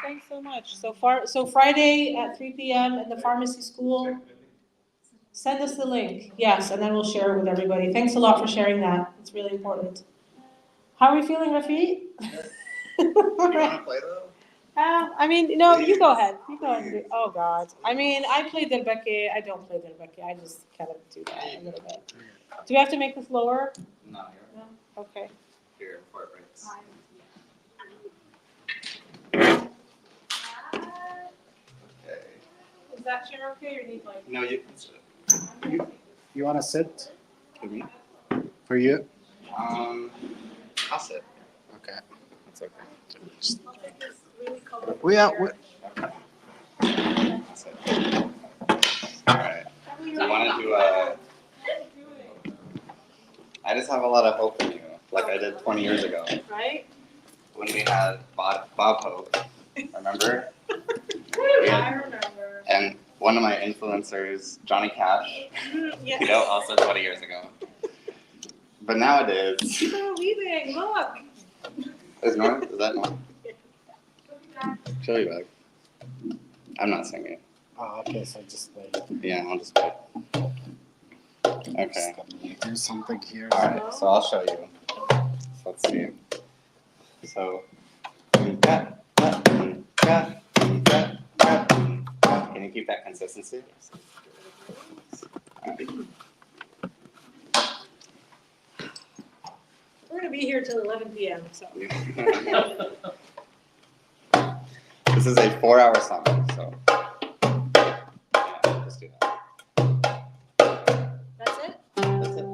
thanks so much. So Friday at 3 p.m. in the Pharmacy School. Send us the link, yes, and then we'll share it with everybody. Thanks a lot for sharing that. It's really important. How are we feeling, Rafiq?
You want to play though?
I mean, no, you go ahead. You go ahead and do. Oh God. I mean, I play Derbeke. I don't play Derbeke. I just kind of do that a little bit. Do we have to make this lower?
No,
No. Okay.
here before it breaks. Okay.
Is that chair okay, or need like?
No, you can sit.
You want to sit?
For me?
For you?
I'll sit.
Okay.
That's okay.
We
I'll sit. All right. Do you want to do I just have a lot of hope in you, like I did 20 years ago.
Right?
When we had Bob Hope, remember?
I remember.
And one of my influencers, Johnny Cash,
Yes.
you know, also 20 years ago. But nowadays,
People are leaving. Look.
is that Norm? Show you back. I'm not singing.
Oh, okay, so just wait.
Yeah, I'll just wait. Okay.
Do something here.
Alright, so I'll show you. So let's see. So
we keep that consistency?
We're gonna be here till 11 p.m. So.
This is a 4-hour summit, so yeah, just do that.
That's it.
That's it.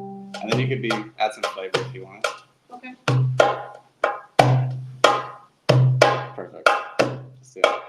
And then you could add some flavor if you want.
Okay.
Perfect. Just do that.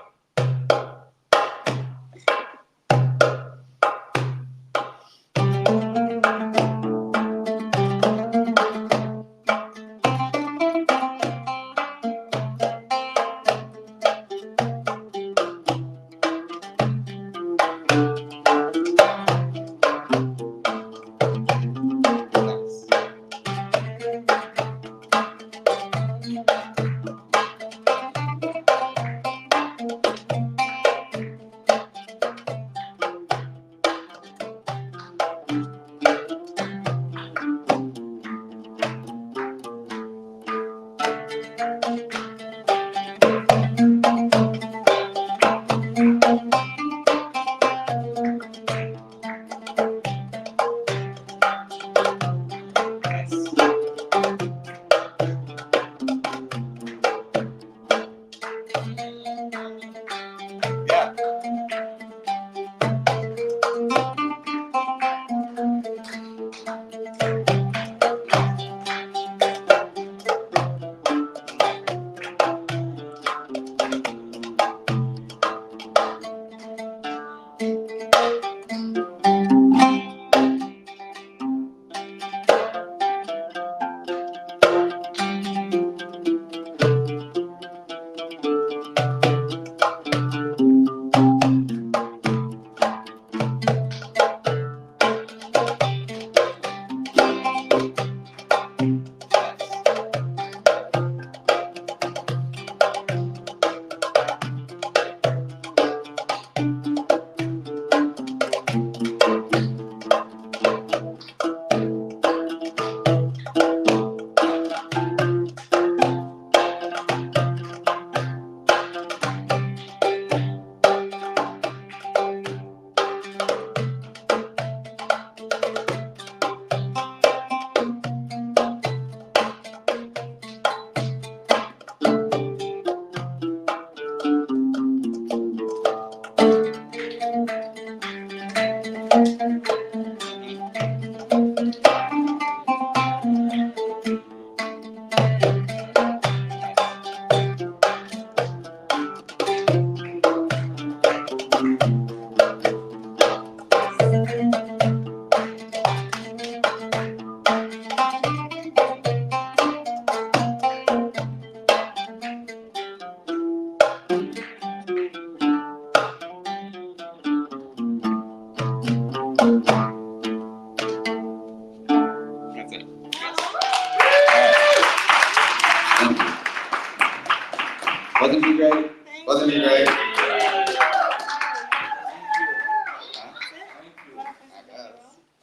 Wasn't he great? Wasn't he great?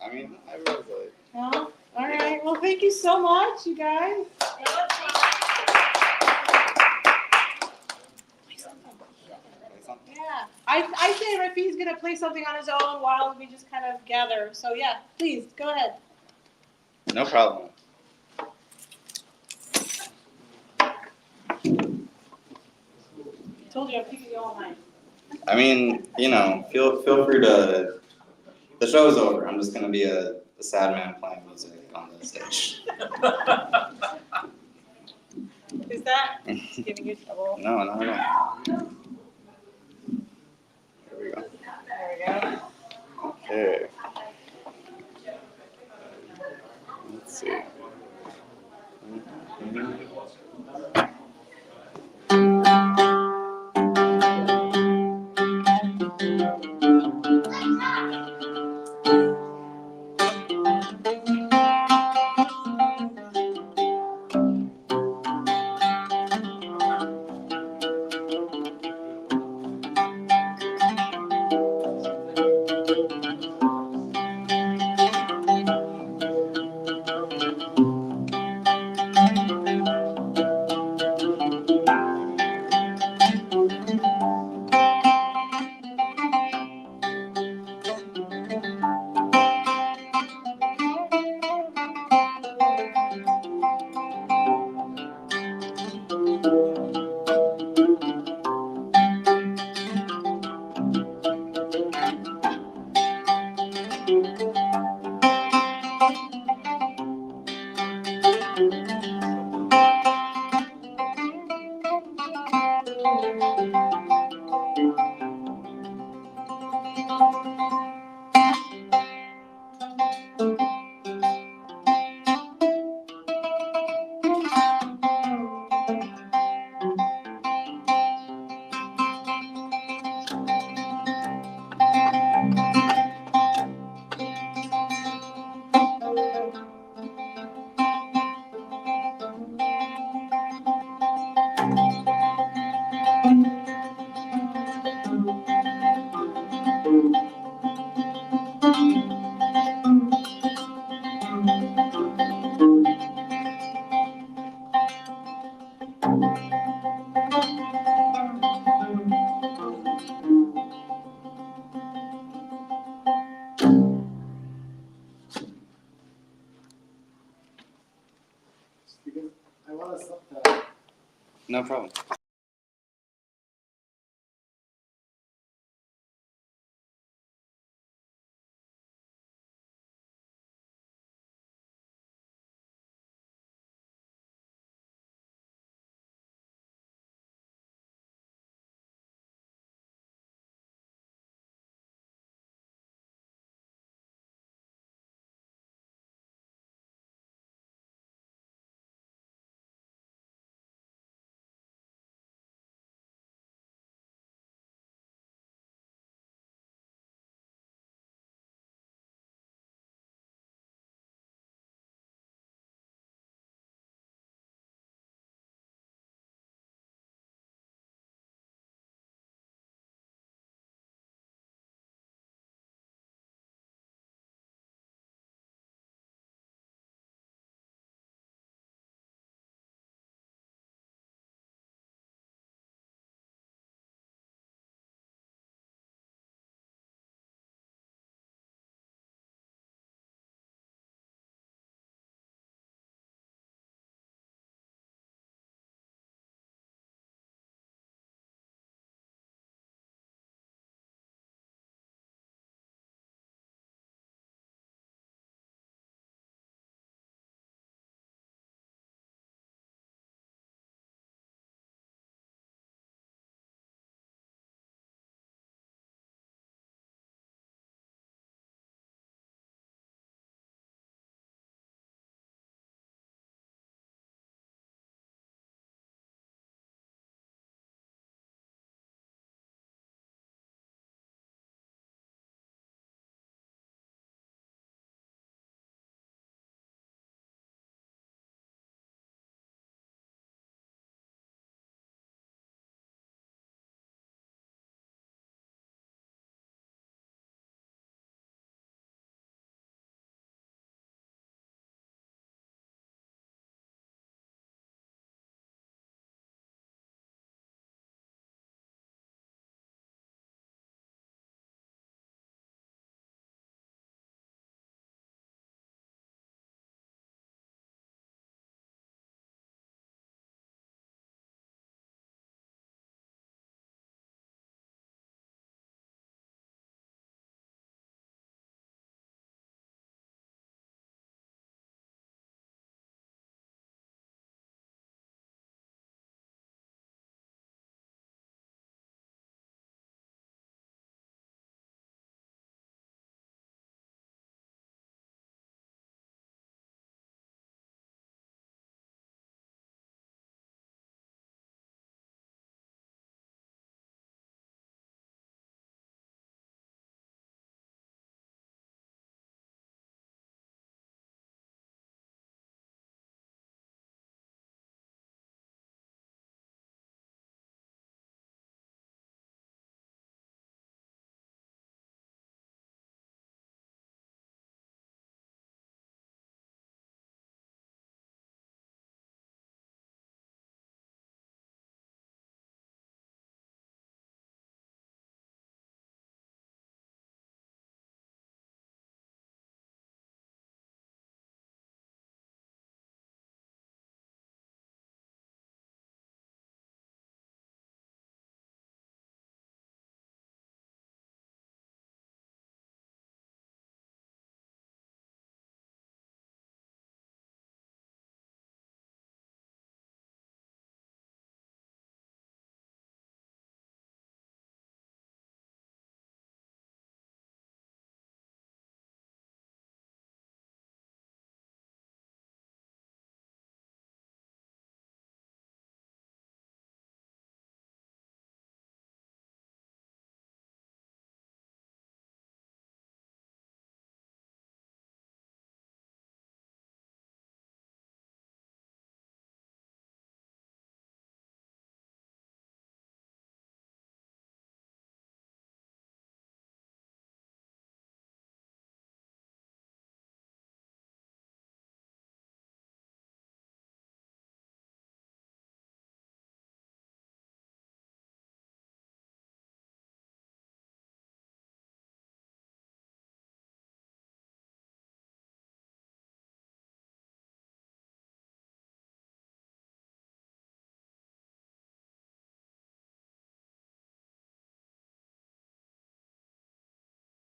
I mean, I was like.
Well, all right. Well, thank you so much, you guys. Yeah. I say Rafi's gonna play something on his own while we just kind of gather. So yeah, please go ahead.
No problem.
Told you I'd keep you all night.
I mean, feel free to. The show is over. I'm just gonna be a sad man playing music on the stage.
Is that giving you trouble?
No, not at all. Here we go.
There we go.
Okay. Let's see.
Because I want to stop that.
No problem.